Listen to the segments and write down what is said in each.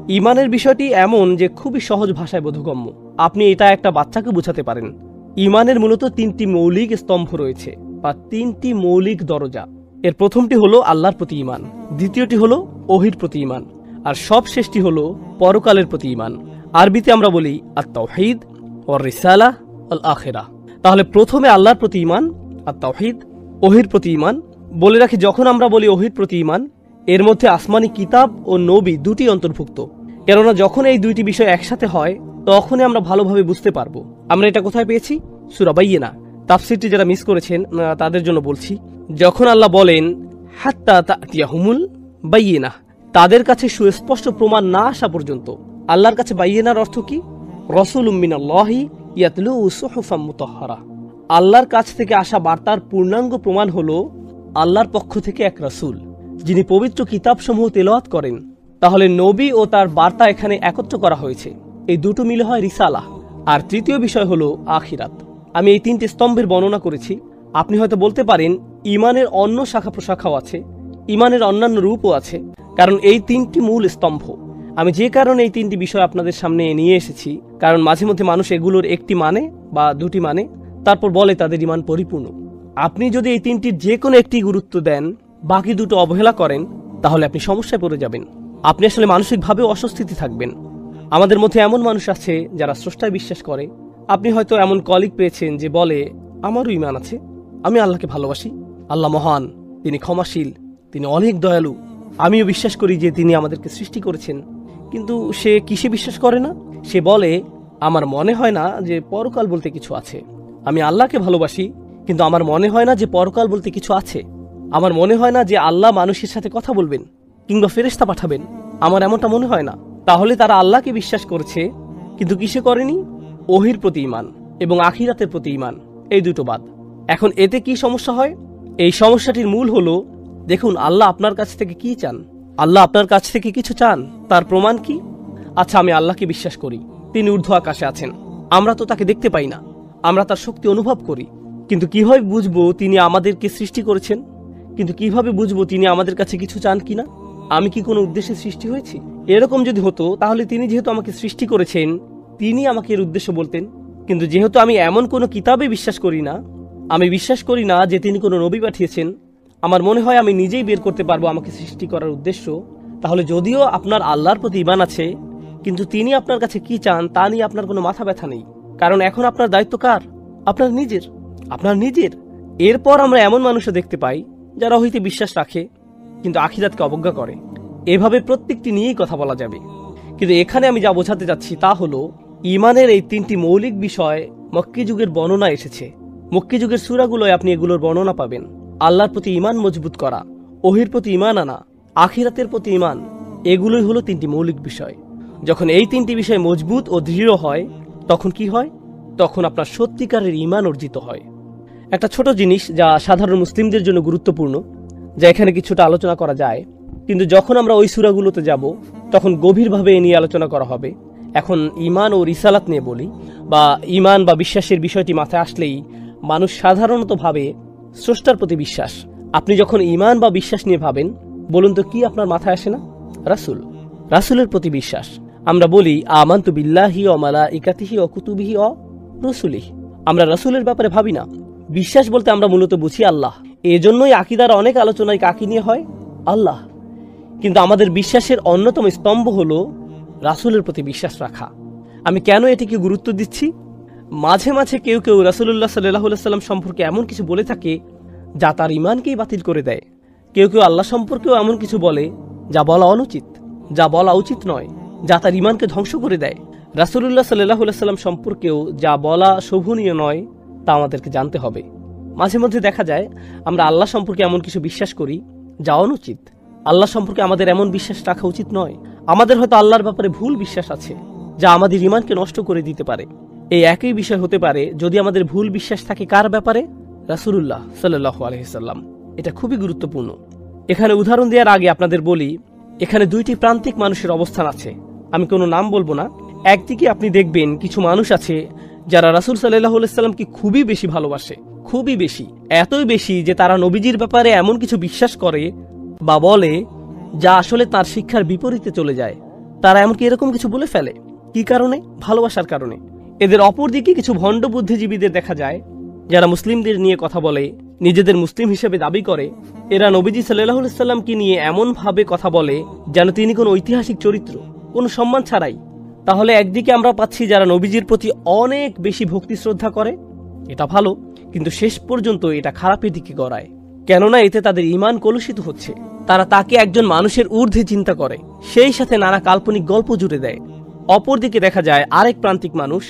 ইমানের বিষয়টি এমন যে খুবই সহজ ভাষায় বোধগম্য। আপনি এটা একটা বাচ্চাকে বোঝাতে পারেন। ইমানের মূলত তিনটি মৌলিক স্তম্ভ রয়েছে বা তিনটি মৌলিক দরজা। এর প্রথমটি হলো আল্লাহর প্রতি ইমান, দ্বিতীয়টি হলো ওহির প্রতি ইমান, আর সবশেষটি হলো পরকালের প্রতি ইমান। আরবিতে আমরা বলি আত-তাওহীদ ওয়ার রিসালাহ ওয়াল আখিরাহ। তাহলে প্রথমে আল্লাহর প্রতি ইমান, আত-তাওহীদ, ওহির প্রতি ইমান। বলে রাখি, যখন আমরা বলি ওহির প্রতি ইমান, এর মধ্যে আসমানি কিতাব ও নবী দুটি অন্তর্ভুক্ত। কেননা যখন এই দুইটি বিষয় একসাথে হয় তখনই আমরা ভালোভাবে বুঝতে পারবো। আমরা এটা কোথায় পেয়েছি? সূরা বাইয়িনা। তাফসীরটি যারা মিস করেছেন তাদের জন্য বলছি, যখন আল্লাহ বলেন হাত্তা তা'তিয়াহুমুল বাইয়িনা, তাদের কাছে সুস্পষ্ট প্রমাণ না আসা পর্যন্ত। আল্লাহর কাছে বাইয়িনার অর্থ কি? রাসূলুম মিনাল্লাহি ইয়াতলু সুহুফাম মুতাহহারা। আল্লাহর কাছ থেকে আসা বার্তার পূর্ণাঙ্গ প্রমাণ হলো আল্লাহর পক্ষ থেকে এক রাসূল যিনি পবিত্র কিতাবসমূহ তেলাওয়াত করেন। তাহলে নবী ও তার বার্তা এখানে একত্র করা হয়েছে। এই দুটো মিলে হয় রিসালাহ। আর তৃতীয় বিষয় হলো আখিরাত। আমি এই তিনটি স্তম্ভের বর্ণনা করেছি। আপনি হয়তো বলতে পারেন ইমানের অন্য শাখা প্রশাখাও আছে, ইমানের অন্যান্য রূপও আছে, কারণ এই তিনটি মূল স্তম্ভ। আমি যে কারণে এই তিনটি বিষয় আপনাদের সামনে নিয়ে এসেছি, কারণ মাঝে মধ্যে মানুষ এগুলোর একটি মানে বা দুটি মানে, তারপর বলে তাদের ইমান পরিপূর্ণ। আপনি যদি এই তিনটির যে কোনো একটি গুরুত্ব দেন, বাকি দুটো অবহেলা করেন, তাহলে আপনি সমস্যায় পড়ে যাবেন। আপনি আসলে মানসিকভাবে অস্বস্তিতে থাকবেন। আমাদের মধ্যে এমন মানুষ আছে যারা স্রষ্টায় বিশ্বাস করে। আপনি হয়তো এমন কলিগ পেয়েছেন যে বলে, আমারও ইমান আছে, আমি আল্লাহকে ভালোবাসি, আল্লাহ মহান, তিনি ক্ষমাশীল, তিনি অনেক দয়ালু, আমিও বিশ্বাস করি যে তিনি আমাদেরকে সৃষ্টি করেছেন। কিন্তু সে কিসে বিশ্বাস করে না? সে বলে, আমার মনে হয় না যে পরকাল বলতে কিছু আছে। আমি আল্লাহকে ভালোবাসি, কিন্তু আমার মনে হয় না যে পরকাল বলতে কিছু আছে। আমার মনে হয় না যে আল্লাহ মানুষের সাথে কথা বলবেন কিংবা ফেরেশতা পাঠাবেন। আমার এমনটা মনে হয় না। তাহলে তারা আল্লাহকে বিশ্বাস করেছে, কিন্তু কিসে করেনি? ওহির প্রতি ইমান এবং আখিরাতের প্রতি ইমান, এই দুটো বাদ। এখন এতে কি সমস্যা হয়? এই সমস্যাটির মূল হলো, দেখুন আল্লাহ আপনার কাছ থেকে কি চান। আল্লাহ আপনার কাছ থেকে কিছু চান, তার প্রমাণ কি? আচ্ছা, আমি আল্লাহকে বিশ্বাস করি, তিনি ঊর্ধ্ব আকাশে আছেন। আমরা তো তাকে দেখতে পাই না, আমরা তার শক্তি অনুভব করি। কিন্তু কিভাবে বুঝবো তিনি আমাদেরকে সৃষ্টি করেছেন? কিন্তু কিভাবে বুঝবো তিনি আমাদের কাছে কিছু চান কিনা? আমি কি কোনো উদ্দেশ্যে সৃষ্টি হয়েছি? এরকম যদি হতো তাহলে তিনি যেহেতু আমাকে সৃষ্টি করেছেন, তিনি আমাকে এর উদ্দেশ্য বলতেন। কিন্তু যেহেতু আমি এমন কোনো কিতাবে বিশ্বাস করি না, আমি বিশ্বাস করি না যে তিনি কোনো নবী পাঠিয়েছেন, আমার মনে হয় আমি নিজেই বের করতে পারবো আমাকে সৃষ্টি করার উদ্দেশ্য। তাহলে যদিও আপনার আল্লাহর প্রতি ঈমান আছে, কিন্তু তিনি আপনার কাছে কি চান তা নিয়ে আপনার কোনো মাথা ব্যথা নেই। কারণ এখন আপনার দায়িত্ব কার? আপনার নিজের। এরপর আমরা এমন মানুষও দেখতে পাই যারা হইতে বিশ্বাস রাখে কিন্তু আখিরাতকে অবজ্ঞা করে। এভাবে প্রত্যেকটি নিয়েই কথা বলা যাবে। কিন্তু এখানে আমি যা বোঝাতে যাচ্ছি তা হলো, ঈমানের এই তিনটি মৌলিক বিষয় মক্কি যুগের বর্ণনা এসেছে। মক্কি যুগের সূরাগুলোয় আপনি এগুলোর বর্ণনা পাবেন। আল্লাহর প্রতি ঈমান মজবুত করা, ওহির প্রতি ঈমান আনা, আখিরাতের প্রতি ঈমান, এগুলোই হলো তিনটি মৌলিক বিষয়। যখন এই তিনটি বিষয় মজবুত ও দৃঢ় হয়, তখন কি হয়? তখন আপনার সত্যিকারের ঈমান অর্জিত হয়। একটা ছোট জিনিস যা সাধারণ মুসলিমদের জন্য গুরুত্বপূর্ণ, যা এখানে কিছুটা আলোচনা করা যায়, কিন্তু যখন আমরা ওই সূরাগুলোতে যাব তখন গভীরভাবে এ নিয়ে আলোচনা করা হবে। এখন ঈমান ও রিসালাত নিয়ে বলি, বা ঈমান বা বিশ্বাসের বিষয়টি মাথায় আসলেই মানুষ সাধারণত ভাবে স্রষ্টার প্রতি বিশ্বাস। আপনি যখন ঈমান বা বিশ্বাস নিয়ে ভাবেন, বলুন তো কি আপনার মাথায় আসে না? রাসূলের প্রতি বিশ্বাস। আমরা বলি আমানতু বিল্লাহি ওয়া মালাইকাতিহি ওয়া কুতুবিহি ওয়া রুসুলিহি। আমরা রাসূলের ব্যাপারে ভাবি না। বিশ্বাস বলতে আমরা মূলত বুঝি আল্লাহ। এজন্যই আকীদার অনেক আলোচনায় কাকে নিয়ে হয়? আল্লাহ। কিন্তু আমাদের বিশ্বাসের অন্যতম স্তম্ভ হলো রাসূলের প্রতি বিশ্বাস রাখা। আমি কেন এটিকে গুরুত্ব দিচ্ছি? মাঝে মাঝে কেউ কেউ রাসূলুল্লাহ সাল্লাল্লাহু আলাইহি ওয়াসাল্লাম সম্পর্কে এমন কিছু বলে থাকে যা তার ঈমানকেই বাতিল করে দেয়। কেউ কেউ আল্লাহ সম্পর্কেও এমন কিছু বলে যা বলা অনুচিত, যা বলা উচিত নয়, যা তার ঈমানকে ধ্বংস করে দেয়। রাসূলুল্লাহ সাল্লাল্লাহু আলাইহি ওয়াসাল্লাম সম্পর্কেও যা বলা শোভনীয় নয় তা আমাদেরকে জানতে হবে। মাঝে মধ্যে দেখা যায় আমরা আল্লাহ সম্পর্কে এমন কিছু বিশ্বাস করি যা অনুচিত। আল্লাহ সম্পর্কে আমাদের এমন বিশ্বাস রাখা উচিত নয়। আমাদের হয়তো আল্লাহর ব্যাপারে ভুল বিশ্বাস আছে যা আমাদের ঈমানকে নষ্ট করে দিতে পারে। এই একই বিষয় হতে পারে যদি আমাদের ভুল বিশ্বাস থাকে কার ব্যাপারে? রাসূলুল্লাহ সাল্লাল্লাহু আলাইহি ওয়াসাল্লাম। এটা খুবই গুরুত্বপূর্ণ। এখানে উদাহরণ দেওয়ার আগে আপনাদের বলি, এখানে দুইটি প্রান্তিক মানুষের অবস্থান আছে। আমি কোনো নাম বলবো না। একদিকে আপনি দেখবেন কিছু মানুষ আছে যারা রাসূল সাল্লাল্লাহু আলাইহি ওয়াসাল্লামকে খুবই বেশি ভালোবাসে, খুবই বেশি, এতই বেশি যে তারা নবীজির ব্যাপারে এমন কিছু বিশ্বাস করে বা বলে যা আসলে তার শিক্ষার বিপরীতে চলে যায়। তারা এমনকি এরকম কিছু বলে ফেলে। কি কারণে? ভালোবাসার কারণে। এদের অপর দিকে কিছু ভণ্ড বুদ্ধিজীবীদের দেখা যায়, যারা মুসলিমদের নিয়ে কথা বলে, নিজেদের মুসলিম হিসেবে দাবি করে। এরা নবীজি সাল্লাল্লাহু আলাইহি সাল্লামকে নিয়ে এমন ভাবে কথা বলে যেন তিনি কোনো ঐতিহাসিক চরিত্র, কোনো সম্মান ছাড়াই। তাহলে একদিকে আমরা পাচ্ছি যারা নবীজির প্রতি অনেক বেশি ভক্তি শ্রদ্ধা করে, এটা ভালো, কিন্তু শেষ পর্যন্ত এটা খারাপের দিকে গড়ায়, কেননা এতে তাদের ঈমান কলুষিত হচ্ছে। তারা তাকে একজন মানুষের ঊর্ধ্বে চিন্তা করে, সেই সাথে নানা কাল্পনিক গল্প জুড়ে দেয়। অপরদিকে দেখা যায় আরেক প্রান্তিক মানুষ,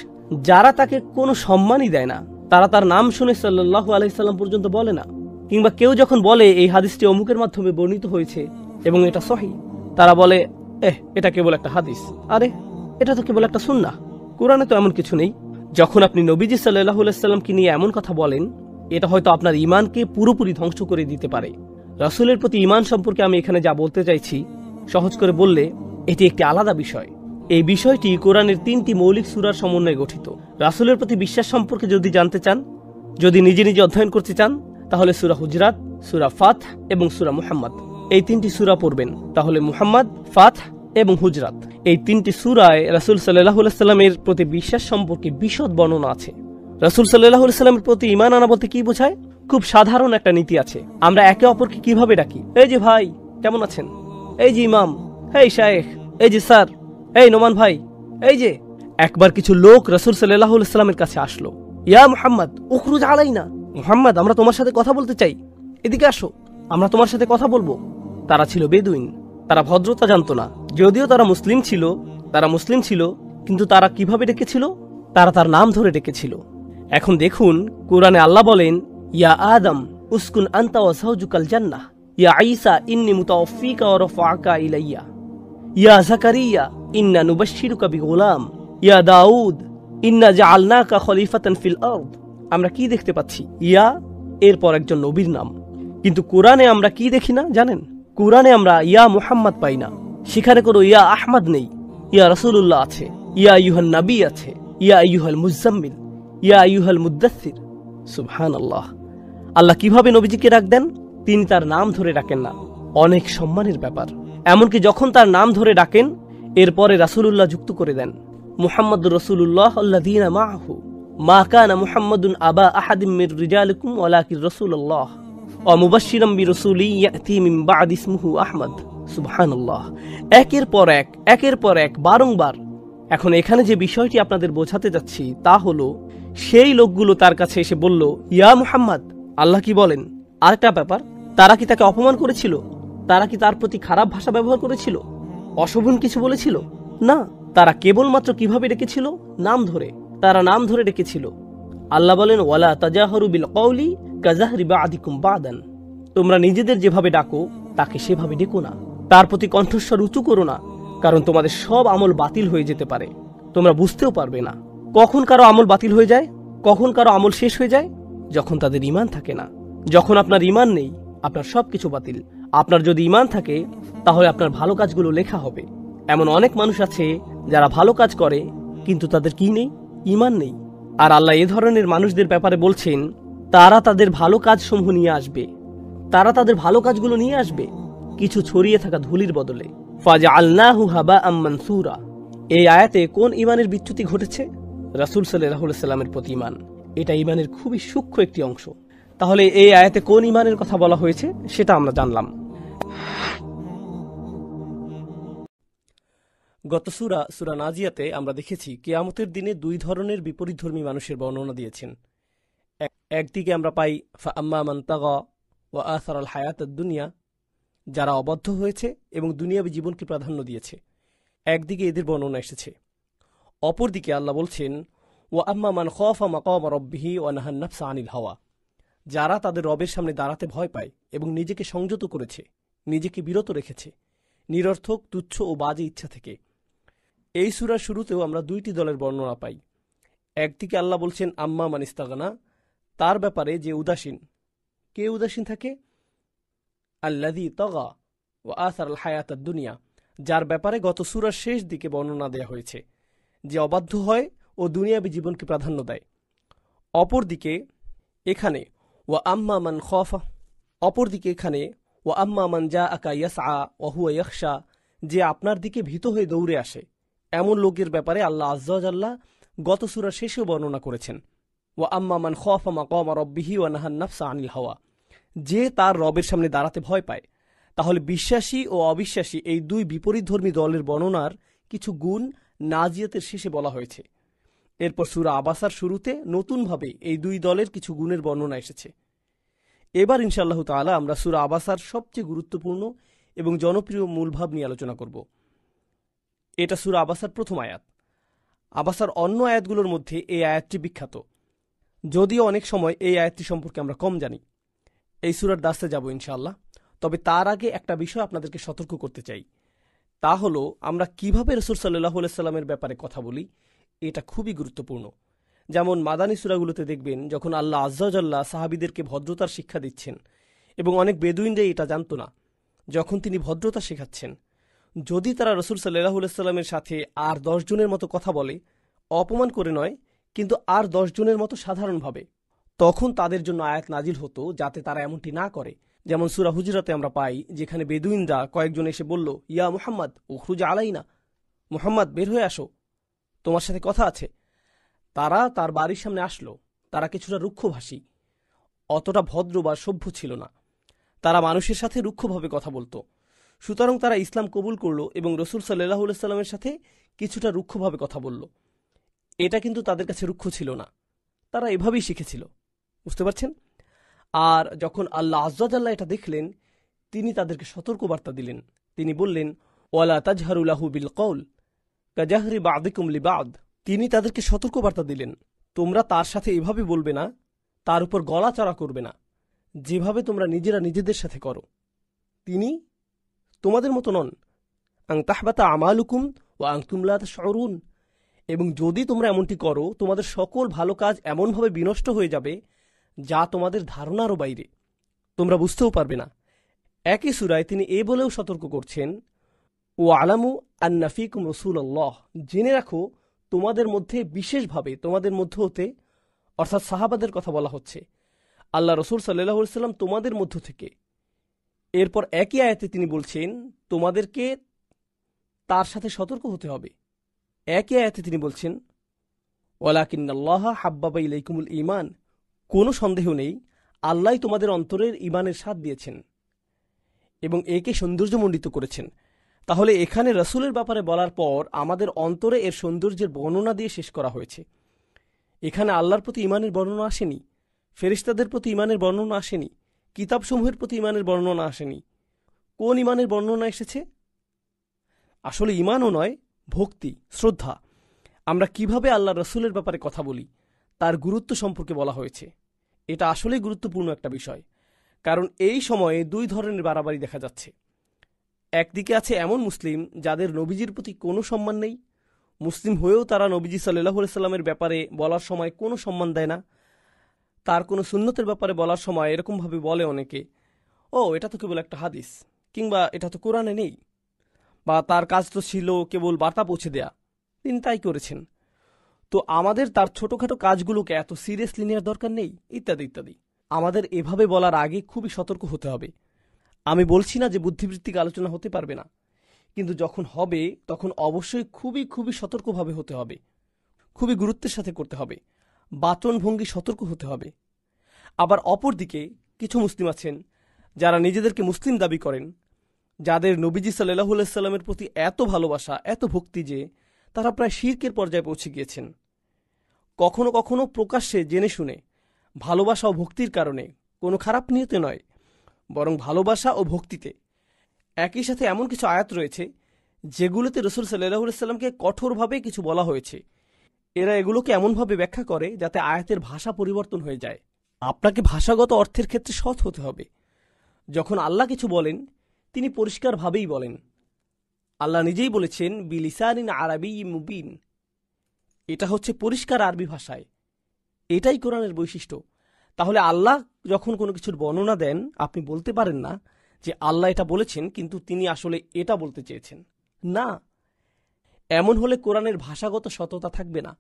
যারা তাকে কোনো সম্মানই দেয় না। তারা তার নাম শুনে সাল্লাল্লাহু আলাইহি সাল্লাম পর্যন্ত বলে না, কিংবা কেউ যখন বলে এই হাদিসটি অমুকের মাধ্যমে বর্ণিত হয়েছে এবং এটা সহিহ, তারা বলে এটা কেবল একটা হাদিস, আরে এটা তো কেবল একটা সুন্নাহ, কোরআনে তো এমন কিছু নেই। যখন আপনি নবীজি সাল্লাল্লাহু আলাইহি সাল্লামকে নিয়ে এমন কথা বলেন, এটা হয়তো আপনার ঈমানকে পুরোপুরি ধ্বংস করে দিতে পারে। রাসূলের প্রতি ঈমান সম্পর্কে আমি এখানে যা বলতে চাইছি, সহজ করে বললে এটি একটি আলাদা বিষয়। এই বিষয়টি কোরআনের 3টি মৌলিক সূরার সমন্বয়ে গঠিত। রাসূলের প্রতি বিশ্বাস সম্পর্কে যদি জানতে চান, যদি নিজে নিজে অধ্যয়ন করতে চান, তাহলে সূরা হুজরাত, সূরা ফাথ এবং সূরা মুহাম্মদ, এই 3টি সূরা পড়বেন। তাহলে মুহাম্মদ, ফাথ এবং হুজরাত, এই 3টি সূরায় রাসূল সাল্লাল্লাহু আলাইহি সাল্লামের প্রতি বিশ্বাস সম্পর্কে বিশদ বর্ণনা আছে। রাসূল সাল্লাল্লাহু আলাইহি সাল্লামের প্রতি ঈমান আনা বলতে কি বোঝায়? খুব সাধারণ একটা নীতি আছে। আমরা একে অপরকে কিভাবে ডাকি? এই যে ভাই, কেমন আছেন? এই যে ইমাম, এই শায়েখ, এই যে স্যার, এই নোমান ভাই, এই যে। একবার কিছু লোক রাসূল সাল্লাল্লাহু আলাইহি সাল্লামের কাছে আসলো, ইয়া মুহাম্মদ উখরুজ আলাইনা, মুহাম্মদ আমরা তোমার সাথে কথা বলতে চাই, এদিকে আসো, আমরা তোমার সাথে কথা বলবো। তারা ছিল বেদুইন, তারা ভদ্রতা জানতো না। যদিও তারা মুসলিম ছিল, কিন্তু তারা কিভাবে ডেকেছিল? তারা তার নাম ধরে ডেকেছিল। এখন দেখুন, কোরআনে আল্লাহ বলেন, ইয়া আদম উসকুন আনতা ওয়া যাওজুকাল জান্নাহ, ইয়া ঈসা ইন্নী মুতাওয়াফফিকা ওয়া রাফা'আকা ইলাইয়া, ইয়া যাকারিয়া ইন্না নুবাশশিরুকা বিগুলাম, ইয়া দাউদ ইন্না জাআলনাকা খলিফাতান ফিল আরদ। আমরা কি দেখতে পাচ্ছি? ইয়া এরপর একজন নবীর নাম। কিন্তু কোরআনে আমরা কি দেখি না জানেন? কোরআনে আমরা ইয়া মুহাম্মদ পাই না। সেখানে কোনো ইয়া আহমদ নেই। ইয়া রাসূলুল্লাহ আছে, ইয়া আইয়ুহান নবী আছে, ইয়া আইয়ুহাল মুজাম্মিল, ইয়া আইয়ুহাল মুদ্দাসসির। সুবহানাল্লাহ। আল্লাহ কিভাবে নবীজিকে ডাক দেন? তিনি তার নাম ধরে ডাকেন না। অনেক সম্মানের ব্যাপার। এমনকি যখন তার নাম ধরে ডাকেন, এরপরে রাসূলুল্লাহ যুক্ত করে দেন, মুহাম্মাদুর রাসূলুল্লাহ আল্লাযীনা মাআহু মা কানা মুহাম্মাদুন আবা আহাদিম মির রিজালিকুম ওয়ালাকিন রাসূলুল্লাহ ওয়া মুবাশশিরাম বিরাসূলিন ইয়াতি মিন বা'দি ইসমুহু আহমদ। সুবহানাল্লাহ। একের পর এক বারংবার। এখন এখানে যে বিষয়টি আপনাদের বোঝাতে যাচ্ছি তা হলো, সেই লোকগুলো তার কাছে এসে বলল, ইয়া মুহাম্মদ। আল্লাহ কি বলেন? আরেকটা ব্যাপার, তারা কি তাকে অপমান করেছিল? তারা কি তার প্রতি খারাপ ভাষা ব্যবহার করেছিল? অশোভন কিছু বলেছিল? না, তারা কেবলমাত্র কিভাবে ডেকেছিল? নাম ধরে। তারা নাম ধরে ডেকেছিল। আল্লাহ বলেন, ওয়ালা তাজাহারু বিল কওলি কাজাহরি বা'দিকুম বা'দান। তোমরা নিজেদের যেভাবে ডাকো তাকে সেভাবে ডেকো না। তার প্রতি কণ্ঠস্বর উঁচু করো না, কারণ তোমাদের সব আমল বাতিল হয়ে যেতে পারে। তোমরা বুঝতেও পারবে না। কখন কারো আমল বাতিল হয়ে যায়, কখন কারো আমল শেষ হয়ে যায়? যখন তাদের ঈমান থাকে না। যখন আপনার ঈমান নেই, আপনার সবকিছু বাতিল। আপনার যদি ঈমান থাকে, তাহলে আপনার ভালো কাজগুলো লেখা হবে। এমন অনেক মানুষ আছে যারা ভালো কাজ করে, কিন্তু তাদের কি নেই? ঈমান নেই। আর আল্লাহ এ ধরনের মানুষদের ব্যাপারে বলছেন, তারা তাদের ভালো কাজসমূহ নিয়ে আসবে, তারা তাদের ভালো কাজগুলো নিয়ে আসবে কিছু ছড়িয়ে থাকা ধুলির বদলে। ফাজআলনাহু হাবাআম মানসুরা। এই আয়াতে কোন ঈমানের বিচ্যুতি ঘটেছে? রাসূল সাল্লাল্লাহু আলাইহি সাল্লামের প্রতি ঈমান। এটা ঈমানের খুবই সূক্ষ্ম একটি অংশ। তাহলে এই আয়াতে কোন ঈমানের কথা বলা হয়েছে সেটা আমরা জানলাম। গত সূরা নাজিয়াতে আমরা দেখেছি কিয়ামতের দিনে দুই ধরনের বিপরীতধর্মী মানুষের বর্ণনা দিয়েছেন। একদিকে আমরা পাই ফাআম্মা মান তাগা ওয়া আসারাল হায়াতাদ দুনিয়া, যারা অবাধ্য হয়েছে এবং দুনিয়াবী জীবনকে প্রাধান্য দিয়েছে। একদিকে এদের বর্ণনা এসেছে। অপরদিকে আল্লাহ বলছেন, ওয়া আম্মা মান খাফা মাকামা রাব্বিহি ওয়া নাহান নাফসা আনিল হাওয়া, যারা তাদের রবের সামনে দাঁড়াতে ভয় পায় এবং নিজেকে সংযত করেছে, নিজেকে বিরত রেখেছে নিরর্থক, তুচ্ছ ও বাজে ইচ্ছা থেকে। এই সূরার শুরুতেও আমরা দুইটি দলের বর্ণনা পাই। একদিকে আল্লাহ বলছেন আম্মা মান ইস্তাগনা, তার ব্যাপারে যে উদাসীন। কে উদাসীন থাকে? আল্লাযী তাগা ওয়া আসারাল হায়াতাদ দুনিয়া, যার ব্যাপারে গত সূরার শেষ দিকে বর্ণনা দেয়া হয়েছে, যে অবাধ্য হয় ও দুনিয়াবী জীবনকে প্রাধান্য দেয়। অপরদিকে এখানে ওয়া আম্মা মান জাআকা ইয়াসআ ওয়া হুয়া ইয়াখশা যে আপনার দিকে ভীত হয়ে দৌড়ে আসে, এমন লোকের ব্যাপারে আল্লাহ আযযা ওয়া জাল্লা গত সূরার শেষেও বর্ণনা করেছেন। ওয়া আম্মা মান খাফা মাকামা রাব্বিহি ওয়া নাহান নাফসা আনিল হাওয়া, যে তার রবের সামনে দাঁড়াতে ভয় পায়। তাহলে বিশ্বাসী ও অবিশ্বাসী এই দুই বিপরীতধর্মী দলের বর্ণনার কিছু গুণ নাজিয়াতের শেষে বলা হয়েছে। এরপর সূরা আবাসার শুরুতে নতুনভাবে এই দুই দলের কিছু গুণের বর্ণনা এসেছে। এবার ইনশাআল্লাহ তাআলা আমরা সূরা আবাসার সবচেয়ে গুরুত্বপূর্ণ এবং জনপ্রিয় মূলভাব নিয়ে আলোচনা করব। এটা সূরা আবাসার প্রথম আয়াত। আবাসার অন্য আয়াতগুলোর মধ্যে এই আয়াতটি বিখ্যাত, যদিও অনেক সময় এই আয়াতটি সম্পর্কে আমরা কম জানি। এই সূরার দাসে যাব ইনশাআল্লাহ। তবে তার আগে একটা বিষয় আপনাদেরকে সতর্ক করতে চাই, তা হলো আমরা কিভাবে রাসূল সাল্লাল্লাহু আলাইহি সাল্লামের ব্যাপারে কথা বলি, এটা খুবই গুরুত্বপূর্ণ। যেমন মাদানী সূরাগুলোতে দেখবেন যখন আল্লাহ আযযা ওয়া জাল্লা সাহাবীদেরকে ভদ্রতার শিক্ষা দিচ্ছেন, এবং অনেক বেদুইনরা এটা জানত না, যখন তিনি ভদ্রতা শেখাচ্ছেন, যদি তারা রাসূল সাল্লাল্লাহু আলাইহি সাল্লামের সাথে আর 10 জনের মতো কথা বলে, অপমান করে নয়, কিন্তু আর 10 জনের মতো সাধারণভাবে, তখন তাদের জন্য আয়াত নাজিল হতো যাতে তারা এমনটি না করে। যেমন সূরা হুজরাতে আমরা পাই, যেখানে বেদুইনরা কয়েকজন এসে বলল, ইয়া মুহাম্মদ উখরুজ আলাইনা, মুহাম্মদ বের হয়ে আসো, তোমার সাথে কথা আছে। তারা তার বাড়ির সামনে আসলো। তারা কিছুটা রুক্ষভাষী, অতটা ভদ্র বা সভ্য ছিল না। তারা মানুষের সাথে রুক্ষভাবে কথা বলতো। সুতরাং তারা ইসলাম কবুল করল এবং রাসূল সাল্লাল্লাহু আলাইহি সাল্লামের সাথে কিছুটা রুক্ষভাবে কথা বলল। এটা কিন্তু তাদের কাছে রুক্ষ ছিল না, তারা এভাবেই শিখেছিল। বুঝতে পারছেন? আর যখন আল্লাহ আযযা ওয়া জাল্লা এটা দেখলেন, তিনি তাদেরকে সতর্কবার্তা দিলেন। তিনি বললেন, ওয়ালা তাজহারু লাহু বিল কওল কাজাহরি বা'দিকুম লিবা'দ। তিনি তাদেরকে সতর্কবার্তা দিলেন, তোমরা তার সাথে এভাবে বলবে না, তার উপর গলাচড়া করবে না, যেভাবে তোমরা নিজেরা নিজেদের সাথে করো। তিনি তোমাদের মতো নন। আং তাহবাতা আমালুকুম ওয়া আনতুম লা তাশউরুন। এবং যদি তোমরা এমনটি করো, তোমাদের সকল ভালো কাজ এমনভাবে বিনষ্ট হয়ে যাবে যা তোমাদের ধারণারও বাইরে, তোমরা বুঝতেও পারবে না। একই সূরায় তিনি এ বলেও সতর্ক করছেন, ও আলামু আন্না ফীকুম রাসূলুল্লাহ, জেনে রাখো তোমাদের মধ্যে বিশেষভাবে তোমাদের মধ্য হতে, অর্থাৎ সাহাবাদের কথা বলা হচ্ছে, আল্লাহ রাসূল সাল্লাল্লাহু আলাইহি সাল্লাম তোমাদের মধ্য থেকে। এরপর একই আয়াতে তিনি বলছেন তোমাদেরকে তার সাথে সতর্ক হতে হবে। একই আয়াতে তিনি বলছেন, ওয়ালাকিন্নাল্লাহা হাব্বাবা ইলাইকুমুল ঈমান, কোনো সন্দেহ নেই আল্লাহ তোমাদের অন্তরের ঈমানের স্বাদ দিয়েছেন এবং একে সৌন্দর্যমণ্ডিত করেছেন। তাহলে এখানে রাসূলের ব্যাপারে বলার পর আমাদের অন্তরে এর সৌন্দর্যের বর্ণনা দিয়ে শেষ করা হয়েছে। এখানে আল্লাহর প্রতি ঈমানের বর্ণনা আসেনি, ফেরেশতাদের প্রতি ঈমানের বর্ণনা আসেনি, কিতাবসমূহের প্রতি ঈমানের বর্ণনা আসেনি। কোন ঈমানের বর্ণনা এসেছে? আসলে ঈমানও নয়, ভক্তি, শ্রদ্ধা। আমরা কিভাবে আল্লাহ রাসূলের ব্যাপারে কথা বলি তার গুরুত্ব সম্পর্কে বলা হয়েছে। এটা আসলেই গুরুত্বপূর্ণ একটা বিষয়, কারণ এই সময়ে দুই ধরনের বাড়াবাড়ি দেখা যাচ্ছে। একদিকে আছে এমন মুসলিম যাদের নবীজির প্রতি কোনো সম্মান নেই, মুসলিম হয়েও তারা নবীজি সাল্লাল্লাহু আলাইহি সাল্লামের ব্যাপারে বলার সময় কোনো সম্মান দেয় না। তার কোনো সুন্নতের ব্যাপারে বলার সময় এরকমভাবে বলে অনেকে, ও এটা তো কেবল একটা হাদিস, কিংবা এটা তো কোরআনে নেই, বা তার কাজ তো ছিল কেবল বার্তা পৌঁছে দেয়া, তিনি তাই করেছেন, তো আমাদের তার ছোটখাটো কাজগুলোকে এত সিরিয়াসলি নেওয়ার দরকার নেই, ইত্যাদি ইত্যাদি। আমাদের এভাবে বলার আগে খুবই সতর্ক হতে হবে। আমি বলছি না যে বুদ্ধিবৃত্তিক আলোচনা হতে পারবে না, কিন্তু যখন হবে তখন অবশ্যই খুবই খুবই সতর্কভাবে হতে হবে, খুবই গুরুত্বের সাথে করতে হবে, বাচনভঙ্গি সতর্ক হতে হবে। আবার অপরদিকে কিছু মুসলিম আছেন যারা নিজেদেরকে মুসলিম দাবি করেন, যাদের নবীজি সাল্লাল্লাহু আলাইহি সাল্লামের প্রতি এত ভালোবাসা, এত ভক্তি যে তারা প্রায় শিরকের পর্যায়ে পৌঁছে গিয়েছেন। কখনো কখনো প্রকাশ্যে জেনে শুনে ভালোবাসা ও ভক্তির কারণে, কোনো খারাপ নিয়তে নয়, বরং ভালোবাসা ও ভক্তিতে একই সাথে এমন কিছু আয়াত রয়েছে যেগুলোতে রাসূল সাল্লাল্লাহু আলাইহি সাল্লামকে কঠোরভাবে কিছু বলা হয়েছে। এরা এগুলোকে এমনভাবে ব্যাখ্যা করে যাতে আয়াতের ভাষা পরিবর্তন হয়ে যায়। আপনাকে ভাষাগত অর্থের ক্ষেত্রে সৎ হতে হবে। যখন আল্লাহ কিছু বলেন তিনি পরিষ্কারভাবেই বলেন। আল্লাহ নিজেই বলেছেন, বিলিসানিন আরাবিয়্যিম মুবিন, এটা হচ্ছে পরিষ্কার আরবি ভাষায়। এটাই কোরআনের বৈশিষ্ট্য। তাহলে আল্লাহ যখন কোনো কিছুর বর্ণনা দেন, আপনি বলতে পারেন না যে আল্লাহ এটা বলেছেন কিন্তু তিনি আসলে এটা বলতে চেয়েছেন। না, এমন হলে কোরআনের ভাষাগত সততা থাকবে না।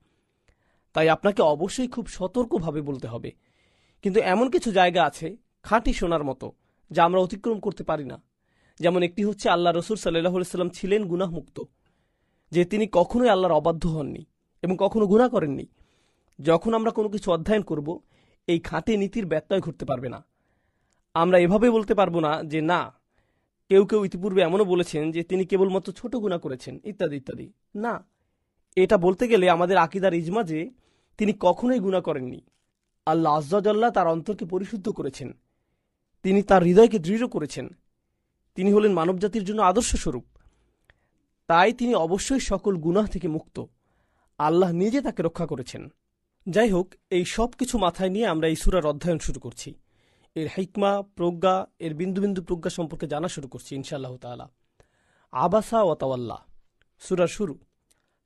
তাই আপনাকে অবশ্যই খুব সতর্কভাবে বলতে হবে। কিন্তু এমন কিছু জায়গা আছে খাঁটি সোনার মতো, যা আমরা অতিক্রম করতে পারি না, যেমন একটি হচ্ছে আল্লাহ রসুল সাল্লাল্লাহু আলাইহি সাল্লাম ছিলেন গুনাহমুক্ত, যে তিনি কখনোই আল্লাহর অবাধ্য হননি এবং কখনো গুনাহ করেননি। যখন আমরা কোনো কিছু অধ্যয়ন করব, এই খাঁটি নীতির ব্যত্যয় ঘটতে পারবে না। আমরা এভাবে বলতে পারবো না যে না, কেউ কেউ ইতিপূর্বে এমনও বলেছেন যে তিনি কেবলমাত্র ছোট গুনাহ করেছেন ইত্যাদি ইত্যাদি। না, এটা বলতে গেলে আমাদের আকীদার ইজমা যে তিনি কখনোই গুনাহ করেননি। আল্লাহ আজ্জা জাল্লা তার অন্তরকে পরিশুদ্ধ করেছেন, তিনি তার হৃদয়কে দৃঢ় করেছেন, তিনি হলেন মানবজাতির জন্য আদর্শ স্বরূপ। তাই তিনি অবশ্যই সকল গুনাহ থেকে মুক্ত, আল্লাহ নিজে তাকে রক্ষা করেছেন। যাই হোক, এই সব কিছু মাথায় নিয়ে আমরা এই সূরার অধ্যয়ন শুরু করছি। এর হিকমা, প্রজ্ঞা, এর বিন্দু বিন্দু প্রজ্ঞা সম্পর্কে জানা শুরু করছি ইনশাআল্লাহ তাআলা। আবাসা ওয়া তাওয়াল্লা সূরার শুরু।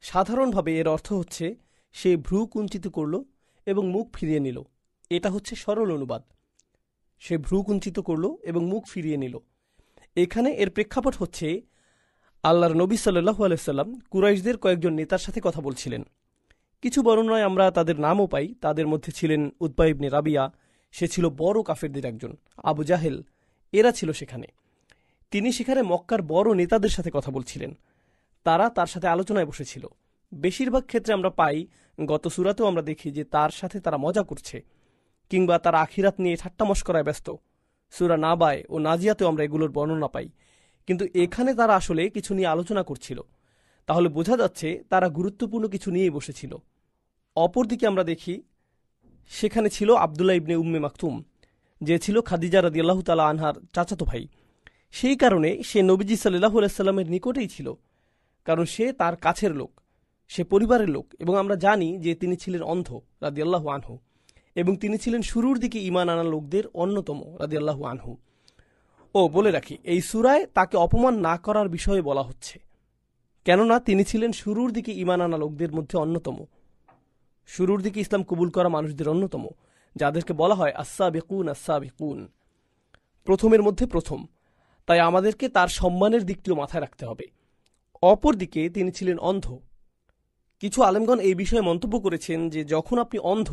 সাধারণভাবে এর অর্থ হচ্ছে সে ভ্রু কুঞ্চিত করল এবং মুখ ফিরিয়ে নিল। এটা হচ্ছে সরল অনুবাদ, সে ভ্রু কুঞ্চিত করল এবং মুখ ফিরিয়ে নিল। এখানে এর প্রেক্ষাপট হচ্ছে আল্লাহর নবী সাল্লাল্লাহু আলাইহি সাল্লাম কুরাইশদের কয়েকজন নেতার সাথে কথা বলছিলেন। কিছু বর্ণনায় আমরা তাদের নামও পাই। তাদের মধ্যে ছিলেন উতবা ইবনে রাবিয়া, সে ছিল বড় কাফেরদের একজন। আবু জাহেল, এরা ছিল সেখানে। তিনি সেখানে মক্কার বড় নেতাদের সাথে কথা বলছিলেন। তারা তার সাথে আলোচনায় বসেছিল। বেশিরভাগ ক্ষেত্রে আমরা পাই, গত সূরাতেও আমরা দেখি যে তার সাথে তারা মজা করছে, কিংবা তারা আখিরাত নিয়ে ঠাট্টা মশকরায় ব্যস্ত। সূরা নাবায় ও নাজিয়াতেও আমরা এগুলোর বর্ণনা পাই। কিন্তু এখানে তারা আসলে কিছু নিয়ে আলোচনা করছিল। তাহলে বোঝা যাচ্ছে তারা গুরুত্বপূর্ণ কিছু নিয়েই বসেছিল। অপরদিকে আমরা দেখি সেখানে ছিল আবদুল্লাহ ইবনে উম্মে মাকতুম, যে ছিল খাদিজা রাদিয়াল্লাহু তাআলা আনহার চাচাতো ভাই। সেই কারণে সে নবীজি সাল্লাল্লাহু আলাইহি সাল্লামের নিকটেই ছিল, কারণ সে তার কাছের লোক, সে পরিবারের লোক। এবং আমরা জানি যে তিনি ছিলেন অন্ধ রাদিয়াল্লাহু আনহু, এবং তিনি ছিলেন শুরুর দিকে ঈমান আনা লোকদের অন্যতম রাদিয়াল্লাহু আনহু। ও বলে রাখি, এই সূরায় তাকে অপমান না করার বিষয়ে বলা হচ্ছে, কেননা তিনি ছিলেন শুরুর দিকে ঈমান আনা লোকদের মধ্যে অন্যতম, শুরুর দিকে ইসলাম কবুল করা মানুষদের অন্যতম, যাদেরকে বলা হয় আস-সাবিকুন আস-সাবিকুন, প্রথমের মধ্যে প্রথম। তাই আমাদেরকে তার সম্মানের দিকটিও মাথায় রাখতে হবে। অপরদিকে তিনি ছিলেন অন্ধ। কিছু আলেমগণ এই বিষয়ে মন্তব্য করেছেন যে যখন আপনি অন্ধ,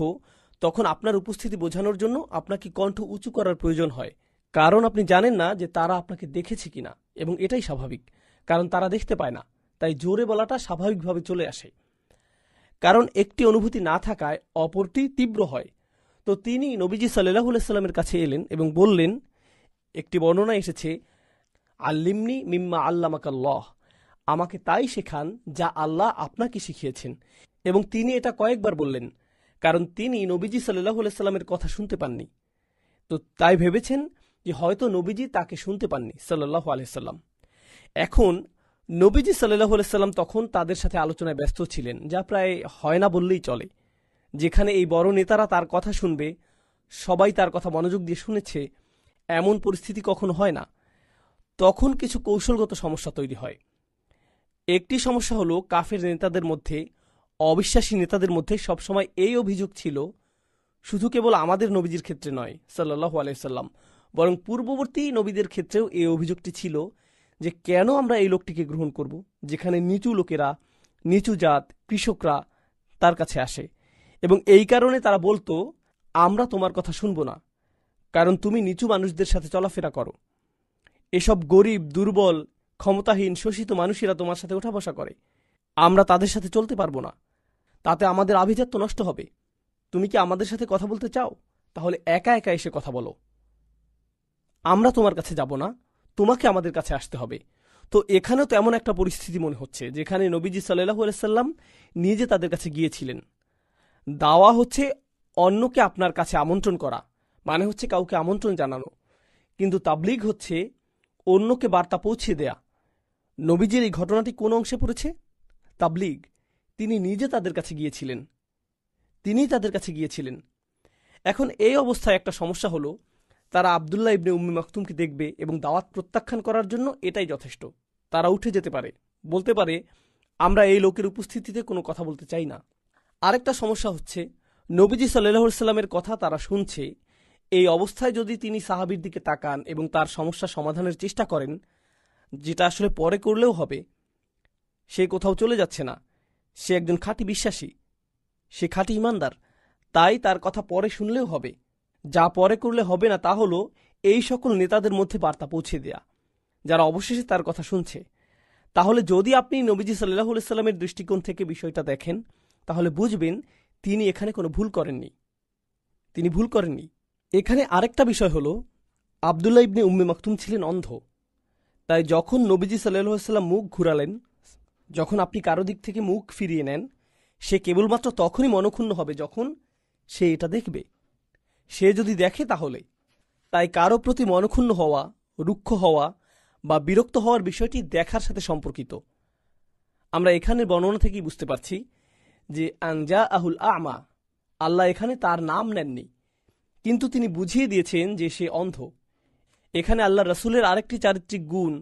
তখন আপনার উপস্থিতি বোঝানোর জন্য আপনাকে কণ্ঠ উঁচু করার প্রয়োজন হয়, কারণ আপনি জানেন না যে তারা আপনাকে দেখেছে কিনা। এবং এটাই স্বাভাবিক, কারণ তারা দেখতে পায় না, তাই জোরে বলাটা স্বাভাবিকভাবে চলে আসে। কারণ একটি অনুভূতি না থাকায় অপরটি তীব্র হয়। তো তিনি নবীজি সাল্লাল্লাহু আলাইহি সাল্লামের কাছে এলেন এবং বললেন, একটি বর্ণনা এসেছে, আল্লিমনি মিম্মা আল্লামাকাল্লাহ, আমাকে তাই শেখান যা আল্লাহ আপনাকে শিখিয়েছেন। এবং তিনি এটা কয়েকবার বললেন, কারণ তিনি নবীজি সাল্লাল্লাহু আলাইহি সাল্লামের কথা শুনতে পাননি। তো তাই ভেবেছেন যে হয়তো নবীজি তাকে শুনতে পাননি সাল্লাল্লাহু আলাইহি সাল্লাম। এখন নবীজি সাল্লাল্লাহু আলাইহি সাল্লাম তখন তাদের সাথে আলোচনায় ব্যস্ত ছিলেন, যা প্রায় হয় না বললেই চলে। যেখানে এই বড় নেতারা তার কথা শুনবে, সবাই তার কথা মনোযোগ দিয়ে শুনেছে, এমন পরিস্থিতি কখনো হয় না। তখন কিছু কৌশলগত সমস্যা তৈরি হয়। একটি সমস্যা হলো, কাফের নেতাদের মধ্যে, অবিশ্বাসী নেতাদের মধ্যে সবসময় এই অভিযোগ ছিল, শুধু কেবল আমাদের নবীজির ক্ষেত্রে নয় সাল্লাল্লাহু আলাইহি সাল্লাম, বরং পূর্ববর্তী নবীদের ক্ষেত্রেও এই অভিযোগটি ছিল যে কেন আমরা এই লোকটিকে গ্রহণ করব, যেখানে নিচু লোকেরা, নিচু জাত, কৃষকরা তার কাছে আসে। এবং এই কারণে তারা বলতো, আমরা তোমার কথা শুনব না, কারণ তুমি নিচু মানুষদের সাথে চলাফেরা করো। এসব গরিব, দুর্বল, ক্ষমতাহীন, শোষিত মানুষেরা তোমার সাথে ওঠা বসা করে, আমরা তাদের সাথে চলতে পারবো না, তাতে আমাদের আভিজাত্য নষ্ট হবে। তুমি কি আমাদের সাথে কথা বলতে চাও? তাহলে একা একা এসে কথা বলো, আমরা তোমার কাছে যাব না, তোমাকে আমাদের কাছে আসতে হবে। তো এখানেও তো এমন একটা পরিস্থিতি মনে হচ্ছে, যেখানে নবীজি সাল্লাল্লাহু আলাইহি সাল্লাম নিজে তাদের কাছে গিয়েছিলেন। দাওয়া হচ্ছে অন্যকে আপনার কাছে আমন্ত্রণ করা, মানে হচ্ছে কাউকে আমন্ত্রণ জানানো। কিন্তু তাবলীগ হচ্ছে অন্যকে বার্তা পৌঁছে দেয়া। নবীজির এই ঘটনাটি কোন অংশে পড়েছে? তাবলীগ। তিনি নিজে তাদের কাছে গিয়েছিলেন, তিনিই তাদের কাছে গিয়েছিলেন। এখন এই অবস্থায় একটা সমস্যা হলো, তারা আবদুল্লাহ ইবনে উম্মে মাকতুমকে দেখবে এবং দাওয়াত প্রত্যাখ্যান করার জন্য এটাই যথেষ্ট। তারা উঠে যেতে পারে, বলতে পারে, আমরা এই লোকের উপস্থিতিতে কোনো কথা বলতে চাই না। আরেকটা সমস্যা হচ্ছে, নবীজি সাল্লাল্লাহু আলাইহি সাল্লামের কথা তারা শুনছে, এই অবস্থায় যদি তিনি সাহাবীর দিকে তাকান এবং তার সমস্যা সমাধানের চেষ্টা করেন, যেটা আসলে পরে করলেও হবে, সে কোথাও চলে যাচ্ছে না, সে একজন খাঁটি বিশ্বাসী, সে খাঁটি ইমানদার, তাই তার কথা পরে শুনলেও হবে। যা পরে করলে হবে না তা হলো এই সকল নেতাদের মধ্যে বার্তা পৌঁছে দেয়া যারা অবশেষে তার কথা শুনছে। তাহলে যদি আপনি নবীজি সাল্লাল্লাহু আলাইহি সাল্লামের দৃষ্টিকোণ থেকে বিষয়টা দেখেন, তাহলে বুঝবেন তিনি এখানে কোনো ভুল করেননি। তিনি ভুল করেননি। এখানে আরেকটা বিষয় হলো, আব্দুল্লাহ ইবনে উম্মে মাকতুম ছিলেন অন্ধ। তাই যখন নবীজি সাল্লাল্লাহু আলাইহি সাল্লাম মুখ ঘুরালেন, যখন আপনি কারো দিক থেকে মুখ ফিরিয়ে নেন, সে কেবলমাত্র তখনই মনক্ষুণ্ণ হবে যখন সে এটা দেখবে। সে যদি দেখে তাহলে। তাই কারো প্রতি মনক্ষুণ্ণ হওয়া, রুক্ষ হওয়া বা বিরক্ত হওয়ার বিষয়টি দেখার সাথে সম্পর্কিত। আমরা এখানের বর্ণনা থেকেই বুঝতে পারছি যে আনজা আহুল আমা, আল্লাহ এখানে তার নাম নেননি, কিন্তু তিনি বুঝিয়ে দিয়েছেন যে সে অন্ধ। এখানে আল্লাহ রসুলের আরেকটি চারিত্রিক গুণ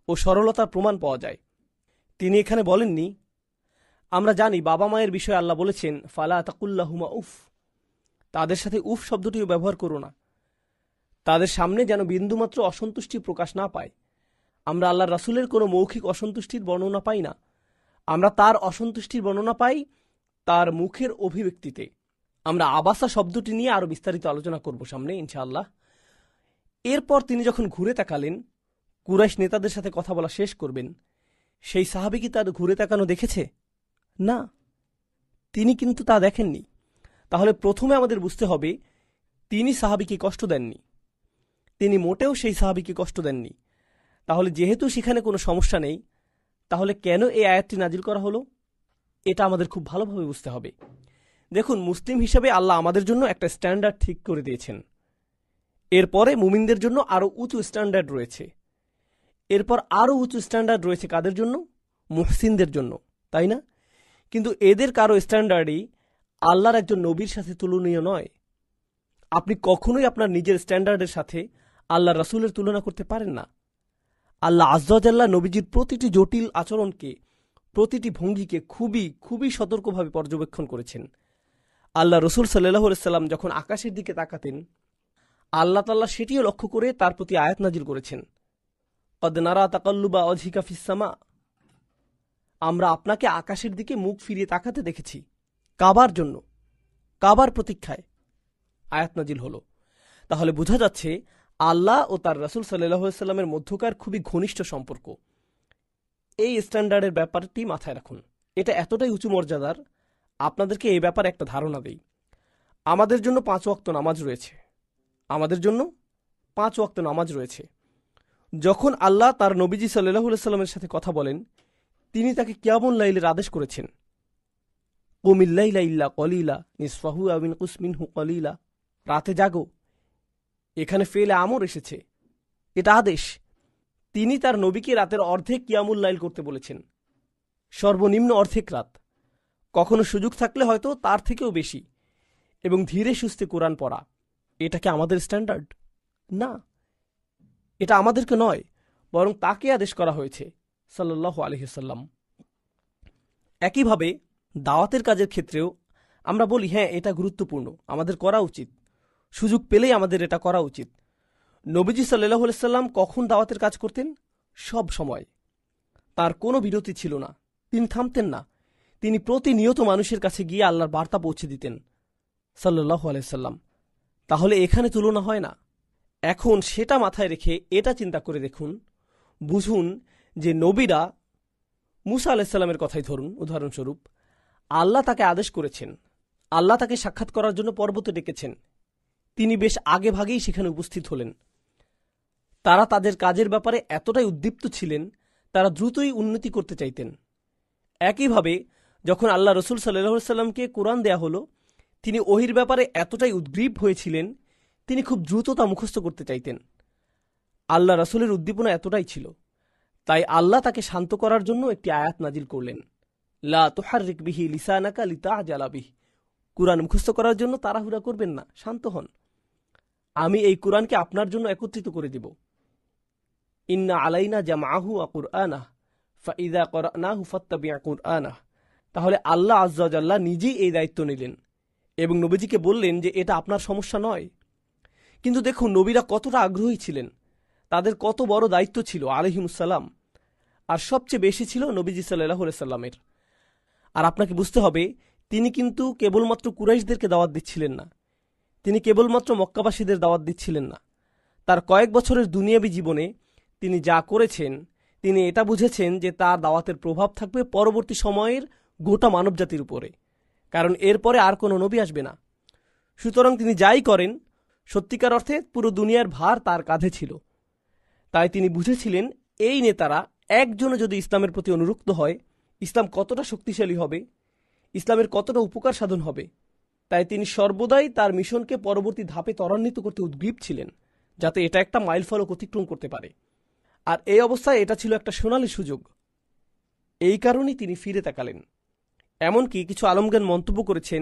ও সরলতার প্রমাণ পাওয়া যায়। তিনি এখানে বলেননি, আমরা জানি বাবা মায়ের বিষয়ে আল্লাহ বলেছেন ফালা তাকুল্লাহুমা উফ, তাদের সাথে উফ শব্দটিও ব্যবহার করো না, তাদের সামনে যেন বিন্দুমাত্র অসন্তুষ্টি প্রকাশ না পায়। আমরা আল্লাহ রাসূলের কোনো মৌখিক অসন্তুষ্টির বর্ণনা পাই না, আমরা তার অসন্তুষ্টির বর্ণনা পাই তার মুখের অভিব্যক্তিতে। আমরা আবাসা শব্দটি নিয়ে আরও বিস্তারিত আলোচনা করব সামনে ইনশাআল্লাহ। এরপর তিনি যখন ঘুরে তাকালেন, কুরাইশ নেতাদের সাথে কথা বলা শেষ করবেন, সেই সাহাবী কি তার ঘুরে তাকানো দেখেছে? না, তিনি কিন্তু তা দেখেননি। তাহলে প্রথমে আমাদের বুঝতে হবে তিনি সাহাবীকে কষ্ট দেননি, তিনি মোটেও সেই সাহাবীকে কষ্ট দেননি। তাহলে যেহেতু সেখানে কোনো সমস্যা নেই, তাহলে কেন এই আয়াতটি নাজিল করা হলো, এটা আমাদের খুব ভালোভাবে বুঝতে হবে। দেখুন, মুসলিম হিসেবে আল্লাহ আমাদের জন্য একটা স্ট্যান্ডার্ড ঠিক করে দিয়েছেন। এরপরে মুমিনদের জন্য আরও উঁচু স্ট্যান্ডার্ড রয়েছে। এরপর আরও উঁচু স্ট্যান্ডার্ড রয়েছে কাদের জন্য? মুহসিনদের জন্য, তাই না? কিন্তু এদের কারো স্ট্যান্ডার্ডই আল্লাহর একজন নবীর সাথে তুলনীয় নয়। আপনি কখনোই আপনার নিজের স্ট্যান্ডার্ডের সাথে আল্লাহ রাসূলের তুলনা করতে পারেন না। আল্লাহ আযজা ওয়া জাল্লা নবীজির প্রতিটি জটিল আচরণকে, প্রতিটি ভঙ্গিকে খুবই খুবই সতর্কভাবে পর্যবেক্ষণ করেছেন। আল্লাহ রসুল সাল্লাল্লাহু আলাইহি সাল্লাম যখন আকাশের দিকে তাকাতেন, আল্লাহ তাআলা সেটিও লক্ষ্য করে তার প্রতি আয়াত নাজিল করেছেন, কদ নারা তাকাল্লুবা ওয়াজহিকা ফিস সামা, আমরা আপনাকে আকাশের দিকে মুখ ফিরিয়ে তাকাতে দেখেছি। কাবার জন্য, কাবার প্রতীক্ষায় আয়াত নাজিল হলো। তাহলে বোঝা যাচ্ছে আল্লাহ ও তার রাসূল সাল্লাল্লাহু আলাইহি সাল্লামের মধ্যকার খুবই ঘনিষ্ঠ সম্পর্ক। এই স্ট্যান্ডার্ডের ব্যাপারটি মাথায় রাখুন, এটা এতটাই উঁচু মর্যাদার। আপনাদেরকে এই ব্যাপারে একটা ধারণা দেই। আমাদের জন্য 5 ওয়াক্ত নামাজ রয়েছে, আমাদের জন্য 5 ওয়াক্ত নামাজ রয়েছে। যখন আল্লাহ তার নবীজি সাল্লাল্লাহু আলাইহি সাল্লামের সাথে কথা বলেন, তিনি তাকে কিয়ামুল লাইলের আদেশ করেছেন, কুমিল লাইলা ইল্লা কলিলা নিসফাহু আও ইনকুস মিনহু কলিলা, রাতে জাগো। এখানে ফেলে আমর এসেছে, এটা আদেশ। তিনি তার নবীকে রাতের অর্ধেক কিয়ামুল লাইল করতে বলেছেন, সর্বনিম্ন অর্ধেক রাত, কখনো সুযোগ থাকলে হয়তো তার থেকেও বেশি, এবং ধীরে সুস্থে কোরআন পড়া। এটা কি আমাদের স্ট্যান্ডার্ড? না, এটা আমাদেরকে নয়, বরং তাকে আদেশ করা হয়েছে সাল্লাল্লাহু আলাইহি ওয়াসাল্লাম। একইভাবে দাওয়াতের কাজের ক্ষেত্রেও আমরা বলি হ্যাঁ এটা গুরুত্বপূর্ণ, আমাদের করা উচিত, সুযোগ পেলেই আমাদের এটা করা উচিত। নবীজি সাল্লাল্লাহু আলাইহি সাল্লাম কখন দাওয়াতের কাজ করতেন? সব সময়। তার কোনো বিরতি ছিল না, তিনি থামতেন না। তিনি প্রতিনিয়ত মানুষের কাছে গিয়ে আল্লাহর বার্তা পৌঁছে দিতেন সাল্লাল্লাহু আলাইহি সাল্লাম। তাহলে এখানে তুলনা হয় না। এখন সেটা মাথায় রেখে এটা চিন্তা করে দেখুন, বুঝুন যে নবীরা, মুসা আলাইহিস সালামের কথাই ধরুন উদাহরণস্বরূপ, আল্লাহ তাকে আদেশ করেছেন, আল্লাহ তাকে সাক্ষাৎ করার জন্য পর্বতে ডেকেছেন, তিনি বেশ আগে ভাগেই সেখানে উপস্থিত হলেন। তারা তাদের কাজের ব্যাপারে এতটাই উদ্দীপ্ত ছিলেন, তারা দ্রুতই উন্নতি করতে চাইতেন। একইভাবে যখন আল্লাহ রসুল সাল্লাল্লাহু আলাইহি সাল্লামকে কোরআন দেয়া হলো, তিনি ওহির ব্যাপারে এতটাই উদ্গ্রীব হয়েছিলেন, তিনি খুব দ্রুত তা মুখস্থ করতে চাইতেন। আল্লাহ রসুলের উদ্দীপনা এতটাই ছিল, তাই আল্লাহ তাকে শান্ত করার জন্য একটি আয়াত নাজিল করলেন, লা তুহাররিক বিহি লিসানাকা লিতাআজালা বিহি, কুরআন মুখস্থ করার জন্য তাড়াহুড়া করবেন না, শান্ত হন, আমি এই কুরআনকে আপনার জন্য একত্রিত করে দিব। ইন্না আলাইনা জামআহু ওয়া কুরআনাহ ফাইযা ক্বরানাহু ফাত্তাবি' কুরআনাহ। তাহলে আল্লাহ আযজা ওয়া জাল্লা নিজেই এই দায়িত্ব নিলেন এবং নবীজিকে বললেন যে এটা আপনার সমস্যা নয়। কিন্তু দেখুন নবীরা কতটা আগ্রহী ছিলেন, তাদের কত বড় দায়িত্ব ছিল আলাইহিমুসসালাম, আর সবচেয়ে বেশি ছিল নবীজি সাল্লাল্লাহু আলাইহি সাল্লামের। আর আপনাকে বুঝতে হবে, তিনি কিন্তু কেবলমাত্র কুরাইশদেরকে দাওয়াত দিচ্ছিলেন না, তিনি কেবলমাত্র মক্কাবাসীদের দাওয়াত দিচ্ছিলেন না। তার কয়েক বছরের দুনিয়াবী জীবনে তিনি যা করেছেন, তিনি এটা বুঝেছেন যে তার দাওয়াতের প্রভাব থাকবে পরবর্তী সময়ের গোটা মানবজাতির উপরে, কারণ এরপরে আর কোনো নবী আসবে না। সুতরাং তিনি যাই করেন, সত্যিকার অর্থে পুরো দুনিয়ার ভার তার কাঁধে ছিল। তাই তিনি বুঝেছিলেন এই নেতারা একজনও যদি ইসলামের প্রতি অনুরক্ত হয়, ইসলাম কতটা শক্তিশালী হবে, ইসলামের কতটা উপকার সাধন হবে। তাই তিনি সর্বদাই তার মিশনকে পরবর্তী ধাপে ত্বরান্বিত করতে উদ্গ্রীব ছিলেন, যাতে এটা একটা মাইলফলক অতিক্রম করতে পারে। আর এই অবস্থায় এটা ছিল একটা সোনালী সুযোগ। এই কারণেই তিনি ফিরে তাকালেন। এমনকি কিছু আলমজ্ঞান মন্তব্য করেছেন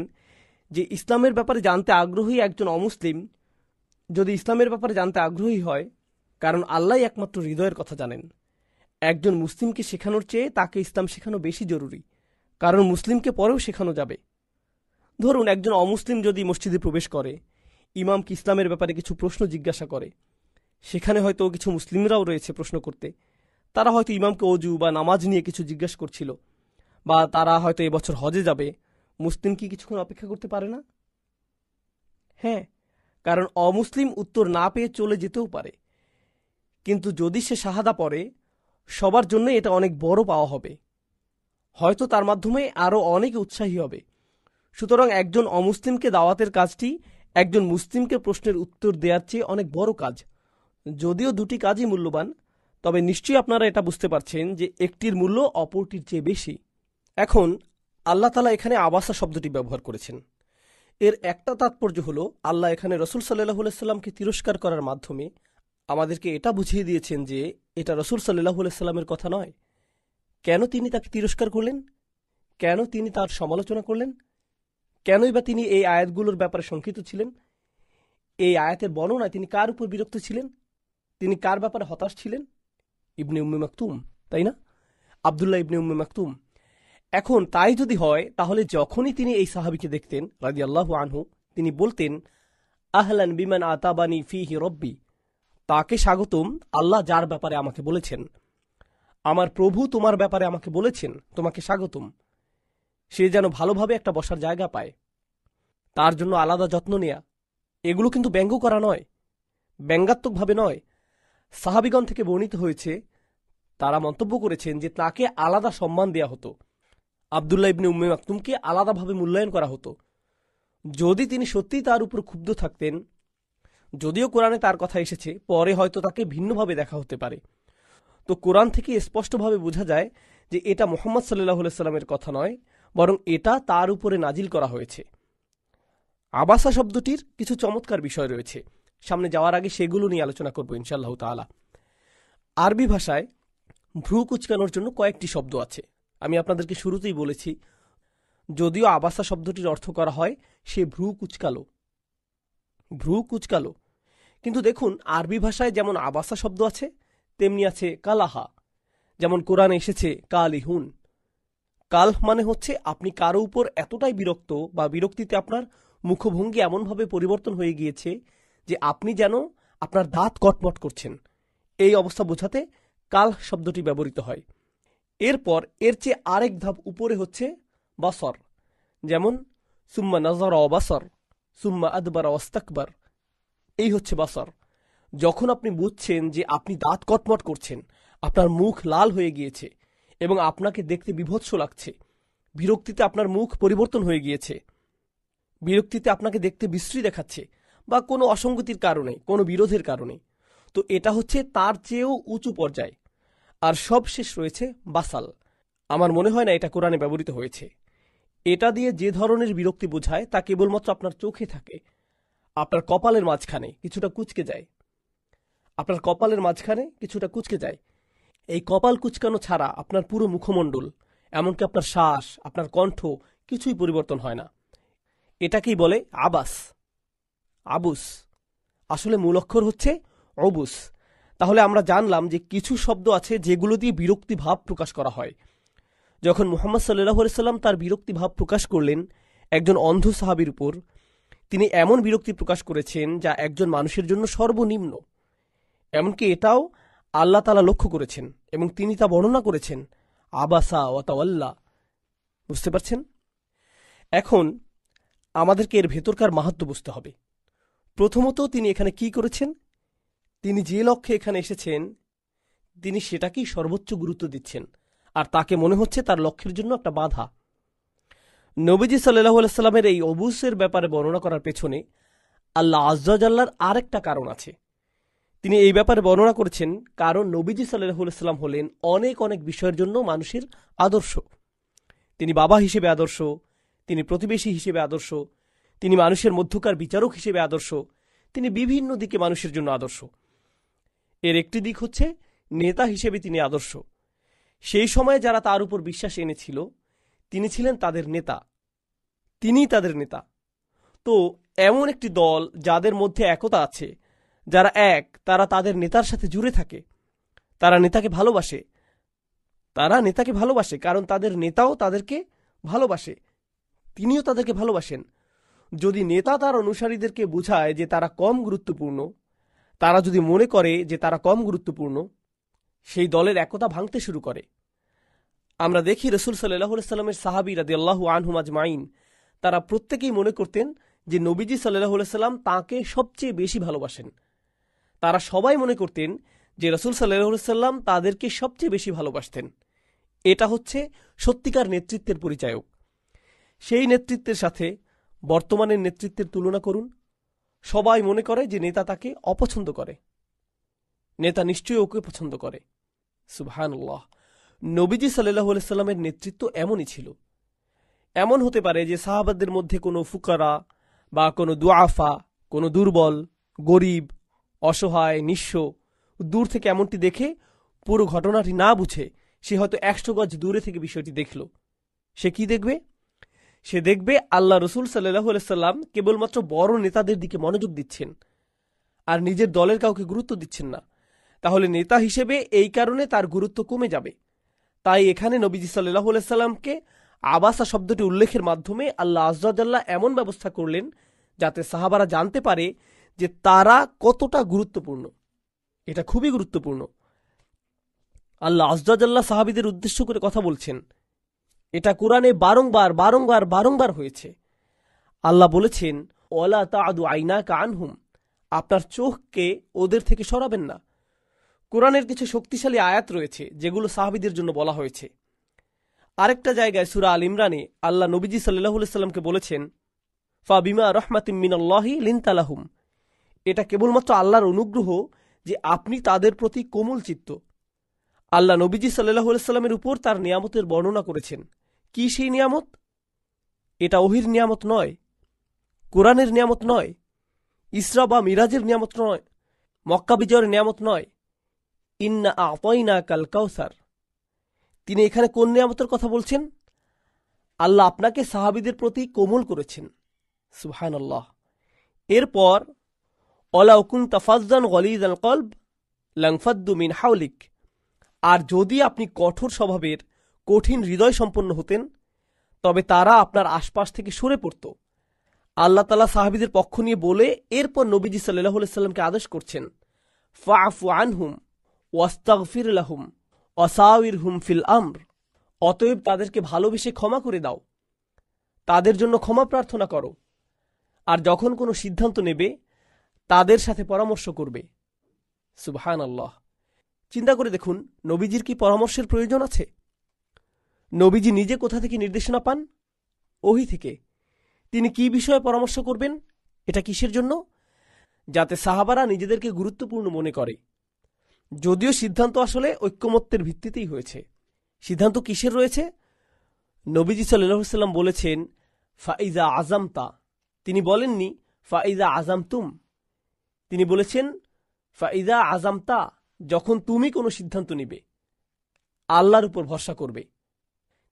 যে ইসলামের ব্যাপারে জানতে আগ্রহী একজন অমুসলিম যদি ইসলামের ব্যাপারে জানতে আগ্রহী হয়, কারণ আল্লাহ একমাত্র হৃদয়ের কথা জানেন, একজন মুসলিমকে শেখানোর চেয়ে তাকে ইসলাম শেখানো বেশি জরুরি, কারণ মুসলিমকে পরেও শেখানো যাবে। ধরুন একজন অমুসলিম যদি মসজিদে প্রবেশ করে, ইমামকে ইসলামের ব্যাপারে কিছু প্রশ্ন জিজ্ঞাসা করে, সেখানে হয়তো কিছু মুসলিমরাও রয়েছে প্রশ্ন করতে, তারা হয়তো ইমামকে অজু বা নামাজ নিয়ে কিছু জিজ্ঞাসা করছিল, বা তারা হয়তো এবছর হজে যাবে। মুসলিম কি কিছুক্ষণ অপেক্ষা করতে পারে না? হ্যাঁ, কারণ অমুসলিম উত্তর না পেয়ে চলে যেতেও পারে, কিন্তু যদি সে শাহাদা পড়ে, সবার জন্য এটা অনেক বড় পাওয়া হবে, হয়তো তার মাধ্যমে আরও অনেকে উৎসাহী হবে। সুতরাং একজন অমুসলিমকে দাওয়াতের কাজটি একজন মুসলিমকে প্রশ্নের উত্তর দেওয়ার চেয়ে অনেক বড় কাজ। যদিও দুটি কাজই মূল্যবান, তবে নিশ্চয়ই আপনারা এটা বুঝতে পারছেন যে একটির মূল্য অপরটির চেয়ে বেশি। এখন আল্লাহ তাআলা এখানে আবাসা শব্দটি ব্যবহার করেছেন। এর একটা তাৎপর্য হলো আল্লাহ এখানে রসুল সাল্লাল্লাহু আলাইহি সাল্লামকে তিরস্কার করার মাধ্যমে আমাদেরকে এটা বুঝিয়ে দিয়েছেন যে এটা রসুল সাল্লাল্লাহু আলাইহি সাল্লামের কথা নয়। কেন তিনি তাকে তিরস্কার করলেন? কেন তিনি তার সমালোচনা করলেন? কেনই বা তিনি এই আয়াতগুলোর ব্যাপারে শঙ্কিত ছিলেন? এই আয়াতের বর্ণনায় তিনি কার উপর বিরক্ত ছিলেন? তিনি কার ব্যাপারে হতাশ ছিলেন? ইবনে উম্মে মাকতুম, তাই না? আব্দুল্লাহ ইবনে উম্মে মাকতুম। এখন তাই যদি হয়, তাহলে যখনই তিনি এই সাহাবীকে দেখতেন রাদিয়াল্লাহু আনহু, তিনি বলতেন আহলান বিমান আতাবানি ফিহি রব্বি, তাকে স্বাগতম, আল্লাহ যার ব্যাপারে আমাকে বলেছেন, আমার প্রভু তোমার ব্যাপারে আমাকে বলেছেন, তোমাকে স্বাগতম। সে যেন ভালোভাবে একটা বসার জায়গা পায়, তার জন্য আলাদা যত্ন নেয়া। এগুলো কিন্তু ব্যঙ্গ করা নয়, ব্যঙ্গাত্মকভাবে নয়। সাহাবীগণ থেকে বর্ণিত হয়েছে, তারা মন্তব্য করেছেন যে তাকে আলাদা সম্মান দেয়া হতো, আব্দুল্লাহ ইবনে উম্মে মাকতুমকে আলাদাভাবে মূল্যায়ন করা হতো। যদি তিনি সত্যিই তার উপর ক্ষুব্ধ থাকতেন, যদিও কোরআনে তার কথা এসেছে, পরে হয়তো তাকে ভিন্নভাবে দেখা হতে পারে, তো কোরআন থেকে স্পষ্টভাবে বোঝা যায় যে এটা মুহাম্মদ সাল্লাল্লাহু আলাইহি সাল্লামের কথা নয়, বরং এটা তার উপরে নাজিল করা হয়েছে। আবাসা শব্দটির কিছু চমৎকার বিষয় রয়েছে, সামনে যাওয়ার আগে সেগুলো নিয়ে আলোচনা করব ইনশাআল্লাহ তাআলা। আরবি ভাষায় ভ্রু কুচকানোর জন্য কয়েকটি শব্দ আছে। আমি আপনাদেরকে শুরুতেই বলেছি, যদিও আবাসা শব্দটির অর্থ করা হয় সে ভ্রু কুচকালো, ভ্রু কুচকালো, কিন্তু দেখুন আরবি ভাষায় যেমন আবাসা শব্দ আছে, তেমনি আছে কালাহা। যেমন কোরআনে এসেছে কালিহুন। কালহ মানে হচ্ছে আপনি কারো উপর এতটাই বিরক্ত বা বিরক্তিতে আপনার মুখভঙ্গি এমনভাবে পরিবর্তন হয়ে গিয়েছে যে আপনি যেন আপনার দাঁত কটমট করছেন। এই অবস্থা বোঝাতে কালহ শব্দটি ব্যবহৃত হয়। এরপর এর চেয়ে আরেক ধাপ উপরে হচ্ছে বাসর। যেমন সুম্মা নাযারা ওয়া বাসর, সুম্মা আদবারা ওয়াস্তাকবার। এই হচ্ছে বাসর। যখন আপনি বুঝছেন যে আপনি দাঁত কটমট করছেন, আপনার মুখ লাল হয়ে গিয়েছে এবং আপনাকে দেখতে বিভৎস লাগছে, বিরক্তিতে আপনার মুখ পরিবর্তন হয়ে গিয়েছে, বিরক্তিতে আপনাকে দেখতে বিশ্রী দেখাচ্ছে, বা কোনো অসঙ্গতির কারণে, কোনো বিরোধের কারণে, তো এটা হচ্ছে তার চেয়েও উঁচু পর্যায়। আর সবশেষ রয়েছে বাসাল। আমার মনে হয় না এটা কোরআনে ব্যবহৃত হয়েছে। এটা দিয়ে যে ধরনের বিরক্তি বোঝায় তা কেবলমাত্র আপনার চোখে থাকে, আপনার কপালের মাঝখানে কিছুটা কুঁচকে যায়, আপনার কপালের মাঝখানে কিছুটা কুঁচকে যায়। এই কপাল কুঁচকানো ছাড়া আপনার পুরো মুখমণ্ডল, এমনকি আপনার শ্বাস, আপনার কণ্ঠ কিছুই পরিবর্তন হয় না। এটাকেই বলে আবাস, আবুস। আসলে মূল অক্ষর হচ্ছে অবুস। তাহলে আমরা জানলাম যে কিছু শব্দ আছে যেগুলো দিয়ে বিরক্তি ভাব প্রকাশ করা হয়। যখন মুহাম্মদ সাল্লাল্লাহু আলাইহি সাল্লাম তার বিরক্তি ভাব প্রকাশ করলেন একজন অন্ধ সাহাবীর উপর, তিনি এমন বিরক্তি প্রকাশ করেছেন যা একজন মানুষের জন্য সর্বনিম্ন। এমনকি এটাও আল্লাহ তাআলা লক্ষ্য করেছেন এবং তিনি তা বর্ণনা করেছেন, আবাসা ওয়া তাওয়াল্লা। বুঝতে পারছেন? এখন আমাদেরকে এর ভেতরকার মাহাত্ম্য বুঝতে হবে। প্রথমত তিনি এখানে কি করেছেন? তিনি যে লক্ষ্যে এখানে এসেছেন তিনি সেটাকেই সর্বোচ্চ গুরুত্ব দিচ্ছেন, আর তাকে মনে হচ্ছে তার লক্ষ্যের জন্য একটা বাধা। নবীজি সাল্লাল্লাহু আলাইহি সাল্লামের এই অবুসের ব্যাপারে বর্ণনা করার পেছনে আল্লাহ আযজা ওয়া জাল্লার আরেকটা কারণ আছে। তিনি এই ব্যাপারে বর্ণনা করেছেন, কারণ নবীজি সাল্লাল্লাহু আলাইহি সাল্লাম হলেন অনেক অনেক বিষয়ের জন্য মানুষের আদর্শ। তিনি বাবা হিসেবে আদর্শ, তিনি প্রতিবেশী হিসেবে আদর্শ, তিনি মানুষের মধ্যকার বিচারক হিসেবে আদর্শ, তিনি বিভিন্ন দিকে মানুষের জন্য আদর্শ। এর একটি দিক হচ্ছে নেতা হিসেবে তিনি আদর্শ। সেই সময়ে যারা তার উপর বিশ্বাস এনেছিল, তিনি ছিলেন তাদের নেতা, তিনিই তাদের নেতা। তো এমন একটি দল যাদের মধ্যে একতা আছে, যারা এক, তারা তাদের নেতার সাথে জুড়ে থাকে, তারা নেতাকে ভালোবাসে, কারণ তাদের নেতাও তাদেরকে ভালোবাসে, তিনিও তাদেরকে ভালোবাসেন। যদি নেতা তার অনুসারীদেরকে বোঝায় যে তারা কম গুরুত্বপূর্ণ, তারা যদি মনে করে যে তারা কম গুরুত্বপূর্ণ, সেই দলের একতা ভাঙতে শুরু করে। আমরা দেখি রাসূল সাল্লাল্লাহু আলাইহি সাল্লামের সাহাবী রাদিয়াল্লাহু আনহুম আজমাইন, তারা প্রত্যেকেই মনে করতেন যে নবীজি সাল্লাল্লাহু আলাইহি সাল্লাম তাঁকে সবচেয়ে বেশি ভালোবাসেন। তারা সবাই মনে করতেন যে রাসূল সাল্লাল্লাহু আলাইহি সাল্লাম তাদেরকে সবচেয়ে বেশি ভালোবাসতেন। এটা হচ্ছে সত্যিকার নেতৃত্বের পরিচায়ক। সেই নেতৃত্বের সাথে বর্তমানের নেতৃত্বের তুলনা করুন। সবাই মনে করে যে নেতা তাকে অপছন্দ করে, নেতা নিশ্চয়ই ওকে পছন্দ করে। সুবহানাল্লাহ। নবীজি সাল্লাল্লাহু আলাইহি সাল্লামের নেতৃত্ব এমনই ছিল। এমন হতে পারে যে সাহাবাদের মধ্যে কোনো ফুকারা বা কোনো দুআফা, কোনো দুর্বল, গরিব, অসহায়, নিঃস্ব দূর থেকে এমনটি দেখে পুরো ঘটনাটি না বুঝে সে হয়তো 100 গজ দূরে থেকে বিষয়টি দেখল। সে কি দেখবে? সে দেখবে আল্লাহ রসুল সাল্লাল্লাহু আলাইহি সাল্লাম কেবলমাত্র বড় নেতাদের দিকে মনোযোগ দিচ্ছেন আর নিজের দলের কাউকে গুরুত্ব দিচ্ছেন না। তাহলে নেতা হিসেবে এই কারণে তার গুরুত্ব কমে যাবে। তাই এখানে নবীজি সাল্লাল্লাহু আলাইহি সাল্লামকে আবাসা শব্দটি উল্লেখের মাধ্যমে আল্লাহ আযজা ওয়া জাল্লা এমন ব্যবস্থা করলেন যাতে সাহাবারা জানতে পারে যে তারা কতটা গুরুত্বপূর্ণ। এটা খুবই গুরুত্বপূর্ণ। আল্লাহ আযজা ওয়া জাল্লা সাহাবীদের উদ্দেশ্য করে কথা বলছেন। এটা কোরআনে বারংবার হয়েছে। আল্লাহ বলেছেন, ওয়ালা তা'দু আইনাকা আনহুম, আপনার চোখকে ওদের থেকে সরাবেন না। কোরআনের কিছু শক্তিশালী আয়াত রয়েছে যেগুলো সাহাবীদের জন্য বলা হয়েছে। আরেকটা জায়গায় সূরা আল ইমরানে আল্লাহ নবীজি সাল্লাল্লাহু আলাইহি সাল্লামকে বলেছেন, ফাবিমা রাহমাতিম মিনাল্লাহি লিনতা লাহুম, এটা কেবলমাত্র আল্লাহর অনুগ্রহ যে আপনি তাদের প্রতি কোমল চিত্ত। আল্লাহ নবীজি সাল্লাল্লাহু আলাইহি সাল্লামের উপর তার নিয়ামতের বর্ণনা করেছেন। কি সেই নিয়ামত? এটা ওহীর নিয়ামত নয়, কোরআনের নিয়ামত নয়, ইসরা বা মিরাজের নিয়ামত নয়, মক্কা বিজয়ের নিয়ামত নয়। ইন্না আ'তাইনাকাল কাউসার। তিনি এখানে কোন নিয়ামতের কথা বলছেন? আল্লাহ আপনাকে সাহাবীদের প্রতি কোমল করেছেন। সুবহানাল্লাহ। এরপর ওয়ালাউ কুনতা ফাজ্জান গলিযাল কলব লানফাদ্দু মিন হাওলিক, আর যদি আপনি কঠোর স্বভাবের, কঠিন হৃদয় সম্পন্ন হতেন, তবে তারা আপনার আশপাশ থেকে সরে পড়ত। আল্লাহ তাআলা সাহাবীদের পক্ষ নিয়ে বলে এরপর নবীজি সাল্লাল্লাহু আলাইহি সাল্লামকে আদেশ করছেন, ফাআফু আনহুম ওয়াস্তাগফির লাহুম ওয়াসাউিরহুম ফিল আমর, অতএব তাদেরকে ভালোবেসে ক্ষমা করে দাও, তাদের জন্য ক্ষমা প্রার্থনা করো, আর যখন কোনো সিদ্ধান্ত নেবে তাদের সাথে পরামর্শ করবে। সুবহানাল্লাহ। চিন্তা করে দেখুন, নবীজির কি পরামর্শের প্রয়োজন আছে? নবীজি নিজে কোথা থেকে নির্দেশনা পান? ওহী থেকে। তিনি কি বিষয়ে পরামর্শ করবেন? এটা কিসের জন্য? যাতে সাহাবারা নিজেদেরকে গুরুত্বপূর্ণ মনে করে। যদিও সিদ্ধান্ত আসলে ঐক্যমত্যের ভিত্তিতেই হয়েছে। সিদ্ধান্ত কিসের রয়েছে? নবীজি সাল্লাল্লাহু আলাইহি সাল্লাম বলেছেন, ফাইজা আযামতা। তিনি বলেননি ফাইজা আযামতুম। তিনি বলেছেন ফাইজা আযামতা, যখন তুমি কোনো সিদ্ধান্ত নিবে, আল্লাহর উপর ভরসা করবে।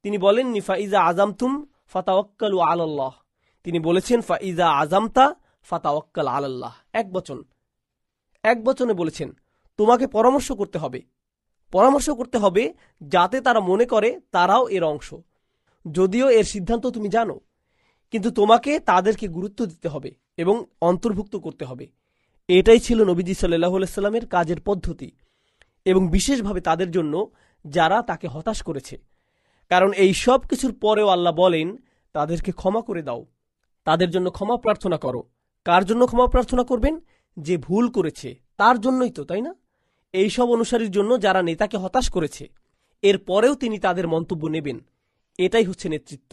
তিনি বলেননি ফাইজা আযামতুম ফাতাওয়াক্কালু আলাল্লাহ। তিনি বলেছেন ফাইজা আযামতা ফাতাওয়াক্কাল আলাল্লাহ। এক বচনে বলেছেন তোমাকে পরামর্শ করতে হবে যাতে তারা মনে করে তারাও এর অংশ। যদিও এর সিদ্ধান্ত তুমি জানো, কিন্তু তোমাকে তাদেরকে গুরুত্ব দিতে হবে এবং অন্তর্ভুক্ত করতে হবে। এটাই ছিল নবীজি সাল্লাল্লাহু আলাইহি সাল্লামের কাজের পদ্ধতি, এবং বিশেষভাবে তাদের জন্য যারা তাকে হতাশ করেছে। কারণ এই সব কিছুর পরেও আল্লাহ বলেন, তাদেরকে ক্ষমা করে দাও, তাদের জন্য ক্ষমা প্রার্থনা করো। কার জন্য ক্ষমা প্রার্থনা করবেন? যে ভুল করেছে তার জন্যই তো, তাই না? এইসব অনুসারীর জন্য যারা নেতাকে হতাশ করেছে, এর পরেও তিনি তাদের মন্তব্য নেবেন। এটাই হচ্ছে নেতৃত্ব।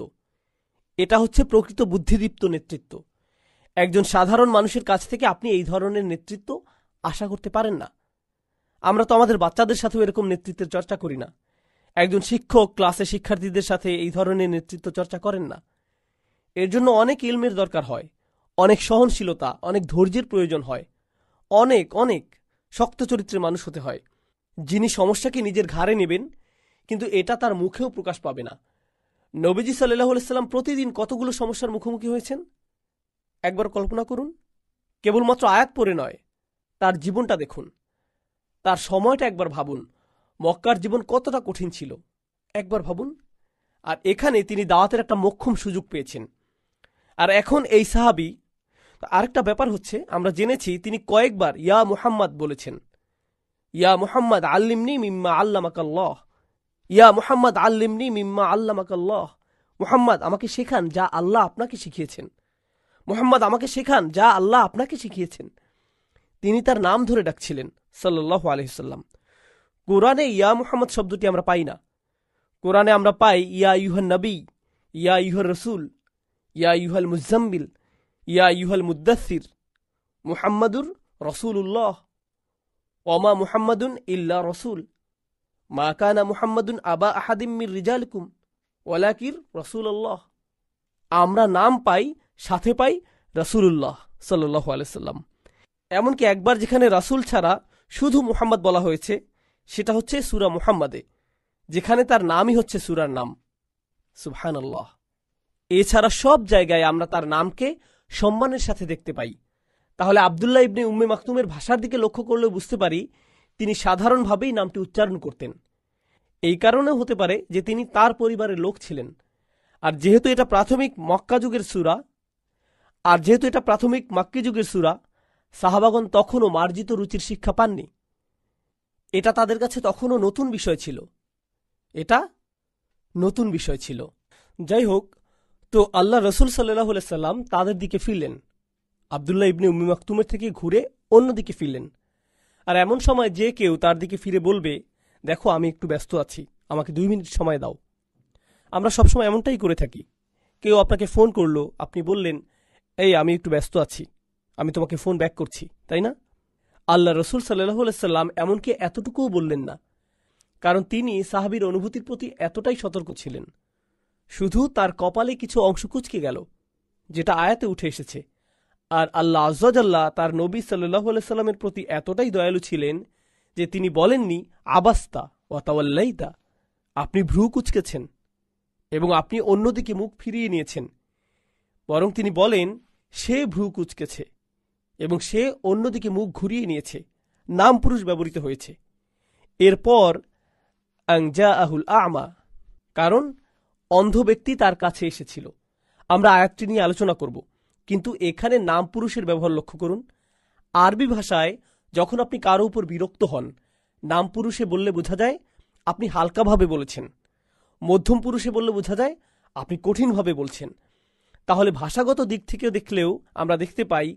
এটা হচ্ছে প্রকৃত বুদ্ধিদীপ্ত নেতৃত্ব। একজন সাধারণ মানুষের কাছ থেকে আপনি এই ধরনের নেতৃত্ব আশা করতে পারেন না। আমরা তো আমাদের বাচ্চাদের সাথেও এরকম নেতৃত্বের চর্চা করি না। একজন শিক্ষক ক্লাসে শিক্ষার্থীদের সাথে এই ধরনের নেতৃত্ব চর্চা করেন না। এর জন্য অনেক ইলমের দরকার হয়, অনেক সহনশীলতা, অনেক ধৈর্যের প্রয়োজন হয়, অনেক অনেক শক্ত চরিত্রের মানুষ হতে হয়, যিনি সমস্যাকে নিজের ঘাড়ে নেবেন, কিন্তু এটা তার মুখেও প্রকাশ পাবে না। নবীজি সাল্লাল্লাহু আলাইহি সাল্লাম প্রতিদিন কতগুলো সমস্যার মুখোমুখি হয়েছেন একবার কল্পনা করুন। কেবলমাত্র আয়াত পড়ে নয়, তার জীবনটা দেখুন, তার সময়টা একবার ভাবুন। মক্কার জীবন কতটা কঠিন ছিল একবার ভাবুন। আর এখানে তিনি দাওয়াতের একটা মোক্ষম সুযোগ পেয়েছেন। আর এখন এই সাহাবী, আরেকটা ব্যাপার হচ্ছে, আমরা জেনেছি তিনি কয়েকবার ইয়া মুহাম্মদ বলেছেন। ইয়া মুহাম্মদ আল্লিমনি মিম্মা আল্লামাকাল্লাহ, ইয়া মুহাম্মদ আল্লিমনি মিম্মা আল্লামাকাল্লাহ। মুহাম্মদ আমাকে শেখান যা আল্লাহ আপনাকে শিখিয়েছেন। মুহাম্মদ আমাকে শেখান যা আল্লাহ আপনাকে শিখিয়েছেন। তিনি তার নাম ধরে ডাকছিলেন সাল্লাল্লাহু আলাইহি সাল্লাম। কোরআনে ইয়া মুহাম্মদ শব্দটি আমরা পাই না। কোরআনে আমরা পাই ইয়া আইয়ুহান নবী, ইয়া আইয়ুহার রাসূল, ইয়া আইয়ুহাল মুজাম্মিল, ইয়া আইয়ুহাল মুদ্দাসসির, মুহাম্মাদুর রাসূলুল্লাহ, ওমা মুহাম্মাদুন ইল্লা রাসূল, মা কানা মুহাম্মাদুন আবা আহাদিম মির রিজালিকুম ওয়ালাকিন রাসূলুল্লাহ। আমরা নাম পাই, সাথে পাই রাসূলুল্লাহ সাল্লাল্লাহু আলাইহি সাল্লাম। এমনকি একবার যেখানে রাসূল ছাড়া শুধু মুহাম্মদ বলা হয়েছে, সেটা হচ্ছে সূরা মুহাম্মাদে, যেখানে তার নামই হচ্ছে সূরার নাম। সুবহানাল্লাহ। এছাড়া সব জায়গায় আমরা তার নামকে সম্মানের সাথে দেখতে পাই। তাহলে আব্দুল্লাহ ইবনে উম্মে মাকতুমের ভাষার দিকে লক্ষ্য করলেও বুঝতে পারি তিনি সাধারণভাবেই নামটি উচ্চারণ করতেন। এই কারণেও হতে পারে যে তিনি তার পরিবারের লোক ছিলেন। আর যেহেতু এটা প্রাথমিক মক্কা যুগের মাক্কি যুগের সূরা, সাহাবাগণ তখনও মার্জিত রুচির শিক্ষা পাননি। এটা তাদের কাছে তখনও নতুন বিষয় ছিল। যাই হোক, তো আল্লাহ রসুল সাল্লাল্লাহু আলাইহি সাল্লাম তাদের দিকে ফিরলেন, আব্দুল্লাহ ইবনে উম্মে মাকতুমের থেকে ঘুরে অন্যদিকে ফিরলেন। আর এমন সময় যে কেউ তার দিকে ফিরে বলবে, দেখো আমি একটু ব্যস্ত আছি, আমাকে 2 মিনিট সময় দাও। আমরা সবসময় এমনটাই করে থাকি। কেউ আপনাকে ফোন করলো, আপনি বললেন, এই আমি একটু ব্যস্ত আছি, আমি তোমাকে ফোন ব্যাক করছি, তাই না? আল্লাহ রসুল সাল্লাল্লাহু আলাইহি সাল্লাম এমনকি এতটুকুও বললেন না, কারণ তিনি সাহাবীর অনুভূতির প্রতি এতটাই সতর্ক ছিলেন। শুধু তার কপালে কিছু অংশ কুঁচকে গেল, যেটা আয়াতে উঠে এসেছে। আর আল্লাহ আয্যা জাল্লা তার নবী সাল্লাল্লাহু আলাইহি সাল্লামের প্রতি এতটাই দয়ালু ছিলেন যে তিনি বলেননি আবাস্তা ওয়া তাওয়াল্লাইতা, আপনি ভ্রু কুঁচকেছেন এবং আপনি অন্যদিকে মুখ ফিরিয়ে নিয়েছেন, বরং তিনি বলেন সে ভ্রু কুঁচকেছে এবং সে অন্যদিকে মুখ ঘুরিয়ে নিয়েছে। নাম পুরুষ ব্যবহৃত হয়েছে। এরপর আনজাআহুল আ'মা, কারণ অন্ধ ব্যক্তি তার কাছে এসেছিল। আমরা আয়াতটি নিয়ে আলোচনা করব, কিন্তু এখানে নাম পুরুষের ব্যবহার লক্ষ্য করুন। আরবি ভাষায় যখন আপনি কারো উপর বিরক্ত হন, নাম পুরুষে বললে বোঝা যায় আপনি হালকাভাবে বলেছেন, মধ্যম পুরুষে বললে বোঝা যায় আপনি কঠিনভাবে বলছেন। তাহলে ভাষাগত দিক থেকে দেখলেও আমরা দেখতে পাই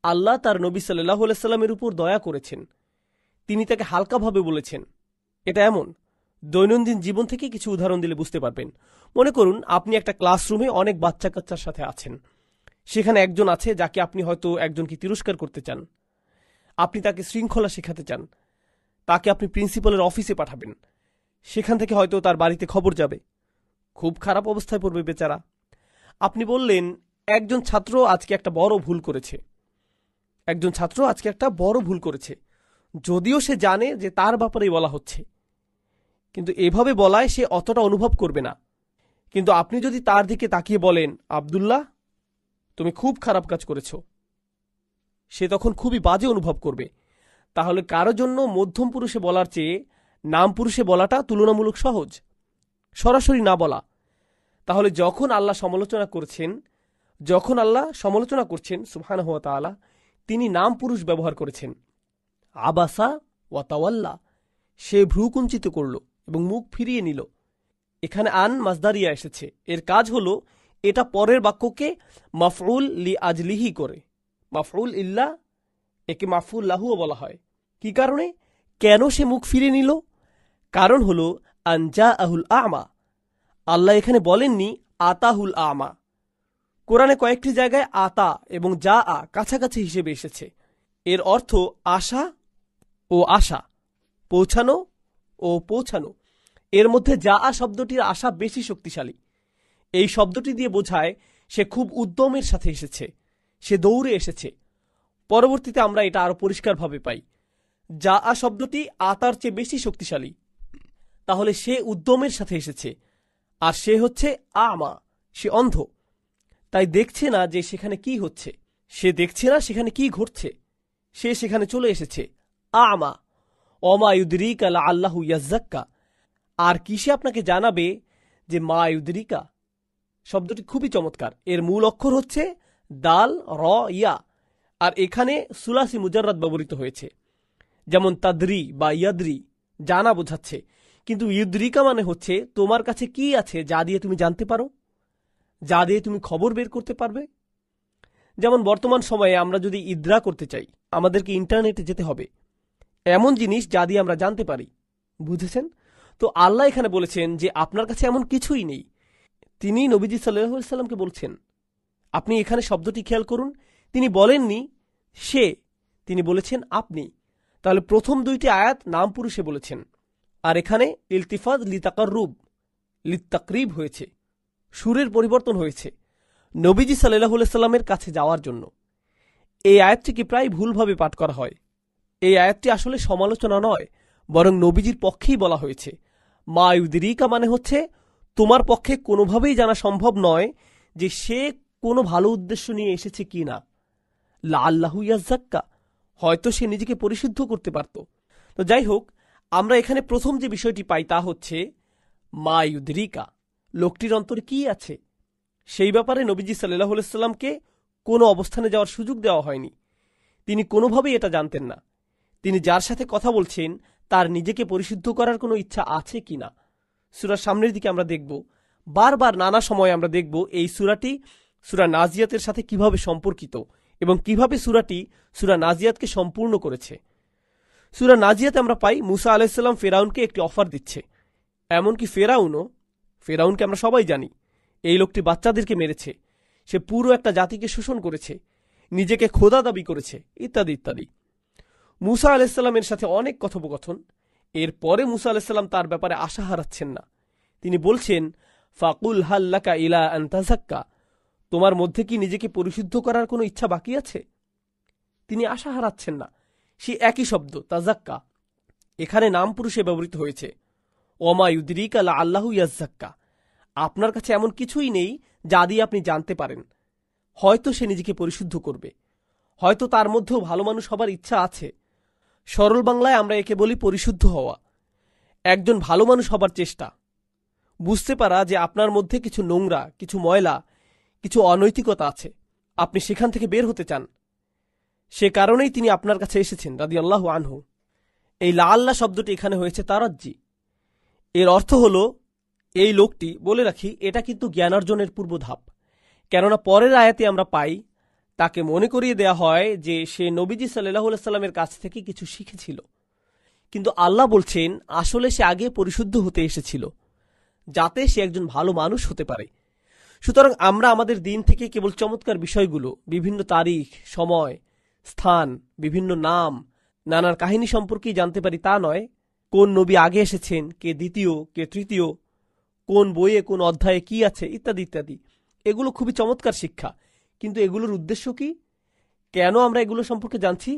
আল্লাহ তার নবী সাল্লাল্লাহু আলাইহি সাল্লামের উপর দয়া করেছেন, তিনি তাকে হালকাভাবে বলেছেন। এটা এমন, দৈনন্দিন জীবন থেকে কিছু উদাহরণ দিলে বুঝতে পারবেন। মনে করুন আপনি একটা ক্লাসরুমে অনেক বাচ্চা কাচ্চার সাথে আছেন। সেখানে একজন আছে যাকে আপনি হয়তো একজনকে তিরস্কার করতে চান, আপনি তাকে শৃঙ্খলা শেখাতে চান, তাকে আপনি প্রিন্সিপালের অফিসে পাঠাবেন, সেখান থেকে হয়তো তার বাড়িতে খবর যাবে, খুব খারাপ অবস্থায় পড়বে বেচারা। আপনি বললেন একজন ছাত্র আজকে একটা বড় ভুল করেছে, যদিও সে জানে যে তার ব্যাপারেই বলা হচ্ছে, কিন্তু এভাবে বলায় সে অতটা অনুভব করবে না। কিন্তু আপনি যদি তার দিকে তাকিয়ে বলেন, আব্দুল্লাহ তুমি খুব খারাপ কাজ করেছ, সে তখন খুবই বাজে অনুভব করবে। তাহলে কারো জন্য মধ্যম পুরুষে বলার চেয়ে নাম পুরুষে বলাটা তুলনামূলক সহজ, সরাসরি না বলা। তাহলে যখন আল্লাহ সমালোচনা করছেন সুবহানাহু ওয়া তাআলা, তিনি নাম পুরুষ ব্যবহার করেছেন। আবাসা ওয়া তাওয়াল্লা, সে ভ্রু কুঞ্চিত করল এবং মুখ ফিরিয়ে নিল। এখানে আন মাজদারিয়া এসেছে, এর কাজ হলো এটা পরের বাক্যকে মাফউল লি আজলিহি করে। মাফউল ইল্লা একে মাফউল লাহুও বলা হয়। কি কারণে? কেন সে মুখ ফিরে নিল? কারণ হল আনজা আহুল আমা। আল্লাহ এখানে বলেননি আতাহুল আমা। কোরআনে কয়েকটি জায়গায় আতা এবং যা কাছাকাছি হিসেবে এসেছে। এর অর্থ আশা ও আশা, পৌঁছানো ও পৌঁছানো। এর মধ্যে যা শব্দটির আশা বেশি শক্তিশালী। এই শব্দটি দিয়ে বোঝায় সে খুব উদ্যমের সাথে এসেছে, সে দৌড়ে এসেছে। পরবর্তীতে আমরা এটা আরো পরিষ্কারভাবে পাই। যা শব্দটি আতার চেয়ে বেশি শক্তিশালী। তাহলে সে উদ্যমের সাথে এসেছে, আর সে হচ্ছে আমা, সে অন্ধ। তাই দেখছে না যে সেখানে কি হচ্ছে, সে দেখছে না সেখানে কি ঘটছে, সে সেখানে চলে এসেছে। আমা অমা ইউদরিকা লাআল্লাহু ইয়াজ্জাক্কা। আর কিসে আপনাকে জানাবে যে মা ইউদরিকা শব্দটি খুবই চমৎকার। এর মূল অক্ষর হচ্ছে দাল র ইয়া, আর এখানে সুলাসি মুজাররাদ ব্যবহৃত হয়েছে। যেমন তাদরি বা ইয়াদরি জানা বোঝাচ্ছে, কিন্তু ইউদরিকা মানে হচ্ছে তোমার কাছে কি আছে যা দিয়ে তুমি জানতে পারো, যা দিয়ে তুমি খবর বের করতে পারবে। যেমন বর্তমান সময়ে আমরা যদি ইদ্রা করতে চাই, আমাদেরকে ইন্টারনেটে যেতে হবে, এমন জিনিস যা দিয়ে আমরা জানতে পারি। বুঝেছেন? তো আল্লাহ এখানে বলেছেন যে আপনার কাছে এমন কিছুই নেই। তিনি নবীজি সাল্লাল্লাহু আলাইহি সাল্লামকে বলছেন। আপনি এখানে শব্দটি খেয়াল করুন, তিনি বলেননি সে, তিনি বলেছেন আপনি। তাহলে প্রথম দুইটি আয়াত নাম পুরুষে বলেছেন, আর এখানে ইলতিফাত লিতাকাররুব লিতাকরিব হয়েছে, সুরের পরিবর্তন হয়েছে নবীজি সাল্লাল্লাহু আলাইহি সাল্লামের কাছে যাওয়ার জন্য। এই আয়াতটিকে প্রায় ভুলভাবে পাঠ করা হয়। এই আয়াতটি আসলে সমালোচনা নয়, বরং নবীজির পক্ষেই বলা হয়েছে। মা ইউদরিকা মানে হচ্ছে তোমার পক্ষে কোনোভাবেই জানা সম্ভব নয় যে সে কোনো ভালো উদ্দেশ্য নিয়ে এসেছে কি না। লাআল্লাহু ইয়াজ্জাক্কা, হয়তো সে নিজেকে পরিশুদ্ধ করতে পারত। তো যাই হোক, আমরা এখানে প্রথম যে বিষয়টি পাই তা হচ্ছে মা ইউদরিকা, লোকটির অন্তরে কি আছে সেই ব্যাপারে নবীজি সাল্লাল্লাহু আলাইহি সাল্লামকে কোনো অবস্থানে যাওয়ার সুযোগ দেওয়া হয়নি। তিনি কোনোভাবেই এটা জানতেন না তিনি যার সাথে কথা বলছেন তার নিজেকে পরিশুদ্ধ করার কোনো ইচ্ছা আছে কিনা। সূরার সামনের দিকে আমরা দেখব, বারবার নানা সময় আমরা দেখব এই সূরাটি সূরা নাজিয়াতের সাথে কিভাবে সম্পর্কিত এবং কিভাবে সূরাটি সূরা নাজিয়াতকে সম্পূর্ণ করেছে। সূরা নাজিয়াতে আমরা পাই মুসা আলাইহিস সালাম ফেরাউনকে একটি অফার দিচ্ছে। এমনকি ফেরাউনকে আমরা সবাই জানি, এই লোকটি বাচ্চাদেরকে মেরেছে, সে পুরো একটা জাতিকে শোষণ করেছে, নিজেকে খোদা দাবি করেছে, ইত্যাদি ইত্যাদি। মুসা আলাইহিস সালামের সাথে অনেক কথোপকথন। এরপরে মুসা আলাইহিস সালাম তার ব্যাপারে আশা হারাচ্ছেন না। তিনি বলছেন ফাকুল হাল্লাকা ইলা আন তাযাক্কা, তোমার মধ্যে কি নিজেকে পরিশুদ্ধ করার কোনো ইচ্ছা বাকি আছে? তিনি আশা হারাচ্ছেন না। সে একই শব্দ তাযাক্কা এখানে নাম পুরুষে ব্যবহৃত হয়েছে। ওমা ইউদরিকা লাআল্লাহু ইয়াজ্জাক্কা, আপনার কাছে এমন কিছুই নেই যা দিয়ে আপনি জানতে পারেন হয়তো সে নিজেকে পরিশুদ্ধ করবে, হয়তো তার মধ্যেও ভালো মানুষ হবার ইচ্ছা আছে। সরল বাংলায় আমরা একে বলি পরিশুদ্ধ হওয়া। একজন ভালো মানুষ হবার চেষ্টা, বুঝতে পারা যে আপনার মধ্যে কিছু নোংরা, কিছু ময়লা, কিছু অনৈতিকতা আছে, আপনি সেখান থেকে বের হতে চান। সে কারণেই তিনি আপনার কাছে এসেছেন রাদিয়াল্লাহু আনহু। এই লাআল্লাহ শব্দটি এখানে হয়েছে তারাজ্জি। এর অর্থ হল এই লোকটি, বলে রাখি এটা কিন্তু জ্ঞানার্জনের পূর্ব ধাপ, কেননা পরের আয়াতে আমরা পাই তাকে মনে করিয়ে দেয়া হয় যে সে নবীজি সাল্লাল্লাহু আলাইহি সাল্লামের কাছ থেকে কিছু শিখেছিল, কিন্তু আল্লাহ বলছেন আসলে সে আগে পরিশুদ্ধ হতে এসেছিল যাতে সে একজন ভালো মানুষ হতে পারে। সুতরাং আমরা আমাদের দিন থেকে কেবল চমৎকার বিষয়গুলো, বিভিন্ন তারিখ, সময়, স্থান, বিভিন্ন নাম, নানার কাহিনী সম্পর্কেই জানতে পারি তা নয়, কোন নবী আগে এসেছেন, কে দ্বিতীয়, কে তৃতীয়, কোন বইয়ে কোন অধ্যায়ে কি আছে, ইত্যাদি ইত্যাদি। এগুলো খুবই চমৎকার শিক্ষা, কিন্তু এগুলোর উদ্দেশ্য কি? কেন আমরা এগুলো সম্পর্কে জানছি?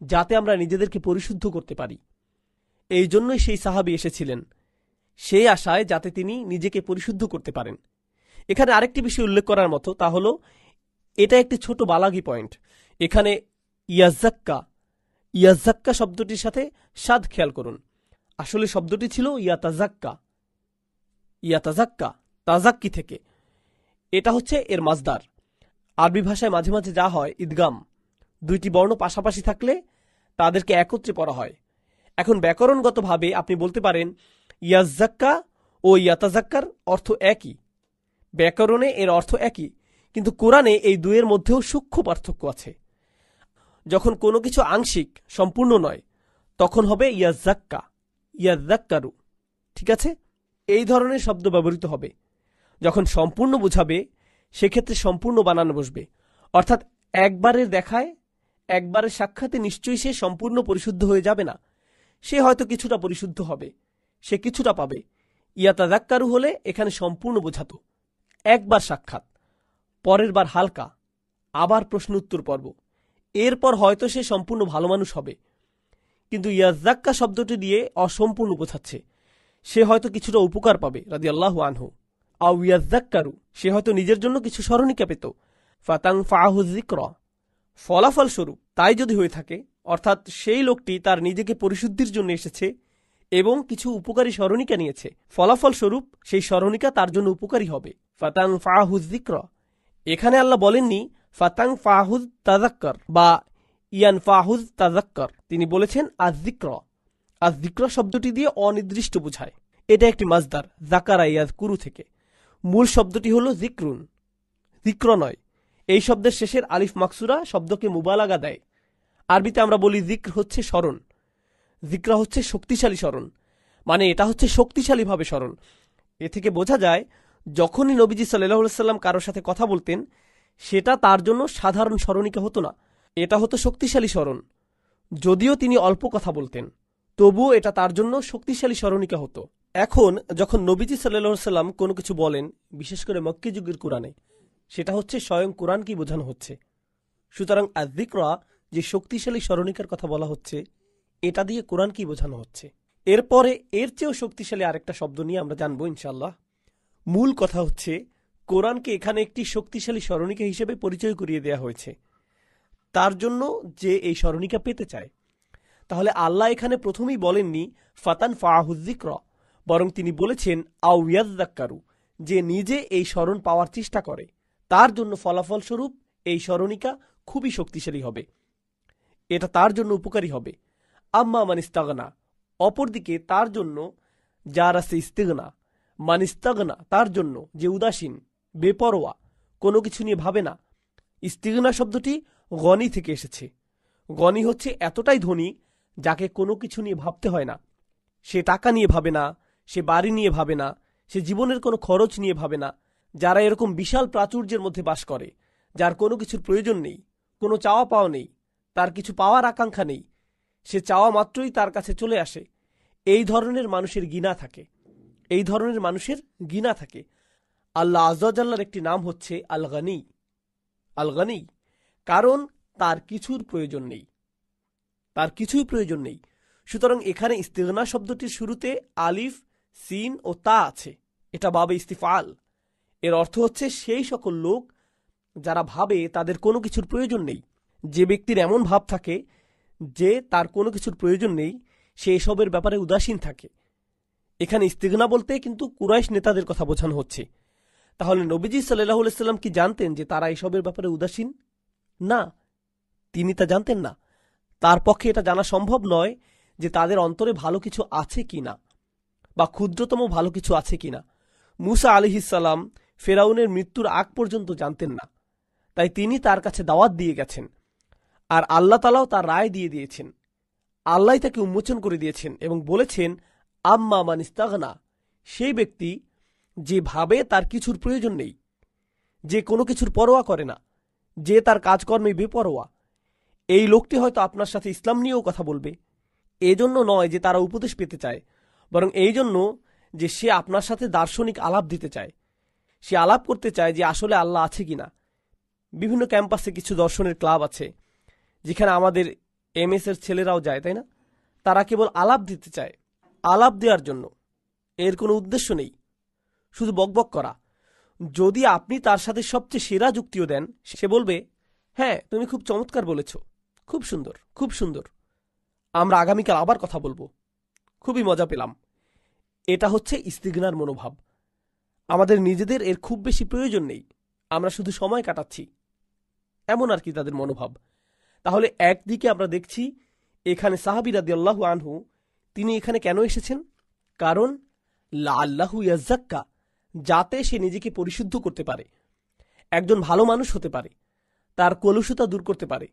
যাতে আমরা নিজেদেরকে পরিশুদ্ধ করতে পারি। এই জন্যই সেই সাহাবী এসেছিলেন, সেই আশায় যাতে তিনি নিজেকে পরিশুদ্ধ করতে পারেন। এখানে আরেকটি বিষয় উল্লেখ করার মতো, তা হল এটা একটি ছোট বালাগি পয়েন্ট। এখানে ইয়াজ্জাক্কা শব্দটির সাথে সাদ খেয়াল করুন। আসলে শব্দটি ছিল ইয়াতাজাক্কা, তাজাক্কি থেকে। এটা হচ্ছে এর মাজদার। আরবি ভাষায় মাঝে মাঝে যা হয় ইদগাম, দুইটি বর্ণ পাশাপাশি থাকলে তাদেরকে একত্রে পড়া হয়। এখন ব্যাকরণগতভাবে আপনি বলতে পারেন ইয়াজ্জাক্কা ও ইয়াতাজাক্কার অর্থ একই, ব্যাকরণে এর অর্থ একই, কিন্তু কোরআনে এই দুয়ের মধ্যেও সূক্ষ্ম পার্থক্য আছে। যখন কোনো কিছু আংশিক, সম্পূর্ণ নয়, তখন হবে ইয়াজ্জাক্কা, ইয়াজ্জাক্কারু। ঠিক আছে, এই ধরনের শব্দ ব্যবহৃত হবে। যখন সম্পূর্ণ বোঝাবে সেক্ষেত্রে সম্পূর্ণ বানানো বসবে, অর্থাৎ একবারের দেখায়, একবারের সাক্ষাতে নিশ্চয়ই সে সম্পূর্ণ পরিশুদ্ধ হয়ে যাবে না। সে হয়তো কিছুটা পরিশুদ্ধ হবে, সে কিছুটা পাবে। ইয়াতাযাক্কারু হলে এখানে সম্পূর্ণ বোঝাতো, একবার সাক্ষাৎ, পরের বার হালকা, আবার প্রশ্ন উত্তর পর্ব, এরপর হয়তো সে সম্পূর্ণ ভালো মানুষ হবে। কিন্তু ইয়াজ্জাক্কা শব্দটি দিয়ে অসম্পূর্ণ বোঝাচ্ছে, সে হয়তো কিছুটা উপকার পাবে রাদিয়াল্লাহু আনহু। আও ইয়াজ্জাক্কারু, সে হয়তো নিজের জন্য কিছু স্মরণিকা পেত। ফাতানফাহু যিকরা, ফলাফল স্বরূপ তাই যদি হয়ে থাকে, অর্থাৎ সেই লোকটি তার নিজেকে পরিশুদ্ধির জন্য এসেছে এবং কিছু উপকারী স্মরণিকা নিয়েছে, ফলাফল স্বরূপ সেই স্মরণিকা তার জন্য উপকারী হবে। ফাতানফাহু যিকরা, এখানে আল্লাহ বলেননি ফাতানফাহু তাযাক্কার বা ইয়ানফাহু তাযাক্কার, তিনি বলেছেন আয-যিকরা। আয-যিকরা শব্দটি দিয়ে অনির্দিষ্ট বোঝায়। এটা একটি মাজদার, যাকারা ইয়াযকুরু থেকে। মূল শব্দটি হলো যিকরুন, যিকর নয়। এই শব্দের শেষের আলিফ মাকসুরা শব্দকে মুবালাগা দেয়। আরবিতে আমরা বলি যিকর হচ্ছে স্মরণ, যিকরা হচ্ছে শক্তিশালী স্মরণ, মানে এটা হচ্ছে শক্তিশালীভাবে স্মরণ। এ থেকে বোঝা যায় যখনই নবীজি সাল্লাল্লাহু আলাইহি সাল্লাম কারোর সাথে কথা বলতেন, সেটা তার জন্য সাধারণ স্মরণিকা হতো না, এটা হতো শক্তিশালী স্মরণ। যদিও তিনি অল্প কথা বলতেন, তবুও এটা তার জন্য শক্তিশালী স্মরণিকা হতো। এখন যখন নবীজি সাল্লাল্লাহু আলাইহি সাল্লাম কোনো কিছু বলেন, বিশেষ করে মক্কি যুগের কোরআনে, সেটা হচ্ছে স্বয়ং কোরআনকেই বোঝানো হচ্ছে। সুতরাং আয-যিকরা, যে শক্তিশালী স্মরণিকার কথা বলা হচ্ছে, এটা দিয়ে কোরআনকেই বোঝানো হচ্ছে। এরপরে এর চেয়েও শক্তিশালী আরেকটা শব্দ নিয়ে আমরা জানবো ইনশাআল্লাহ। মূল কথা হচ্ছে কোরআনকে এখানে একটি শক্তিশালী স্মরণিকা হিসেবে পরিচয় করিয়ে দেওয়া হয়েছে তার জন্য যে এই স্মরণিকা পেতে চায়। তাহলে আল্লাহ এখানে প্রথমেই বলেননি ফাতানফাহু যিকরা, বরং তিনি বলেছেন আও ইয়াযযাক্কারু, যে নিজে এই স্মরণ পাওয়ার চেষ্টা করে, তার জন্য ফলাফল স্বরূপ এই স্মরণিকা খুবই শক্তিশালী হবে, এটা তার জন্য উপকারী হবে। আম্মা মান ইস্তাগনা, অপরদিকে তার জন্য যার আছে ইস্তিগনা, মান ইস্তাগনা, তার জন্য যে উদাসীন, বেপরোয়া, কোনো কিছু নিয়ে ভাবে না। ইস্তিগনা শব্দটি গনি থেকে এসেছে। গনি হচ্ছে এতটাই ধনী যাকে কোনো কিছু নিয়ে ভাবতে হয় না। সে টাকা নিয়ে ভাবে না, সে বাড়ি নিয়ে ভাবে না, সে জীবনের কোনো খরচ নিয়ে ভাবে না। যারা এরকম বিশাল প্রাচুর্যের মধ্যে বাস করে, যার কোনো কিছুর প্রয়োজন নেই, কোনো চাওয়া পাওয়া নেই, তার কিছু পাওয়ার আকাঙ্ক্ষা নেই, সে চাওয়া মাত্রই তার কাছে চলে আসে, এই ধরনের মানুষের গিনা থাকে, এই ধরনের মানুষের গিনা থাকে। আল্লাহ আযজা ওয়া জাল্লার একটি নাম হচ্ছে আল গনি, আল গনি, কারণ তার কিছুর প্রয়োজন নেই, তার কিছুই প্রয়োজন নেই। সুতরাং এখানে ইস্তিগনা শব্দটির শুরুতে আলিফ, সিন ও তা আছে, এটা বাবে ইস্তিফাল। এর অর্থ হচ্ছে সেই সকল লোক যারা ভাবে তাদের কোনো কিছুর প্রয়োজন নেই। যে ব্যক্তির এমন ভাব থাকে যে তার কোনো কিছুর প্রয়োজন নেই, সে এসবের ব্যাপারে উদাসীন থাকে। এখানে ইস্তিগনা বলতে কিন্তু কুরাইশ নেতাদের কথা বোঝানো হচ্ছে। তাহলে নবীজি সাল্লাল্লাহু আলাইহি সাল্লাম কি জানতেন যে তারা এসবের ব্যাপারে উদাসীন? না, তিনি তা জানতেন না। তার পক্ষে এটা জানা সম্ভব নয় যে তাদের অন্তরে ভালো কিছু আছে কিনা, বা ক্ষুদ্রতম ভালো কিছু আছে কিনা। মুসা আলাইহিস সালাম ফেরাউনের মৃত্যুর আগ পর্যন্ত জানতেন না, তাই তিনি তার কাছে দাওয়াত দিয়ে গেছেন, আর আল্লাহ তাআলাও তার রায় দিয়ে দিয়েছেন। আল্লাহ তাকে উন্মোচন করে দিয়েছেন এবং বলেছেন আম্মা মান ইস্তাগনা, সেই ব্যক্তি যে ভাবে তার কিছুর প্রয়োজন নেই, যে কোনো কিছুর পরোয়া করে না, যে তার কাজকর্মে বেপরোয়া, এই লোকটি হয়তো আপনার সাথে ইসলাম নিয়েও কথা বলবে। এজন্য নয় যে তারা উপদেশ পেতে চায়, বরং এই জন্য যে সে আপনার সাথে দার্শনিক আলাপ দিতে চায়। সে আলাপ করতে চায় যে আসলে আল্লাহ আছে কিনা। বিভিন্ন ক্যাম্পাসে কিছু দর্শনের ক্লাব আছে যেখানে আমাদের এমএস এর ছেলেরাও যায়, তাই না? তারা কেবল আলাপ দিতে চায়, আলাপ দেওয়ার জন্য, এর কোনো উদ্দেশ্য নেই, শুধু বকবক করা। যদি আপনি তার সাথে সবচেয়ে সেরা যুক্তিও দেন, সে বলবে হ্যাঁ তুমি খুব চমৎকার বলেছ, খুব সুন্দর, খুব সুন্দর, আমরা আগামীকাল আবার কথা বলবো, খুবই মজা পেলাম। এটা হচ্ছে ইস্তিগনার মনোভাব। আমাদের নিজেদের এর খুব বেশি প্রয়োজন নেই, আমরা শুধু সময় কাটাচ্ছি, এমন আর কি তাদের মনোভাব। তাহলে একদিকে আমরা দেখছি এখানে সাহাবী রাদিয়াল্লাহু আনহু তিনি এখানে কেন এসেছেন? কারণ লাআল্লাহু ইয়াযাক্কা, যাতে সে নিজেকে পরিশুদ্ধ করতে পারে, একজন ভালো মানুষ হতে পারে, তার কলুষতা দূর করতে পারে,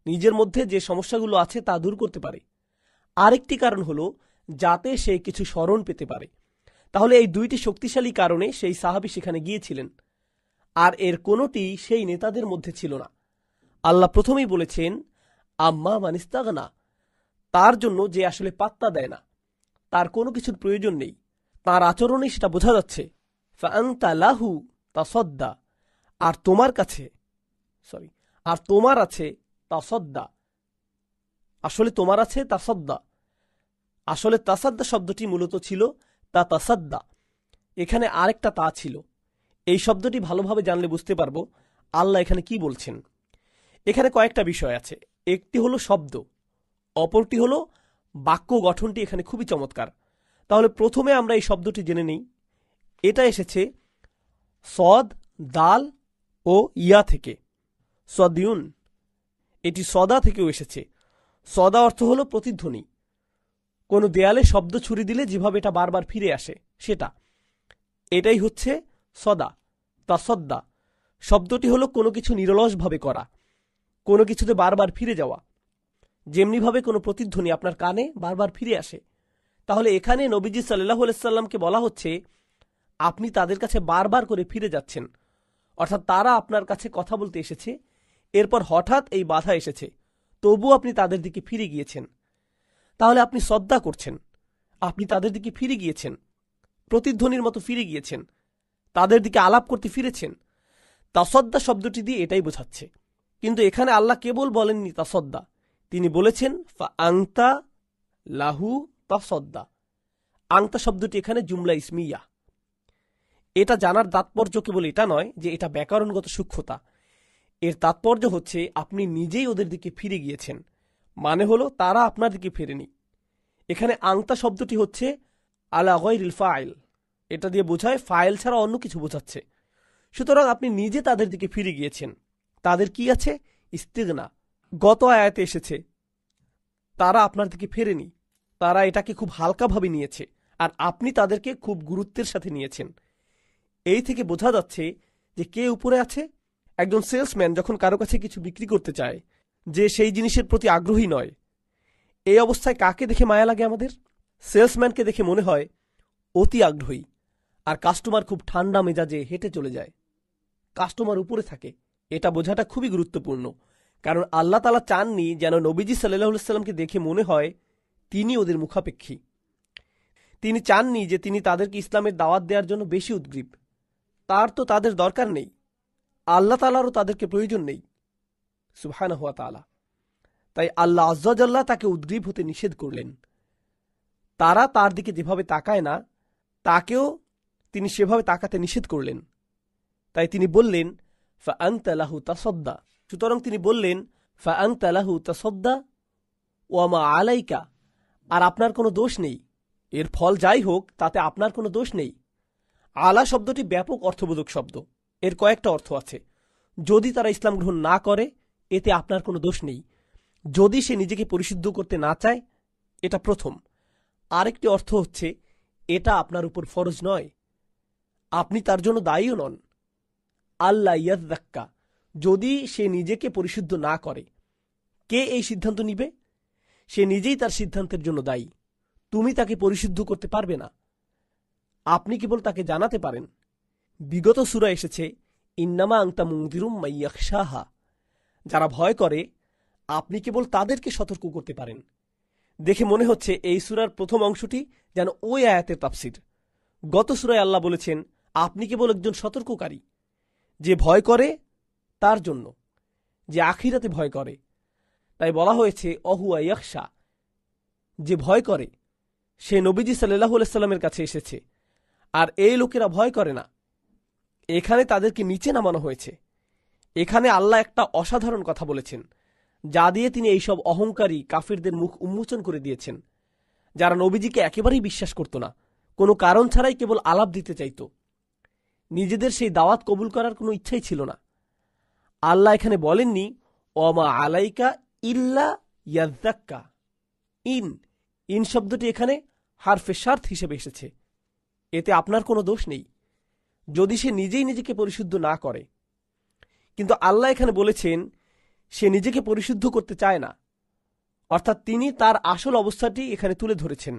নিজের মধ্যে যে সমস্যাগুলো আছে তা দূর করতে পারে। আরেকটি কারণ হলো যাতে সে কিছু স্মরণ পেতে পারে। তাহলে এই দুইটি শক্তিশালী কারণে সেই সাহাবী সেখানে গিয়েছিলেন, আর এর কোনোটি সেই নেতাদের মধ্যে ছিল না। আল্লাহ প্রথমেই বলেছেন আম্মা মানিস্তাগনা, তার জন্য যে আসলে পাত্তা দেয় না, তার কোনো কিছুর প্রয়োজন নেই, তার আচরণে সেটা বোঝা যাচ্ছে। ফাআনতা লাহু তাসাদ্দা, আর তোমার আছে তাসাদ্দা, আসলে তোমার আছে তাসাদ্দা। আসলে তাসাদ্দা শব্দটি মূলত ছিল তাসাদ্দা, এখানে আরেকটা তা ছিল। এই শব্দটি ভালোভাবে জানলে বুঝতে পারবো আল্লাহ এখানে কি বলছেন। এখানে কয়েকটা বিষয় আছে, একটি হলো শব্দ, অপরটি হলো বাক্য গঠনটি এখানে খুবই চমৎকার। তাহলে প্রথমে আমরা এই শব্দটি জেনে নিই। এটা এসেছে সদ, দাল ও ইয়া থেকে। সদিউন, এটি সদা থেকেও এসেছে। সদা অর্থ হলো প্রতিধ্বনি, কোনো দেয়ালে শব্দ ছুরি দিলে যেভাবে এটা বারবার ফিরে আসে সেটা, এটাই হচ্ছে সদা। তাসদ্দা শব্দটি হলো কোনো কিছু নিরলসভাবে করা, কোনো কিছুতে বারবার ফিরে যাওয়া, যেমনিভাবে কোনো প্রতিধ্বনি আপনার কানে বারবার ফিরে আসে। তাহলে এখানে নবীজি সাল্লাল্লাহু আলাইহি সাল্লামকে বলা হচ্ছে আপনি তাদের কাছে বারবার করে ফিরে যাচ্ছেন, অর্থাৎ তারা আপনার কাছে কথা বলতে এসেছে, এরপর হঠাৎ এই বাধা এসেছে, তবু আপনি তাদের দিকে ফিরে গিয়েছেন। তাহলে আপনি শ্রদ্ধা করছেন, আপনি তাদের দিকে ফিরে গিয়েছেন, প্রতিধ্বনির মতো ফিরে গিয়েছেন, তাদের দিকে আলাপ করতে ফিরেছেন। তাসদ্দা শব্দটি দিয়ে এটাই বোঝাচ্ছে। কিন্তু এখানে আল্লাহ কেবল বলেননি তাসদ্দা, তিনি বলেছেন ফাআনতা লাহু তাসদ্দা। আংতা শব্দটি এখানে জুমলা ইসমিয়া। এটা জানার তাৎপর্য কেবল এটা নয় যে এটা ব্যাকরণগত সূক্ষ্মতা, এর তাৎপর্য হচ্ছে আপনি নিজেই ওদের দিকে ফিরে গিয়েছেন, মানে হলো তারা আপনার দিকে ফেরেনি। এখানে আংতা শব্দটি হচ্ছে আলা গায়রিল ফাইল, এটা দিয়ে বোঝায় ফাইল ছাড়া অন্য কিছু বোঝাচ্ছে। সুতরাং আপনি নিজে তাদের দিকে ফিরে গিয়েছেন। তাদের কি আছে? ইস্তিগনা। গত আয়াতে এসেছে তারা আপনার দিকে ফেরেনি, তারা এটাকে খুব হালকাভাবে নিয়েছে, আর আপনি তাদেরকে খুব গুরুত্বের সাথে নিয়েছেন। এই থেকে বোঝা যাচ্ছে যে কে উপরে আছে। একজন সেলসম্যান যখন কারো কাছে কিছু বিক্রি করতে চায়, যে সেই জিনিসের প্রতি আগ্রহী নয়, এই অবস্থায় কাকে দেখে মায়া লাগে আমাদের? সেলসম্যানকে দেখে মনে হয় অতি আগ্রহী, আর কাস্টমার খুব ঠান্ডা মেজাজে হেঁটে চলে যায়, কাস্টমার উপরে থাকে। এটা বোঝাটা খুবই গুরুত্বপূর্ণ, কারণ আল্লাহ তাআলা চাননি যেন নবীজি সাল্লাল্লাহু আলাইহি সাল্লামকে দেখে মনে হয় তিনি ওদের মুখাপেক্ষী। তিনি চাননি যে তিনি তাদেরকে ইসলামের দাওয়াত দেওয়ার জন্য বেশি উদ্গ্রীব। তার তো তাদের দরকার নেই, আল্লাহ তাআলারও তাদেরকে প্রয়োজন নেই সুবহানাহু ওয়া তাআলা। তাই আল্লাহ আযজা ওয়া জাল্লা তাকে উদ্গ্রীব হতে নিষেধ করলেন। তারা তার দিকে যেভাবে তাকায় না, তাকেও তিনি সেভাবে তাকাতে নিষেধ করলেন। তাই তিনি বললেন ফাআনতা লাহু তাসাদ্দা। সুতরাং তিনি বললেন ফাআনতা লাহু তাসাদ্দা ওয়া মা আলাইকা, আর আপনার কোনো দোষ নেই। এর ফল যাই হোক তাতে আপনার কোনো দোষ নেই। আলা শব্দটি ব্যাপক অর্থবোধক শব্দ, এর কয়েকটা অর্থ আছে। যদি তারা ইসলাম গ্রহণ না করে, এতে আপনার কোনো দোষ নেই। যদি সে নিজেকে পরিশুদ্ধ করতে না চায়, এটা প্রথম। আরেকটি অর্থ হচ্ছে এটা আপনার উপর ফরজ নয়, আপনি তার জন্য দায়ীও নন। আল্লাহ ইয়াজ্জাক্কা, যদি সে নিজেকে পরিশুদ্ধ না করে, কে এই সিদ্ধান্ত নিবে? সে নিজেই তার সিদ্ধান্তের জন্য দায়ী। তুমি তাকে পরিশুদ্ধ করতে পারবে না, আপনি কেবল তাকে জানাতে পারেন। বিগত সূরা এসেছে ইন্নামা আনতা মুনযিরুম মান ইয়াখশাহা, যারা ভয় করে আপনি কেবল তাদেরকে সতর্ক করতে পারেন। দেখে মনে হচ্ছে এই সূরার প্রথম অংশটি যেন ওই আয়াতের তাফসীর। গত সূরায় আল্লাহ বলেছেন আপনি কেবল একজন সতর্ককারী, যে ভয় করে তার জন্য, যে আখিরাতে ভয় করে। তাই বলা হয়েছে অহুয়া ইয়াখশা, যে ভয় করে সে নবীজি সাল্লাল্লাহু আলাইহি সাল্লামের কাছে এসেছে, আর এই লোকেরা ভয় করে না। এখানে তাদেরকে নিচে নামানো হয়েছে। এখানে আল্লাহ একটা অসাধারণ কথা বলেছেন, যা দিয়ে তিনি এইসব অহংকারী কাফিরদের মুখ উন্মোচন করে দিয়েছেন, যারা নবীজিকে একেবারেই বিশ্বাস করত না, কোনো কারণ ছাড়াই কেবল আলাপ দিতে চাইত, নিজেদের সেই দাওয়াত কবুল করার কোনো ইচ্ছাই ছিল না। আল্লাহ এখানে বলেননি ওমা আলাইকা ইল্লা ইয়াজ্জাক্কা। ইন শব্দটি এখানে হারফে শার্ত হিসেবে এসেছে, এতে আপনার কোনো দোষ নেই যদি সে নিজেই নিজেকে পরিশুদ্ধ না করে। কিন্তু আল্লাহ এখানে বলেছেন সে নিজেকে পরিশুদ্ধ করতে চায় না, অর্থাৎ তিনি তার আসল অবস্থাটি এখানে তুলে ধরেছেন।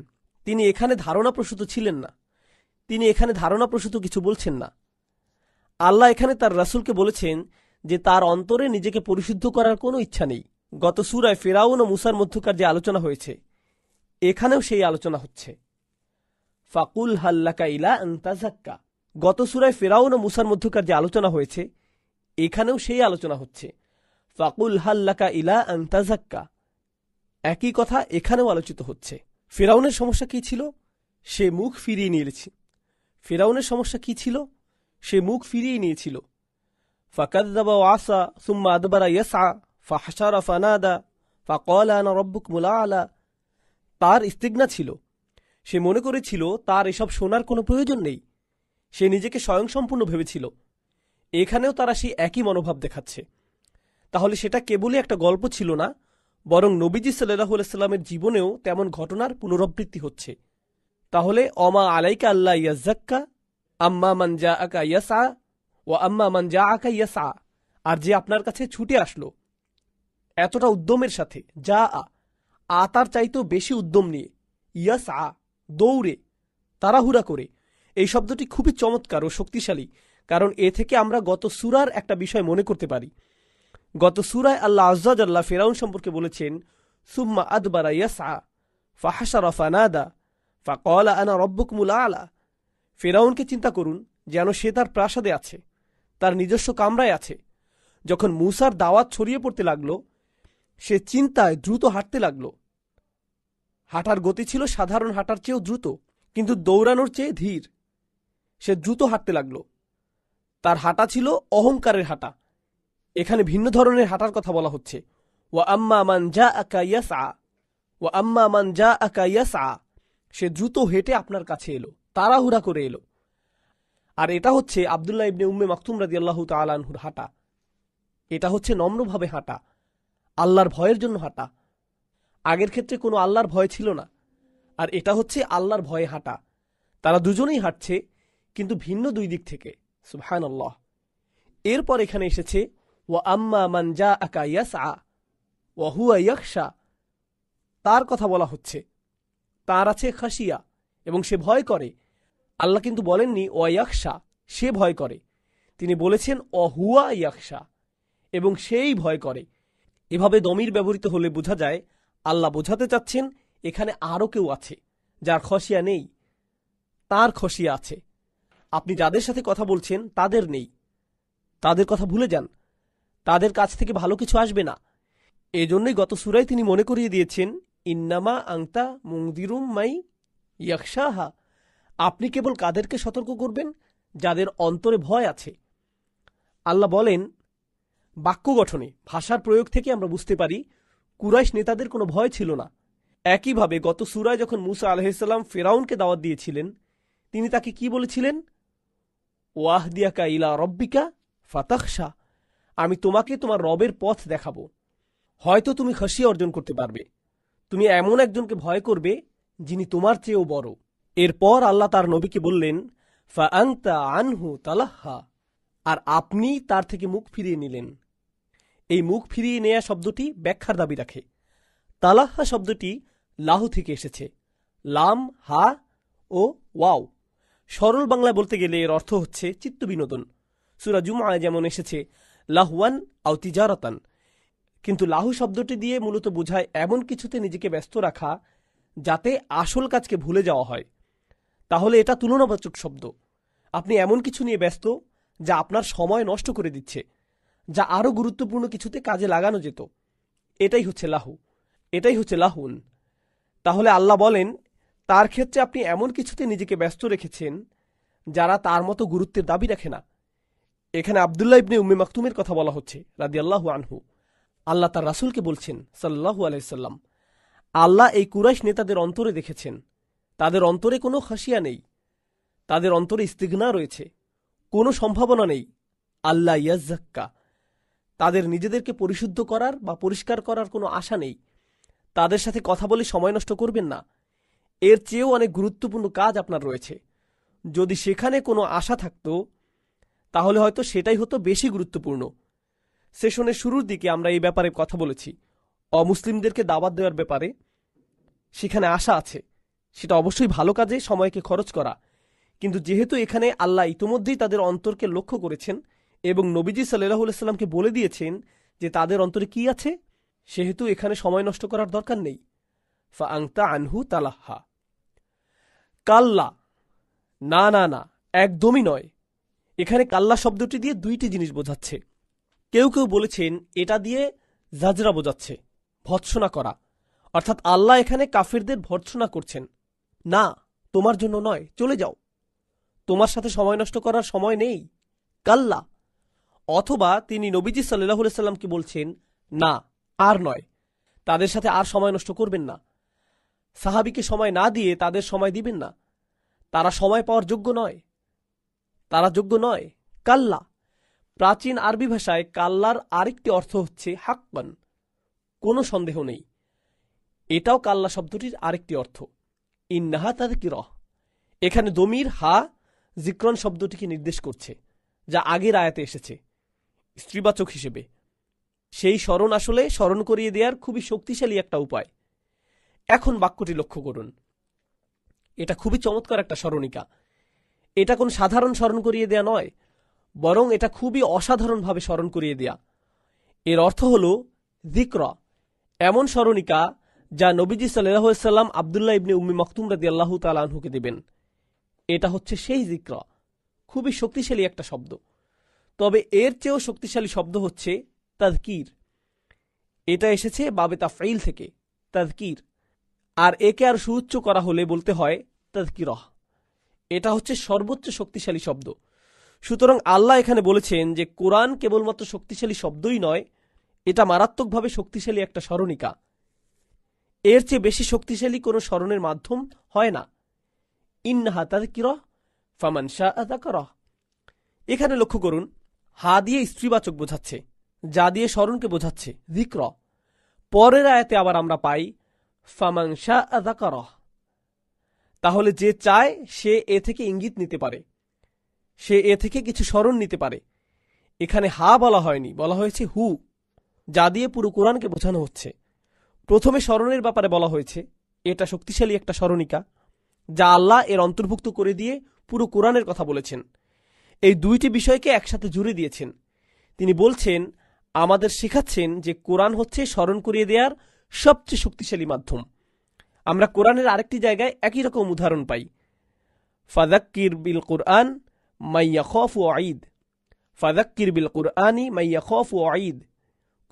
তিনি এখানে ধারণাপ্রসূত ছিলেন না, তিনি এখানে ধারণাপ্রসূত কিছু বলছেন না। আল্লাহ এখানে তার রাসূলকে বলেছেন যে তার অন্তরে নিজেকে পরিশুদ্ধ করার কোনো ইচ্ছা নেই। গত সূরায় ফিরাউন ও মুসার মধ্যকার যে আলোচনা হয়েছে, এখানেও সেই আলোচনা হচ্ছে। ফাকুল হাল্লাকা ইলা আন তাযাক্কা, গত সূরায় ফিরাউন ও মুসার মধ্যকার যে আলোচনা হয়েছে, এখানেও সেই আলোচনা হচ্ছে। ফাকুল হাল্লাকা ইলা আন তাযাক্কা, একই কথা এখানেও আলোচিত হচ্ছে। ফিরাউনের সমস্যা কি ছিল? সে মুখ ফিরিয়ে নিয়েছে। ফিরাউনের সমস্যা কি ছিল? সে মুখ ফিরিয়ে নিয়েছিল। ফাকাযযাবা ওয়া আসা সুম্মা আদবারা ইয়াসআ ফাহশারা ফানাদা ফাকালা আনা রাব্বুকুমুল আ'লা। তার ইস্তিগনা ছিল, সে মনে করেছিল তার এসব শোনার কোনো প্রয়োজন নেই, সে নিজেকে স্বয়ংসম্পূর্ণ ভেবেছিল। এখানেও তারা সেই একই মনোভাব দেখাচ্ছে। তাহলে সেটা কেবলই একটা গল্প ছিল না, বরং নবীজি সাল্লাল্লাহু আলাইহি সাল্লামের জীবনেও তেমন ঘটনার পুনরাবৃত্তি হচ্ছে। তাহলে অমা আলাইকা আল্লাহ ইয়াজ্জাক্কা আম্মা মান জাআকা ইয়াসআ ওয়া আম্মা মান জাআকা ইয়াসআ, আর যে আপনার কাছে ছুটে আসলো এতটা উদ্যমের সাথে, যা তার চাইতেও বেশি উদ্যম নিয়ে, ইয়াসআ দৌড়ে, তাড়াহুড়া করে। এই শব্দটি খুবই চমৎকার ও শক্তিশালী, কারণ এ থেকে আমরা গত সূরার একটা বিষয় মনে করতে পারি। গত সূরায় আল্লাহ আযজা ওয়া জাল্লা ফিরাউন সম্পর্কে বলেছেন সুম্মা আদবারা ইয়াসআ ফাহশারা ফানাদা ফাকালা আনা রাব্বুকুমুল আ'লা। ফিরাউনকে চিন্তা করুন, যেন সে তার প্রাসাদে আছে, তার নিজস্ব কামরায় আছে। যখন মূসার দাওয়াত ছড়িয়ে পড়তে লাগল, সে চিন্তায় দ্রুত হাঁটতে লাগল। হাঁটার গতি ছিল সাধারণ হাঁটার চেয়েও দ্রুত, কিন্তু দৌড়ানোর চেয়ে ধীর। সে দ্রুত হাঁটতে লাগল। তার হাঁটা ছিল অহংকারের হাঁটা। এখানে ভিন্ন ধরনের হাঁটার কথা বলা হচ্ছে। ওয়া আম্মা মান জাআকা ইয়াসআ ওয়া আম্মা মান জাআকা ইয়াসআ, সে দ্রুত হেঁটে আপনার কাছে এলো, তাড়াহুড়া করে এলো। আর এটা হচ্ছে আব্দুল্লাহ ইবনে উম্মে মাকতুম রাদিয়াল্লাহু তাআলা আনহুর হাঁটা। এটা হচ্ছে নম্রভাবে হাঁটা, আল্লাহর ভয়ের জন্য হাঁটা। আগের ক্ষেত্রে কোনো আল্লাহর ভয় ছিল না, আর এটা হচ্ছে আল্লাহর ভয়ে হাঁটা। তারা দুজনেই হাঁটছে, কিন্তু ভিন্ন দুই দিক থেকে। সুবহানাল্লাহ। এরপর এখানে এসেছে ওয়া আম্মা মান জাআকা ইয়াসআ ওয়া হুয়া ইয়াখশা, তার কথা বলা হচ্ছে। তার আছে খাশিয়া, এবং সে ভয় করে। আল্লাহ কিন্তু বলেননি ওয়া ইয়াখশা, সে ভয় করে। তিনি বলেছেন ওয়া হুয়া ইয়াখশা, এবং সেই ভয় করে। এভাবে দমির ব্যবহৃত হলে বোঝা যায় আল্লাহ বোঝাতে চাচ্ছেন এখানে আরও কেউ আছে যার খসিয়া নেই, তার খসিয়া আছে। আপনি যাদের সাথে কথা বলছেন তাদের নেই, তাদের কথা ভুলে যান, তাদের কাছ থেকে ভালো কিছু আসবে না। এজন্যই গত সূরায় তিনি মনে করিয়ে দিয়েছেন ইন্নামা আংতা মুনদিরুম মাই ইয়াখশাহা, আপনি কেবল কাদেরকে সতর্ক করবেন? যাদের অন্তরে ভয় আছে। আল্লাহ বলেন, বাক্য গঠনে ভাষার প্রয়োগ থেকে আমরা বুঝতে পারি কুরাইশ নেতাদের কোনো ভয় ছিল না। একইভাবে গত সূরায় যখন মূসা আলাইহিস সালাম ফিরাউনকে দাওয়াত দিয়েছিলেন, তিনি তাকে কি বলেছিলেন? ওয়াহদিয়াকা ইলা রব্বিকা ফাতাখশা, আমি তোমাকে তোমার রবের পথ দেখাবো, হয়তো তুমি খাশিয়া অর্জন করতে পারবে। তুমি এমন একজনকে ভয় করবে যিনি তোমার চেয়েও বড়। এরপর আল্লাহ তার নবীকে বললেন ফাআনতা আনহু তালাহা, আর আপনি তার থেকে মুখ ফিরিয়ে নিলেন। এই মুখ ফিরিয়ে নেয়া শব্দটি ব্যাখ্যার দাবি রাখে। তালাহা শব্দটি লাহু থেকে এসেছে, লাম, হা ও ওয়াও। সরল বাংলায় বলতে গেলে এর অর্থ হচ্ছে চিত্ত বিনোদন। সূরা জুমআয় যেমন এসেছে লাহওয়ান আও তিজারাতান, কিন্তু লাহু শব্দটি দিয়ে মূলত বোঝায় এমন কিছুতে নিজেকে ব্যস্ত রাখা যাতে আসল কাজকে ভুলে যাওয়া হয়। তাহলে এটা তুলনাবাচক শব্দ। আপনি এমন কিছু নিয়ে ব্যস্ত যা আপনার সময় নষ্ট করে দিচ্ছে, যা আরও গুরুত্বপূর্ণ কিছুতে কাজে লাগানো যেত। এটাই হচ্ছে লাহু, এটাই হচ্ছে লাহুন। তাহলে আল্লাহ বলেন তার ক্ষেত্রে আপনি এমন কিছুতে নিজেকে ব্যস্ত রেখেছেন যারা তার মতো গুরুত্বের দাবি রাখে না। এখানে আব্দুল্লাহ ইবনে উম্মে মাকতুমের কথা বলা হচ্ছে রাদিয়াল্লাহু আনহু। আল্লাহ তার রাসূলকে বলছেন সাল্লাল্লাহু আলাইহি সাল্লাম, আল্লাহ এই কুরাইশ নেতাদের অন্তরে দেখেছেন, তাদের অন্তরে কোনো খাশিয়া নেই, তাদের অন্তরে ইস্তিগনা রয়েছে, কোনো সম্ভাবনা নেই আল্লাহ ইয়াজ্জাক্কা, তাদের নিজেদেরকে পরিশুদ্ধ করার বা পরিষ্কার করার কোনো আশা নেই। তাদের সাথে কথা বলে সময় নষ্ট করবেন না, এর চেয়েও অনেক গুরুত্বপূর্ণ কাজ আপনার রয়েছে। যদি সেখানে কোনো আশা থাকত তাহলে হয়তো সেটাই হতো বেশি গুরুত্বপূর্ণ। সেশনের শুরুর দিকে আমরা এই ব্যাপারে কথা বলেছি। অমুসলিমদেরকে দাওয়াত দেওয়ার ব্যাপারে সেখানে আশা আছে, সেটা অবশ্যই ভালো কাজে সময়কে খরচ করা। কিন্তু যেহেতু এখানে আল্লাহ ইতোমধ্যেই তাদের অন্তরকে লক্ষ্য করেছেন এবং নবীজি সাল্লাল্লাহু আলাইহি সাল্লামকে বলে দিয়েছেন যে তাদের অন্তরে কি আছে, সেহেতু এখানে সময় নষ্ট করার দরকার নেই। ফাআংতা আনহু তালাহা। কাল্লা, না না না, একদমই নয়। এখানে কাল্লা শব্দটি দিয়ে দুইটি জিনিস বোঝাচ্ছে। কেউ কেউ বলেছেন এটা দিয়ে জাজরা বোঝাচ্ছে, ভৎসনা করা, অর্থাৎ আল্লাহ এখানে কাফিরদের ভৎসনা করছেন, না তোমার জন্য নয়, চলে যাও, তোমার সাথে সময় নষ্ট করার সময় নেই, কাল্লা। অথবা তিনি নবীজি সাল্লাল্লাহু আলাইহি সাল্লামকে বলছেন, না আর নয়, তাদের সাথে আর সময় নষ্ট করবেন না, সাহাবীকে সময় না দিয়ে তাদের সময় দিবেন না, তারা সময় পাওয়ার যোগ্য নয়, তারা যোগ্য নয়। কাল্লা, প্রাচীন আরবি ভাষায় কাল্লার আরেকটি অর্থ হচ্ছে হাক্কান, কোনো সন্দেহ নেই। এটাও কাল্লা শব্দটির আরেকটি অর্থ। ইন্নাহা তাযকিরাহ, এখানে দমির হা যিকরন শব্দটিকে নির্দেশ করছে, যা আগের আয়াতে এসেছে স্ত্রীবাচক হিসেবে। সেই স্মরণ আসলে স্মরণ করিয়ে দেওয়ার খুবই শক্তিশালী একটা উপায়। এখন বাক্যটি লক্ষ্য করুন, এটা খুবই চমৎকার একটা স্মরণিকা। এটা কোন সাধারণ স্মরণ করিয়ে দেয়া নয়, বরং এটা খুবই অসাধারণভাবে স্মরণ করিয়ে দেয়া। এর অর্থ হল যিকরা, এমন স্মরণিকা যা নবীজি সাল্লাল্লাহু আলাইহি সাল্লাম আব্দুল্লাহ ইবনে উম্মি মাকতুম রাদিয়াল্লাহু তাআলা আনহুকে দেবেন। এটা হচ্ছে সেই যিকরা, খুবই শক্তিশালী একটা শব্দ। তবে এর চেয়েও শক্তিশালী শব্দ হচ্ছে তাযকির। এটা এসেছে বাবে তাফঈল থেকে, তাযকির, আর একে আর সুউচ্চ করা হলে বলতে হয় তাযকিরাহ। এটা হচ্ছে সর্বোচ্চ শক্তিশালী শব্দ। সুতরাং আল্লাহ এখানে বলেছেন যে কোরআন কেবলমাত্র শক্তিশালী শব্দই নয়, এটা মারাত্মকভাবে শক্তিশালী একটা স্মরণিকা। এর চেয়ে বেশি শক্তিশালী কোনো স্মরণের মাধ্যম হয় না। ইন্নাহা তাযকিরাহ ফামান শাআ যাকারাহ। এখানে লক্ষ্য করুন, হা দিয়ে স্ত্রীবাচক বোঝাচ্ছে, যা দিয়ে স্মরণকে বোঝাচ্ছে যিকরা। পরের আয়াতে আবার আমরা পাই ফামান শাআ যাকারাহ। তাহলে যে চায় সে এ থেকে ইঙ্গিত নিতে পারে, সে এ থেকে কিছু স্মরণ নিতে পারে। এখানে হা বলা হয়নি, বলা হয়েছে হু, যা দিয়ে পুরো কোরআনকে বোঝানো হচ্ছে। প্রথমে স্মরণের ব্যাপারে বলা হয়েছে, এটা শক্তিশালী একটা স্মরণিকা যা আল্লাহ এর অন্তর্ভুক্ত করে দিয়ে পুরো কোরআনের কথা বলেছেন। এই দুইটি বিষয়কে একসাথে জুড়ে দিয়েছেন। তিনি বলছেন, আমাদের শেখাচ্ছেন যে কোরআন হচ্ছে স্মরণ করিয়ে দেওয়ার সবচেয়ে শক্তিশালী মাধ্যম। আমরা কোরআনের আরেকটি জায়গায় একই রকম উদাহরণ পাই, ফাযাক্কির বিল কুরআন মান ইয়াখাফু ওয়াঈদ। ফাযাক্কির বিল কুরআনি মান ইয়াখাফু ওয়াঈদ,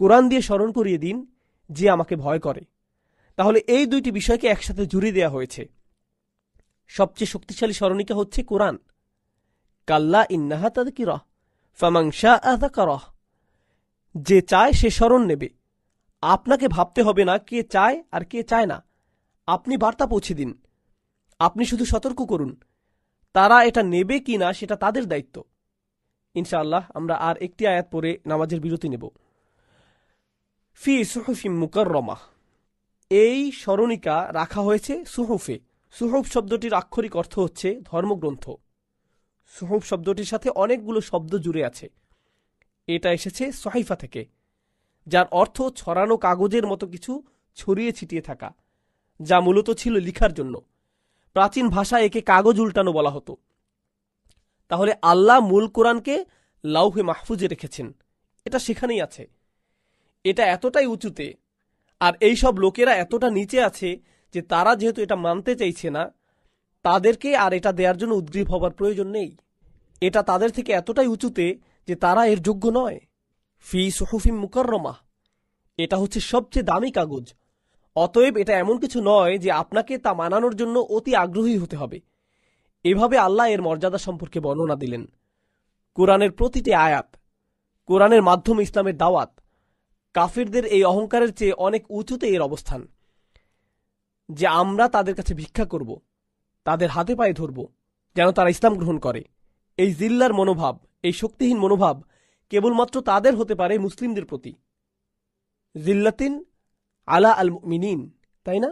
কোরআন দিয়ে স্মরণ করিয়ে দিন যে আমাকে ভয় করে। তাহলে এই দুইটি বিষয়কে একসাথে জুড়ে দেওয়া হয়েছে। সবচেয়ে শক্তিশালী স্মরণিকা হচ্ছে কোরআন। কাল্লা ইন্নাহা তাযকিরাহ ফামান শাআ যাকারাহ, যে চায় সে স্মরণ নেবে। আপনাকে ভাবতে হবে না কে চায় আর কে চায় না, আপনি বার্তা পৌঁছে দিন, আপনি শুধু সতর্ক করুন, তারা এটা নেবে কি না সেটা তাদের দায়িত্ব। ইনশাআল্লাহ আমরা আর একটি আয়াত পরে নামাজের বিরতি নেব। ফি সুহুফিম মুকাররমাহ, এই স্মরণিকা রাখা হয়েছে সুহুফে। সুহুফ শব্দটির আক্ষরিক অর্থ হচ্ছে ধর্মগ্রন্থ। সুহুফ শব্দটির সাথে অনেকগুলো শব্দ জুড়ে আছে। এটা এসেছে সহিফা থেকে, যার অর্থ ছড়ানো কাগজের মতো কিছু ছড়িয়ে ছিটিয়ে থাকা, যা মূলত ছিল লিখার জন্য। প্রাচীন ভাষায় একে কাগজ উল্টানো বলা হতো। তাহলে আল্লাহ মূল কোরআনকে লাউহে মাহফুজে রেখেছেন, এটা সেখানেই আছে। এটা এতটাই উঁচুতে, আর এই সব লোকেরা এতটা নিচে আছে যে তারা যেহেতু এটা মানতে চাইছে না, তাদেরকে আর এটা দেওয়ার জন্য উদ্গ্রীব হবার প্রয়োজন নেই। এটা তাদের থেকে এতটাই উঁচুতে যে তারা এর যোগ্য নয়। ফি সুহুফিম মুকাররমাহ, এটা হচ্ছে সবচেয়ে দামি কাগজ। অতএব এটা এমন কিছু নয় যে আপনাকে তা মানানোর জন্য অতি আগ্রহী হতে হবে। এভাবে আল্লাহ এর মর্যাদা সম্পর্কে বর্ণনা দিলেন। কোরআনের প্রতিটি আয়াত, কোরআনের মাধ্যমে ইসলামের দাওয়াত, কাফিরদের এই অহংকারের চেয়ে অনেক উঁচুতে এর অবস্থান, যে আমরা তাদের কাছে ভিক্ষা করব, তাদের হাতে পায়ে ধরব যেন তারা ইসলাম গ্রহণ করে। এই জিল্লার মনোভাব, এই শক্তিহীন মনোভাব কেবলমাত্র তাদের হতে পারে মুসলিমদের প্রতি। জিল্লাতিন আলা আল মুমিনিন, তাই না?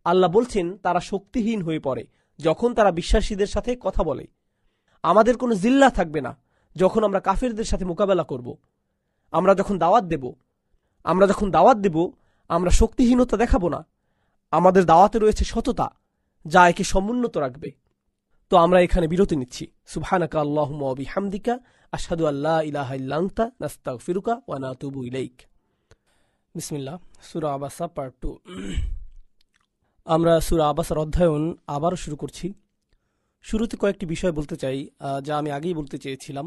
আল্লাহ বলছেন তারা শক্তিহীন হয়ে পড়ে যখন তারা বিশ্বাসীদের সাথে কথা বলে। আমাদের কোনো জিল্লা থাকবে না যখন আমরা কাফিরদের সাথে মোকাবেলা করব। আমরা যখন দাওয়াত দেব আমরা শক্তিহীনতা দেখাবো না, আমাদের দাওয়াতে রয়েছে সততা, যা একে সমুন্নত রাখবে। তো আমরা এখানে বিরতি নিচ্ছি। সুবহানাকা আল্লাহুম্মা ওয়া বিহামদিকা আশহাদু আল্লা ইলাহা ইল্লা আনতা নাস্তাগফিরুকা ওয়া নাতুবু ইলাইক। বিসমিল্লাহ। সূরা আবাসা পার্ট 2। আমরা সূরা আবাসার অধ্যয়ন আবারও শুরু করছি। শুরুতে কয়েকটি বিষয় বলতে চাই, যা আমি আগেই বলতে চেয়েছিলাম।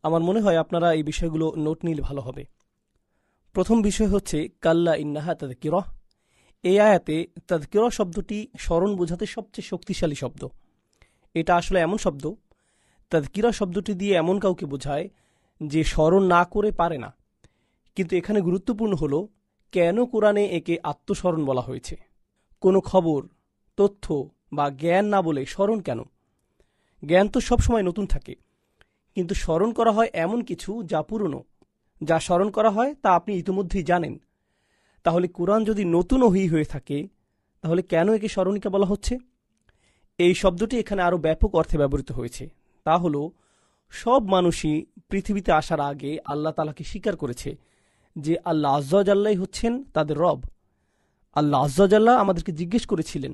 আমার মনে হয় আপনারা এই বিষয়গুলো নোট নিলে ভালো হবে। প্রথম বিষয় হচ্ছে কাল্লা ইন্নাহা তাযকিরাহ। এই আয়াতে তাযকিরাহ শব্দটি স্মরণ বোঝাতে সবচেয়ে শক্তিশালী শব্দ। এটা আসলে এমন শব্দ, তাযকিরাহ শব্দটি দিয়ে এমন কাউকে বোঝায় যে স্মরণ না করে পারে না। কিন্তু এখানে গুরুত্বপূর্ণ হলো কেন কোরআনে একে আত্মস্মরণ বলা হয়েছে। কোনো খবর, তথ্য বা জ্ঞান না বলে স্মরণ কেন? জ্ঞান তো সবসময় নতুন থাকে, কিন্তু স্মরণ করা হয় এমন কিছু যা পুরনো। যা স্মরণ করা হয় তা আপনি ইতিমধ্যেই জানেন। তাহলে কোরআন যদি নতুন ওহী হয়ে থাকে, তাহলে কেন একে স্মরণিকা বলা হচ্ছে? এই শব্দটি এখানে আরও ব্যাপক অর্থে ব্যবহৃত হয়েছে। তা হল সব মানুষই পৃথিবীতে আসার আগে আল্লাহ তাআলাকে স্বীকার করেছে যে আল্লাহ আজ্জা ওয়া জাল্লাই হচ্ছেন তাদের রব। আল্লাহ আজ্জা ওয়া জাল্লা আমাদেরকে জিজ্ঞেস করেছিলেন,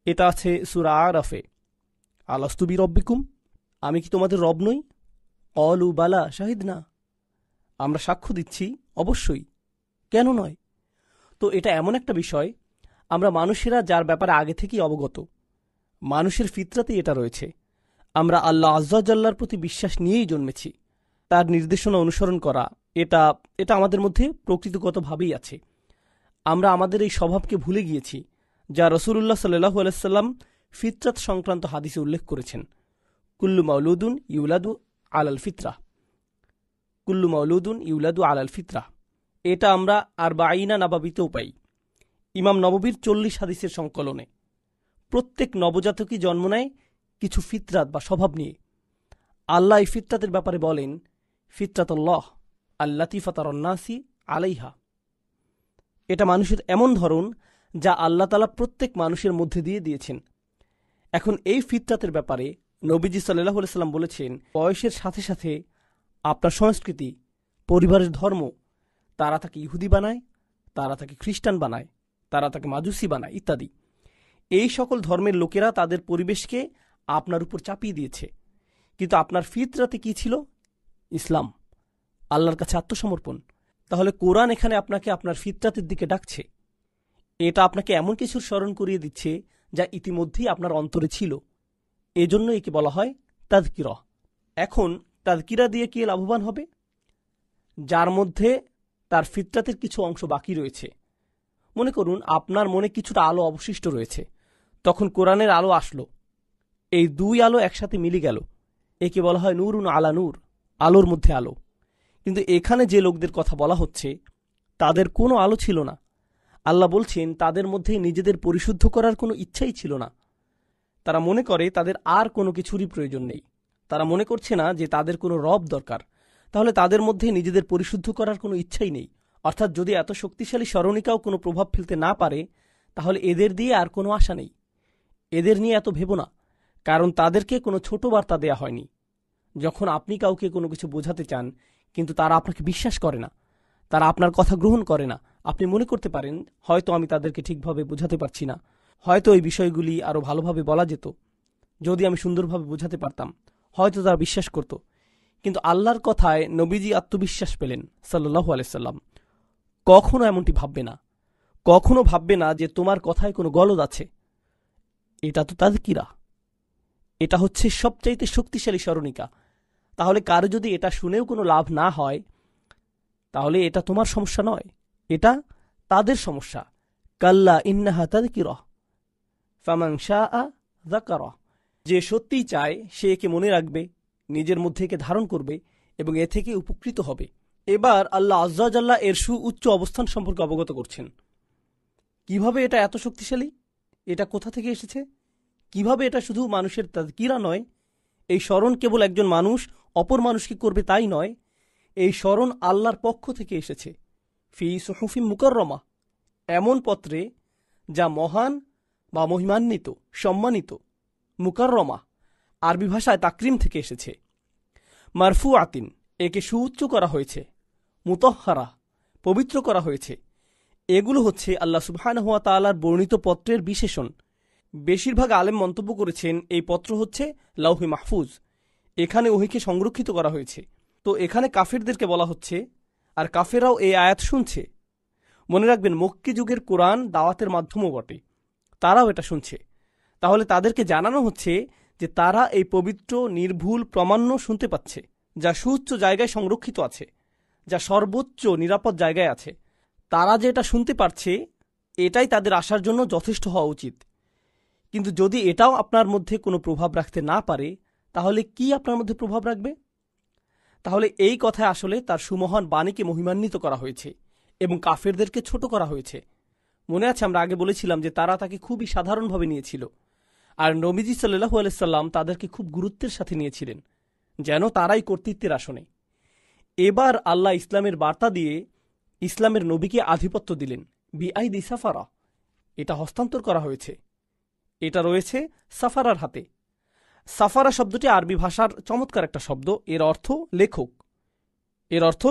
এটা আছে সূরা আরাফে, আলাস্তু বিরব্বিকুম, আমি কি তোমাদের রব নই? ক্বালু বালা শাহিদনা, আমরা সাক্ষ্য দিচ্ছি অবশ্যই, কেন নয়? তো এটা এমন একটা বিষয়, আমরা মানুষেরা যার ব্যাপারে আগে থেকেই অবগত। মানুষের ফিতরাতেই এটা রয়েছে। আমরা আল্লাহ আজ্জা ওয়া জাল্লার প্রতি বিশ্বাস নিয়েই জন্মেছি। তার নির্দেশনা অনুসরণ করা এটা আমাদের মধ্যে প্রকৃতিগতভাবেই আছে। আমরা আমাদের এই স্বভাবকে ভুলে গিয়েছি, যা রাসূলুল্লাহ সাল্লাল্লাহু আলাইহি সাল্লাম ফিতরাত সংক্রান্ত হাদিসে উল্লেখ করেছেন। কুল্লু মাউলুদুন ইউলাদু আলাল ফিতরাহ, কুল্লু মাউলুদুন ইউলাদু আলাল ফিতরাহ। এটা আমরা আরবাঈনা নাবাবিতেও পাই, ইমাম নববীর 40 হাদিসের সংকলনে। প্রত্যেক নবজাতকই জন্ম নেয় কিছু ফিতরাত বা স্বভাব নিয়ে। আল্লাহ এই ফিতরাতের ব্যাপারে বলেন, ফিতরাতুল্লাহ আল্লাতী ফাতারান-নাসি আলাইহা। এটা মানুষের এমন ধরন যা আল্লাহ তাআলা প্রত্যেক মানুষের মধ্যে দিয়ে দিয়েছেন। এখন এই ফিতরাতের ব্যাপারে নবীজি সাল্লাল্লাহু আলাইহি সাল্লাম বলেছেন, বয়সের সাথে সাথে আপনার সংস্কৃতি, পরিবারের ধর্ম, তারা তাকে ইহুদি বানায়, তারা তাকে খ্রিস্টান বানায়, তারা তাকে মাজুসি বানায় ইত্যাদি। এই সকল ধর্মের লোকেরা তাদের পরিবেশকে আপনার উপর চাপিয়ে দিয়েছে। কিন্তু আপনার ফিতরাতে কি ছিল? ইসলাম, আল্লাহর কাছে আত্মসমর্পণ। তাহলে কোরআন এখানে আপনাকে আপনার ফিতরাতের দিকে ডাকছে। এটা আপনাকে এমন কিছুর স্মরণ করিয়ে দিচ্ছে যা ইতিমধ্যেই আপনার অন্তরে ছিল। এজন্য একে বলা হয় তাযকিরাহ। এখন তাযকিরা দিয়ে কি লাভবান হবে? যার মধ্যে তার ফিতরাতের কিছু অংশ বাকি রয়েছে। মনে করুন আপনার মনে কিছুটা আলো অবশিষ্ট রয়েছে, তখন কোরআনের আলো আসলো, এই দুই আলো একসাথে মিলে গেল, একে বলা হয় নূরুন আলা নূর, আলোর মধ্যে আলো। কিন্তু এখানে যে লোকদের কথা বলা হচ্ছে তাদের কোনো আলো ছিল না। আল্লাহ বলছেন তাদের মধ্যে নিজেদের পরিশুদ্ধ করার কোনো ইচ্ছাই ছিল না। তারা মনে করে তাদের আর কোনো কিছুরই প্রয়োজন নেই। তারা মনে করছে না যে তাদের কোনো রব দরকার। তাহলে তাদের মধ্যে নিজেদের পরিশুদ্ধ করার কোনো ইচ্ছাই নেই। অর্থাৎ যদি এত শক্তিশালী স্মরণিকাও কোনো প্রভাব ফেলতে না পারে, তাহলে এদের দিয়ে আর কোনো আশা নেই। এদের নিয়ে এত ভেবো না, কারণ তাদেরকে কোনো ছোট বার্তা দেয়া হয়নি। যখন আপনি কাউকে কোনো কিছু বোঝাতে চান কিন্তু তারা আপনাকে বিশ্বাস করে না, তারা আপনার কথা গ্রহণ করে না, আপনি মনে করতে পারেন হয়তো আমি তাদেরকে ঠিকভাবে বোঝাতে পারছি না, হয়তো এই বিষয়গুলি আরও ভালোভাবে বলা যেত, যদি আমি সুন্দরভাবে বোঝাতে পারতাম, হয়তো তারা বিশ্বাস করত। কিন্তু আল্লাহর কথায় নবীজি আত্মবিশ্বাস পেলেন সাল্লাল্লাহু আলাইহি সাল্লাম। কখনো এমনটি ভাববে না, কখনো ভাববে না যে তোমার কথায় কোনো গলদ আছে। এটা তো তাযকিরা, এটা হচ্ছে সবচাইতে শক্তিশালী স্মরণিকা। তাহলে কারো যদি এটা শুনেও কোনো লাভ না হয়, তাহলে এটা তোমার সমস্যা নয়, এটা তাদের সমস্যা। কাল্লা ইন্নাহা তাযকিরাহ ফামান শাআ যাকারাহ। যে সত্যিই চায় সে একে মনে রাখবে, নিজের মধ্যে একে ধারণ করবে এবং এ থেকে উপকৃত হবে। এবার আল্লাহ আজ্জা ওয়া জাল্লা এর সুউচ্চ অবস্থান সম্পর্কে অবগত করছেন। কিভাবে এটা এত শক্তিশালী? এটা কোথা থেকে এসেছে? কিভাবে এটা শুধু মানুষের তাযকিরা নয়, এই স্মরণ কেবল একজন মানুষ অপর মানুষকে করবে তাই নয়, এই স্মরণ আল্লাহর পক্ষ থেকে এসেছে। ফি সুহুফিম মুকাররমা, এমন পত্রে যা মহান বা মহিমান্বিত, সম্মানিত। মুকাররমা আরবি ভাষায় তাকরিম থেকে এসেছে। মারফু আতিন, একে সুউচ্চ করা হয়েছে। মুতাহহারা, পবিত্র করা হয়েছে। এগুলো হচ্ছে আল্লাহ সুবহানাহু ওয়া তাআলার বর্ণিত পত্রের বিশেষণ। বেশিরভাগ আলেম মন্তব্য করেছেন এই পত্র হচ্ছে লাউহে মাহফুজ, এখানে ওহীকে সংরক্ষিত করা হয়েছে। তো এখানে কাফেরদেরকে বলা হচ্ছে, আর কাফেরাও এই আয়াত শুনছে। মনে রাখবেন, মক্কি যুগের কোরআন দাওয়াতের মাধ্যমও বটে, তারাও এটা শুনছে। তাহলে তাদেরকে জানানো হচ্ছে যে তারা এই পবিত্র নির্ভুল প্রমাণ্য শুনতে পাচ্ছে, যা সুউচ্চ জায়গায় সংরক্ষিত আছে, যা সর্বোচ্চ নিরাপদ জায়গায় আছে। তারা যে এটা শুনতে পারছে, এটাই তাদের আসার জন্য যথেষ্ট হওয়া উচিত। কিন্তু যদি এটাও আপনার মধ্যে কোনো প্রভাব রাখতে না পারে, তাহলে কি আপনার মধ্যে প্রভাব রাখবে? তাহলে এই কথায় আসলে তার সুমহান বাণীকে মহিমান্বিত করা হয়েছে এবং কাফেরদেরকে ছোট করা হয়েছে। মনে আছে, আমরা আগে বলেছিলাম যে তারা তাকে খুবই সাধারণভাবে নিয়েছিল, আর নবীজি সাল্লাল্লাহু আলাইহি সাল্লাম তাদেরকে খুব গুরুত্বের সাথে নিয়েছিলেন, যেন তারাই কর্তৃত্বের আসনে। এবার আল্লাহ ইসলামের বার্তা দিয়ে ইসলামের নবীকে আধিপত্য দিলেন। বিআইদি সাফারা, এটা হস্তান্তর করা হয়েছে, এটা রয়েছে সাফারার হাতে। সাফারা শব্দটি আরবি ভাষার চমৎকার একটা শব্দ। এর অর্থ লেখক। এর অর্থ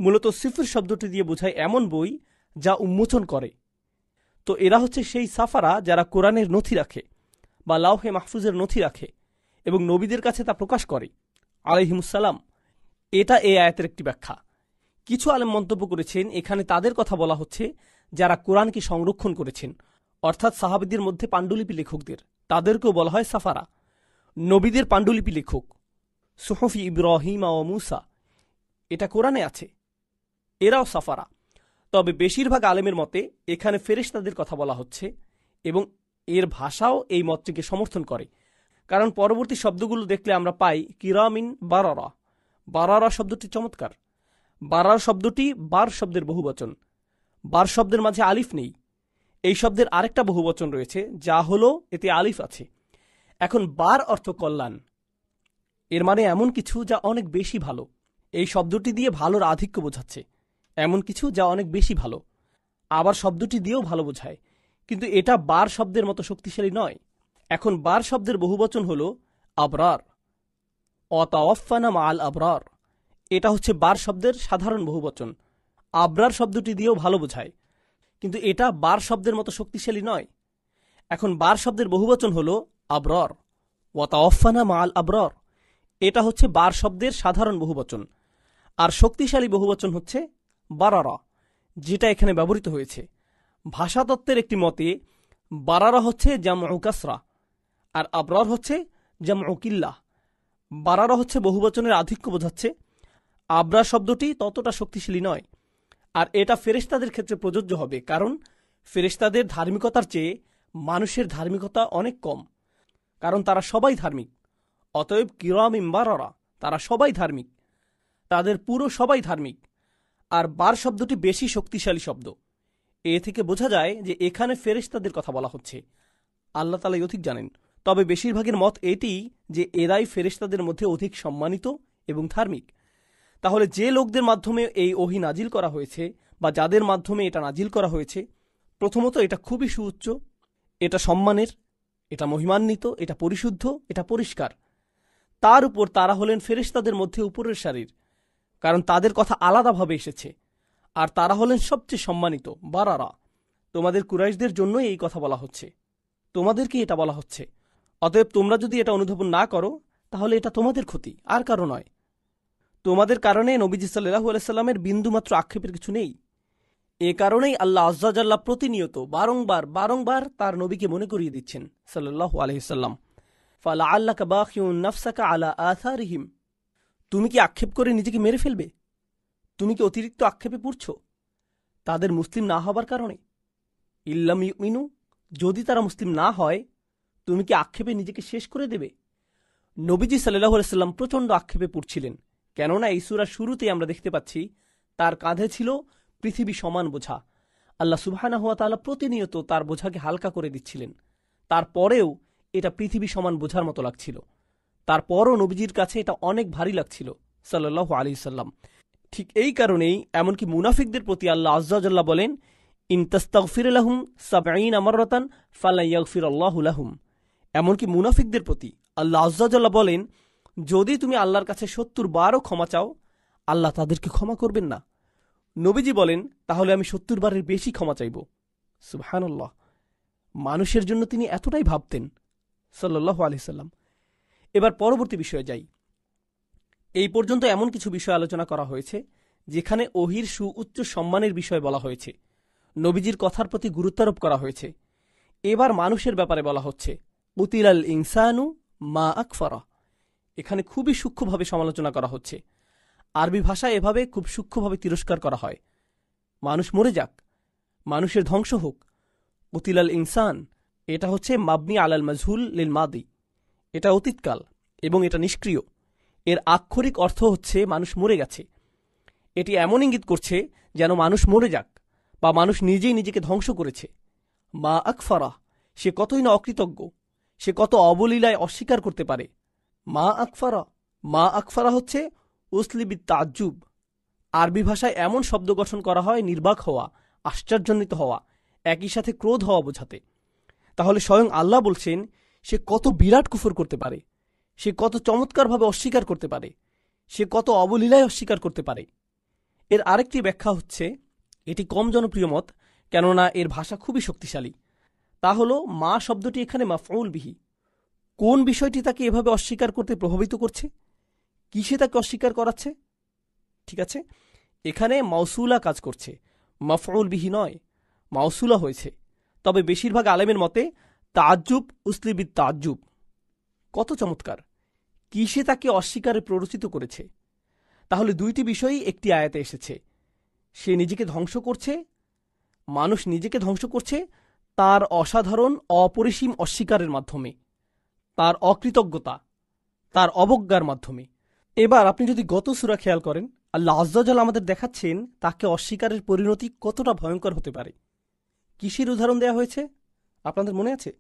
মূলত সিফর শব্দটি দিয়ে বোঝায় এমন বই যা উন্মোচন করে। তো এরা হচ্ছে সেই সাফারা যারা কোরআনের নথি রাখে বা লাউহে মাহফুজের নথি রাখে এবং নবীদের কাছে তা প্রকাশ করে আলাইহিমুসসালাম। এটা এই আয়াতের একটি ব্যাখ্যা। কিছু আলেম মন্তব্য করেছেন এখানে তাদের কথা বলা হচ্ছে যারা কোরআনকে সংরক্ষণ করেছেন, অর্থাৎ সাহাবীদের মধ্যে পাণ্ডুলিপি লেখকদের, তাদেরকেও বলা হয় সাফারা। নবীদের পাণ্ডুলিপি লেখক, সুহফি ইব্রাহিম ও মুসা, এটা কোরআনে আছে, এরাও সাফারা। তবে বেশিরভাগ আলেমের মতে এখানে ফেরেশতাদের কথা বলা হচ্ছে এবং এর ভাষাও এই মতটিকে সমর্থন করে, কারণ পরবর্তী শব্দগুলো দেখলে আমরা পাই কিরামিন বারারা। বারারা শব্দটি চমৎকার। বারার শব্দটি বার শব্দের বহুবচন। বার শব্দের মাঝে আলিফ নেই। এই শব্দের আরেকটা বহুবচন রয়েছে যা হলো এতে আলিফ আছে। এখন বার অর্থ কল্যাণ, এর মানে এমন কিছু যা অনেক বেশি ভালো। এই শব্দটি দিয়ে ভালোর আধিক্য বোঝাচ্ছে, এমন কিছু যা অনেক বেশি ভালো। আবার শব্দটি দিয়েও ভালো বোঝায়, কিন্তু এটা বার শব্দের মতো শক্তিশালী নয়। এখন বার শব্দের বহুবচন হল আবরার, অতাওয়াফানা মাআল আবরার। এটা হচ্ছে বার শব্দের সাধারণ বহুবচন। আবরার শব্দটি দিয়েও ভালো বোঝায়, কিন্তু এটা বার শব্দের মতো শক্তিশালী নয়। এখন বার শব্দের বহুবচন হল আবরার, ওয়াতাওয়াফানা মাআল আবরার। এটা হচ্ছে বার শব্দের সাধারণ বহুবচন। আর শক্তিশালী বহুবচন হচ্ছে বারারা, যেটা এখানে ব্যবহৃত হয়েছে। ভাষাতত্ত্বের একটি মতে বারারা হচ্ছে জামউ কাসরা আর আবরার হচ্ছে জামউ কিল্লাহ। বারারা হচ্ছে বহুবচনের আধিক্য বোঝাচ্ছে, আবরার শব্দটি ততটা শক্তিশালী নয়। আর এটা ফেরেশতাদের ক্ষেত্রে প্রযোজ্য হবে, কারণ ফেরেশতাদের ধার্মিকতার চেয়ে মানুষের ধার্মিকতা অনেক কম, কারণ তারা সবাই ধার্মিক। অতএব কিরামিন বারারা, তারা সবাই ধার্মিক, তাদের পুরো সবাই ধার্মিক। আর বার শব্দটি বেশি শক্তিশালী শব্দ। এ থেকে বোঝা যায় যে এখানে ফেরেশতাদের কথা বলা হচ্ছে। আল্লাহ তাআলাই অধিক জানেন। তবে বেশিরভাগের মত এটি যে এরাই ফেরেশতাদের মধ্যে অধিক সম্মানিত এবং ধার্মিক। তাহলে যে লোকদের মাধ্যমে এই ওহী নাজিল করা হয়েছে বা যাদের মাধ্যমে এটা নাজিল করা হয়েছে, প্রথমত এটা খুবই সুউচ্চ, এটা সম্মানের, এটা মহিমান্বিত, এটা পরিশুদ্ধ, এটা পরিষ্কার। তার উপর তারা হলেন ফেরেশতাদের মধ্যে উপরের সারির, কারণ তাদের কথা আলাদাভাবে এসেছে। আর তারা হলেন সবচেয়ে সম্মানিত বারারা। তোমাদের কুরাইশদের জন্যই এই কথা বলা হচ্ছে, তোমাদেরকে এটা বলা হচ্ছে। অতএব তোমরা যদি এটা অনুধাবন না করো, তাহলে এটা তোমাদের ক্ষতি, আর কারো নয়। তোমাদের কারণে নবীজি সাল্লাল্লাহু আলাইহি সাল্লামের বিন্দুমাত্র আক্ষেপের কিছু নেই। এ কারণেই আল্লাহ আজ্জা জাল্লা প্রতিনিয়ত বারংবার তার নবীকে মনে করিয়ে দিচ্ছেন সাল্লাল্লাহু আলাইহি সাল্লাম, ফালাআল্লাকা বাখিউন নাফসাকা আলা আথারিহিম। তুমি কি আক্ষেপ করে নিজেকে মেরে ফেলবে? তুমি কি অতিরিক্ত আক্ষেপে পড়ছ তাদের মুসলিম না হবার কারণে? ইল্লাম ইউমিনু, যদি তারা মুসলিম না হয়, তুমি কি আক্ষেপে নিজেকে শেষ করে দেবে? নবীজি সাল্লাল্লাহু আলাইহি সাল্লাম প্রচণ্ড আক্ষেপে পড়ছিলেন, কেননা এই সূরার শুরুতেই আমরা দেখতে পাচ্ছি তার কাঁধে ছিল পৃথিবী সমান বোঝা। আল্লাহ সুবহানাহু ওয়া তাআলা প্রতিনিয়ত তার বোঝাকে হালকা করে দিচ্ছিলেন। তারপরেও এটা পৃথিবী সমান বোঝার মতো লাগছিল। তারপরও নবীজির কাছে এটা অনেক ভারী লাগছিল সাল্লাল্লাহু আলাইহি সাল্লাম। ঠিক এই কারণেই এমনকি মুনাফিকদের প্রতি আল্লাহ আজ্জা ওয়া জাল্লা বলেন, ইন তাস্তাগফির লাহুম ৭০ মাররাতান ফালা ইয়াগফিরুল্লাহু লাহুম। এমনকি মুনাফিকদের প্রতি আল্লাহ আজ্জা ওয়া জাল্লা বলেন, যদি তুমি আল্লাহর কাছে ৭০ বারও ক্ষমা চাও, আল্লাহ তাদেরকে ক্ষমা করবেন না। নবীজি বলেন, তাহলে আমি 70 বারের বেশি ক্ষমা চাইব। সুবহানাল্লাহ, মানুষের জন্য তিনি এতটাই ভাবতেন সাল্লাল্লাহু আলাইহি সাল্লাম। এবার পরবর্তী বিষয়ে যাই। এই পর্যন্ত এমন কিছু বিষয় আলোচনা করা হয়েছে যেখানে ওহির সুউচ্চ সম্মানের বিষয় বলা হয়েছে, নবীজির কথার প্রতি গুরুত্বারোপ করা হয়েছে। এবার মানুষের ব্যাপারে বলা হচ্ছে, কুতিলাল ইনসানু মা আকফারা। এখানে খুবই সূক্ষ্মভাবে সমালোচনা করা হচ্ছে। আরবি ভাষায় এভাবে খুব সূক্ষ্মভাবে তিরস্কার করা হয়, মানুষ মরে যাক, মানুষের ধ্বংস হোক। কুতিলাল ইনসান, এটা হচ্ছে মাবনি আলাল মাজহুল লিল মাদি, এটা অতীতকাল এবং এটা নিষ্ক্রিয়। এর আক্ষরিক অর্থ হচ্ছে মানুষ মরে গেছে। এটি এমন ইঙ্গিত করছে যেন মানুষ মরে যাক বা মানুষ নিজেই নিজেকে ধ্বংস করেছে। মা আকফারা, সে কতই না অকৃতজ্ঞ, সে কত অবলীলায় অস্বীকার করতে পারে। মা আকফারা, মা আকফারা হচ্ছে উসলিবিত তাজ্জুব। আরবি ভাষায় এমন শব্দ গঠন করা হয় নির্বাক হওয়া, আশ্চর্যান্বিত হওয়া, একই সাথে ক্রোধ হওয়া বোঝাতে। তাহলে স্বয়ং আল্লাহ বলছেন সে কত বিরাট কুফর করতে পারে, সে কত চমৎকারভাবে অস্বীকার করতে পারে, সে কত অবলীলায় অস্বীকার করতে পারে। এর আরেকটি ব্যাখ্যা হচ্ছে, এটি কম জনপ্রিয় মত, কেননা এর ভাষা খুবই শক্তিশালী। তা হল মা শব্দটি এখানে মাফউল বিহি। কোন বিষয়টি তাকে এভাবে অস্বীকার করতে প্রভাবিত করছে, কিসে তাকে অস্বীকার করাচ্ছে? ঠিক আছে, এখানে মাউসুলা কাজ করছে, মাফউল বিহি নয়, মাউসুলা হয়েছে। তবে বেশিরভাগ আলেমের মতে তাজ্জুব উসলিবিত তাজ্জুব। কত চমৎকার, কিসে তাকে অস্বীকারে প্ররোচিত করেছে? তাহলে দুইটি বিষয়ই একটি আয়াতে এসেছে। সে নিজেকে ধ্বংস করছে, মানুষ নিজেকে ধ্বংস করছে তার অসাধারণ অপরিসীম অস্বীকারের মাধ্যমে, তার অকৃতজ্ঞতা, তার অবজ্ঞার মাধ্যমে। এবার আপনি যদি গত সূরা খেয়াল করেন, আল্লাহ আযজা ওয়া জাল্লা আমাদের দেখাচ্ছেন তাকে অস্বীকারের পরিণতি কতটা ভয়ঙ্কর হতে পারে। কিসের উদাহরণ দেয়া হয়েছে আপনাদের মনে আছে?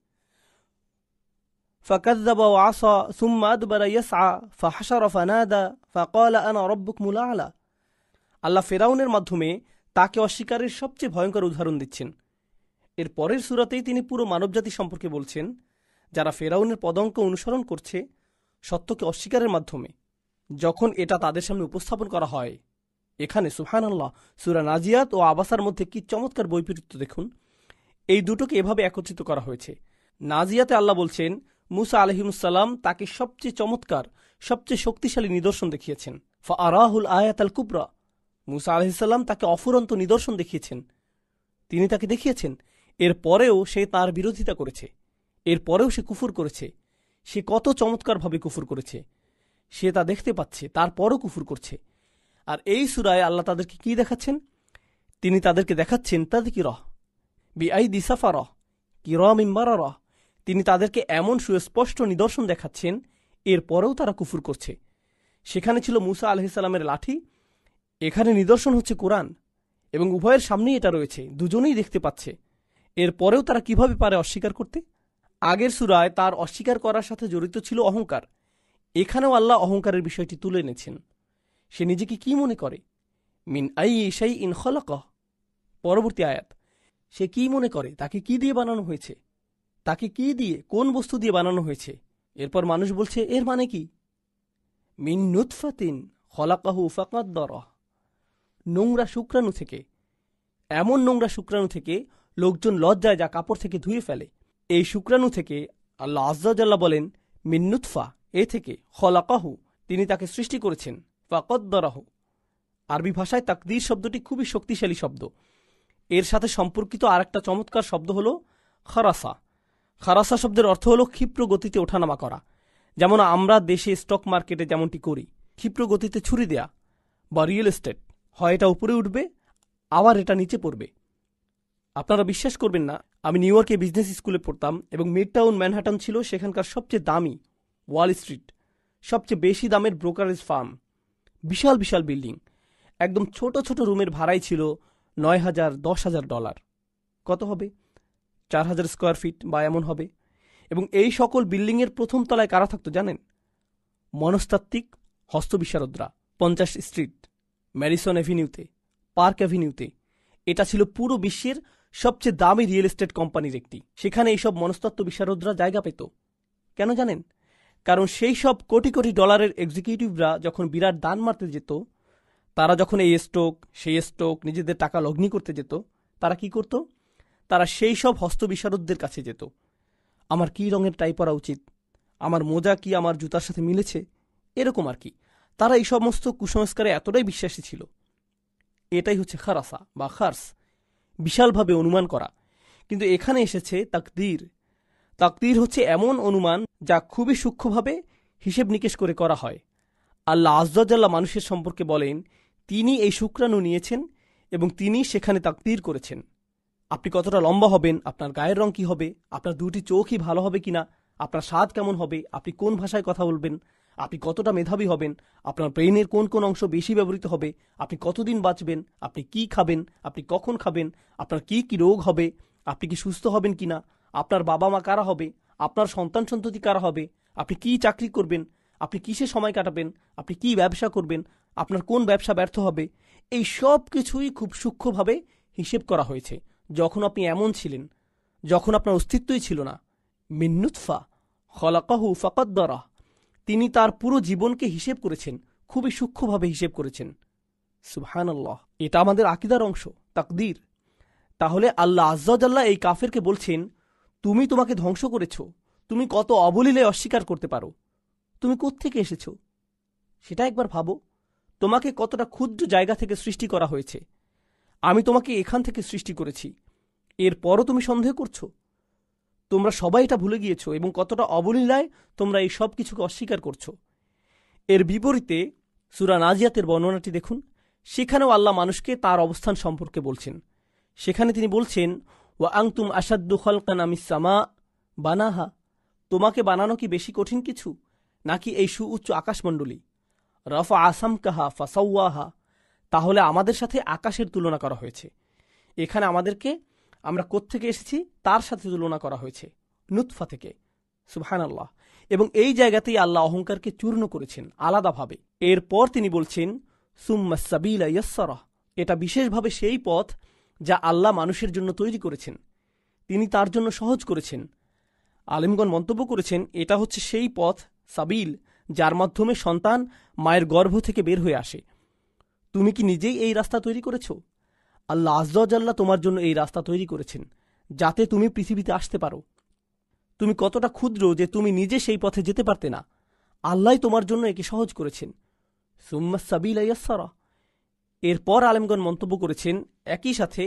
ফাকাযযাবা ওয়া আসা সুম্মা আদবারা ইয়াসআ ফাহাশারা ফানাদা ফাকালা আনা রাব্বুকুমুল আ'লা। আল্লাহ ফেরাউনের মাধ্যমে তাকে অস্বীকারের সবচেয়ে ভয়ঙ্কর উদাহরণ দিচ্ছেন। এর পরের সূরাতেই তিনি পুরো মানবজাতি সম্পর্কে বলছেন, যারা ফেরাউনের পদাঙ্ক অনুসরণ করছে সত্যকে অস্বীকারের মাধ্যমে। যখন এটা তাদের সামনে উপস্থাপন করা হয়, এখানে সুবহানাল্লাহ, সূরা নাজিয়াত ও আবাসার মধ্যে কি চমৎকার বৈপরীত্য দেখুন। এই দুটোকে এভাবে একত্রিত করা হয়েছে। নাজিয়াতে আল্লাহ বলছেন মুসা আলাইহিসসালাম তাকে সবচেয়ে চমৎকার, সবচেয়ে শক্তিশালী নিদর্শন দেখিয়েছেন। ফাআরাহুল আয়াতাল কুবরা, মুসা আলাইহিসসালাম তাকে অফুরন্ত নিদর্শন দেখিয়েছেন, তিনি তাকে দেখিয়েছেন। এরপরেও সে তার বিরোধিতা করেছে, এরপরেও সে কুফর করেছে। সে কত চমৎকারভাবে কুফর করেছে, সে তা দেখতে পাচ্ছে, তারপরও কুফর করছে। আর এই সূরায় আল্লাহ তাদেরকে কি দেখাচ্ছেন? তিনি তাদেরকে দেখাচ্ছেন তাযকিরাহ বিআইদি সাফারাহ কিরামিন বারারাহ। তিনি তাদেরকে এমন সুস্পষ্ট নিদর্শন দেখাচ্ছেন, এরপরেও তারা কুফর করছে। সেখানে ছিল মুসা আলাইহিস সালামের লাঠি, এখানে নিদর্শন হচ্ছে কোরআন, এবং উভয়ের সামনেই এটা রয়েছে, দুজনেই দেখতে পাচ্ছে। এরপরেও তারা কিভাবে পারে অস্বীকার করতে? আগের সূরায় তার অস্বীকার করার সাথে জড়িত ছিল অহংকার। এখানেও আল্লাহ অহংকারের বিষয়টি তুলে এনেছেন। সে নিজেকে কি মনে করে? মিন আইয়ি শাইইন খালাকাহ। পরবর্তী আয়াত, সে কি মনে করে তাকে কি দিয়ে বানানো হয়েছে, তাকে কি দিয়ে, কোন বস্তু দিয়ে বানানো হয়েছে? এরপর মানুষ বলছে এর মানে কি? মিন নুতফাতিন খালাকাহু ফাকাদ্দারাহ। নোংরা শুক্রাণু থেকে, এমন নোংরা শুক্রাণু থেকে লোকজন লজ্জায় যা কাপড় থেকে ধুয়ে ফেলে, এই শুক্রাণু থেকে আল্লাহ আযজা ওয়া জাল্লা বলেন মিন নুতফা, এ থেকে, খালাকাহু, তিনি তাকে সৃষ্টি করেছেন, ফাকাদ্দারাহু। আরবি ভাষায় তাকদীর শব্দটি খুবই শক্তিশালী শব্দ। এর সাথে সম্পর্কিত আরেকটা চমৎকার শব্দ হল খারাসা। খারাসা শব্দের অর্থ হল ক্ষিপ্র গতিতে ওঠানামা করা। যেমন আমরা দেশে স্টক মার্কেটে যেমনটি করি, ক্ষিপ্র গতিতে ছুরি দেয়া, বা রিয়েল এস্টেট, হয় এটা উপরে উঠবে আবার এটা নিচে পড়বে। আপনারা বিশ্বাস করবেন না, আমি নিউ ইয়র্কে বিজনেস স্কুলে পড়তাম এবং মিডটাউন ম্যানহাটন ছিল সেখানকার সবচেয়ে দামি ওয়াল স্ট্রিট, সবচেয়ে বেশি দামের ব্রোকারেজ ফার্ম, বিশাল বিশাল বিল্ডিং। একদম ছোট ছোট রুমের ভাড়াই ছিল $9,000 $10,000। কত হবে? 4,000 স্কোয়ার ফিট বা এমন হবে। এবং এই সকল বিল্ডিংয়ের প্রথম তলায় কারা থাকতো জানেন? মনস্তাত্ত্বিক, হস্তবিশারদরা। 50 স্ট্রিট, ম্যাডিসন অ্যাভিনিউতে, পার্ক অ্যাভিনিউতে। এটা ছিল পুরো বিশ্বের সবচেয়ে দামি রিয়েল এস্টেট কোম্পানির একটি। সেখানে এইসব মনস্তত্ত্ব বিশারদরা জায়গা পেত। কেন জানেন? কারণ সেই সব কোটি কোটি ডলারের এক্সিকিউটিভরা যখন বিরাট দান মারতে যেত, তারা যখন এই স্টক সেই স্টক নিজেদের টাকা লগ্নি করতে যেত, তারা কি করত? তারা সেই সব হস্তবিশারদদের কাছে যেত। আমার কি রঙের টাই পরা উচিত, আমার মোজা কি আমার জুতার সাথে মিলেছে, এরকম আর কি। তারা এই সমস্ত কুসংস্কারে এতটাই বিশ্বাসী ছিল। এটাই হচ্ছে খারাসা বা খার্স, বিশালভাবে অনুমান করা। কিন্তু এখানে এসেছে তাকদীর। তাকদীর হচ্ছে এমন অনুমান যা খুবই সূক্ষ্মভাবে হিসেব নিকেশ করে করা হয়। আল্লাহ আজ্জাল্লাহ মানুষের সম্পর্কে বলেন, তিনি এই শুক্রাণু নিয়েছেন এবং তিনি সেখানে তাকদীর করেছেন। আপনি কতটা লম্বা হবেন, আপনার গায়ের রং কি হবে, আপনার দুটি চোখই ভালো হবে কিনা, আপনার স্বাদ কেমন হবে, আপনি কোন ভাষায় কথা বলবেন, আপনি কতটা মেধাবী হবেন, আপনার ব্রেইনের কোন কোন অংশ বেশি ব্যবহৃত হবে, আপনি কতদিন বাঁচবেন, আপনি কি খাবেন, আপনি কখন খাবেন, আপনার কি কি রোগ হবে, আপনি কি সুস্থ হবেন কিনা, আপনার বাবা মা কারা হবে, আপনার সন্তান সন্ততি কারা হবে, আপনি কি চাকরি করবেন, আপনি কিসে সময় কাটাবেন, আপনি কি ব্যবসা করবেন, আপনার কোন ব্যবসা ব্যর্থ হবে, এই সব কিছুই খুব সূক্ষ্মভাবে হিসেব করা হয়েছে। যখন আপনি এমন ছিলেন, যখন আপনার অস্তিত্বই ছিল না, মিন নুতফা খলাকাহু ফাকাদ্দারাহ, তিনি তার পুরো জীবনকে হিসেব করেছেন, খুবই সূক্ষ্মভাবে হিসেব করেছেন। সুবহানাল্লাহ, এটা আমাদের আকীদার অংশ, তাকদীর। তাহলে আল্লাহ আজ্জাল্লাহ এই কাফেরকে বলছেন, তুমি তোমাকে ধ্বংস করেছ, তুমি কত অবলীলে অস্বীকার করতে পারো, তুমি কোত্থেকে এসেছ সেটা একবার ভাবো। তোমাকে কতটা ক্ষুদ্র জায়গা থেকে সৃষ্টি করা হয়েছে, আমি তোমাকে এখান থেকে সৃষ্টি করেছি, এরপরও তুমি সন্দেহ করছো। তোমরা সবাই এটা ভুলে গিয়েছো এবং কতটা অবলীলায় তোমরা এই সব কিছুকে অস্বীকার করছো। এর বিপরীতে সূরা নাজিয়াতের বর্ণনাটি দেখুন, সেখানেও আল্লাহ মানুষকে তার অবস্থান সম্পর্কে বলছেন। সেখানে তিনি বলছেন, ওয়া আনতুম আশাদ্দু খালকান আমিস সামা বানাহা, তোমাকে বানানো কি বেশি কঠিন কিছু, নাকি এই সুউচ্চ আকাশমণ্ডলী? রাফা আসামকাহা ফাসাওয়াহা, তাহলে আমাদের সাথে আকাশের তুলনা করা হয়েছে। এখানে আমাদেরকে, আমরা কোত্থেকে এসেছি তার সাথে তুলনা করা হয়েছে, নুতফা থেকে। সুবহানাল্লাহ। এবং এই জায়গাতেই আল্লাহ অহংকারকে চূর্ণ করেছেন আলাদাভাবে। এরপর তিনি বলছেন, সুম্মা সাবিলা ইয়াসসারা, এটা বিশেষভাবে সেই পথ যা আল্লাহ মানুষের জন্য তৈরি করেছেন, তিনি তার জন্য সহজ করেছেন। আলেমগণ মন্তব্য করেছেন, এটা হচ্ছে সেই পথ সাবিল যার মাধ্যমে সন্তান মায়ের গর্ভ থেকে বের হয়ে আসে। তুমি কি নিজেই এই রাস্তা তৈরি করেছ? আল্লাহ আজ্জাল্লাহ তোমার জন্য এই রাস্তা তৈরি করেছেন যাতে তুমি পৃথিবীতে আসতে পারো। তুমি কতটা ক্ষুদ্র যে তুমি নিজে সেই পথে যেতে পারতে না, আল্লাহ তোমার জন্য একে সহজ করেছেন। সুম্মা সাবিলা ইয়াসসারা। এরপর আলেমগণ মন্তব্য করেছেন, একই সাথে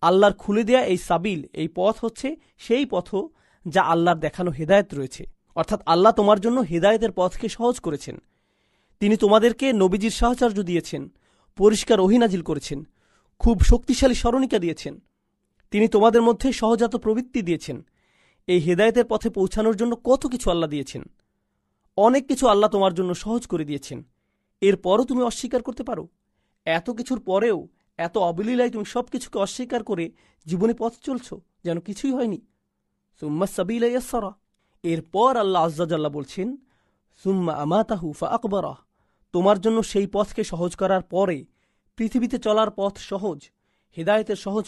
আল্লাহর খুলে দেয়া এই সাবিল, এই পথ হচ্ছে সেই পথ যা আল্লাহর দেখানো হেদায়েত রয়েছে। অর্থাৎ আল্লাহ তোমার জন্য হেদায়েতের পথকে সহজ করেছেন। তিনি তোমাদেরকে নবীজির সাহচর্য দিয়েছেন, পরিষ্কার ওহী নাজিল করেছেন, খুব শক্তিশালী স্মরণিকা দিয়েছেন, তিনি তোমাদের মধ্যে সহজাত প্রবৃত্তি দিয়েছেন। এই হেদায়েতের পথে পৌঁছানোর জন্য কত কিছু আল্লাহ দিয়েছেন, অনেক কিছু আল্লাহ তোমার জন্য সহজ করে দিয়েছেন। এরপরও তুমি অস্বীকার করতে পারো? এত কিছুর পরেও এত অবলীলায় তুমি সব কিছুকে অস্বীকার করে জীবনে পথ চলছ যেন কিছুই হয়নি। সুম্মা সাবিলা ইয়াসসারা। এরপর আল্লাহ আজ্জাল্লাহ বলছেন, সুম্মা আমাতাহু ফাআকবারাহ, তোমার জন্য সেই পথকে সহজ করার পরে পৃথিবীতে চলার পথ সহজ, হেদায়েতের সহজ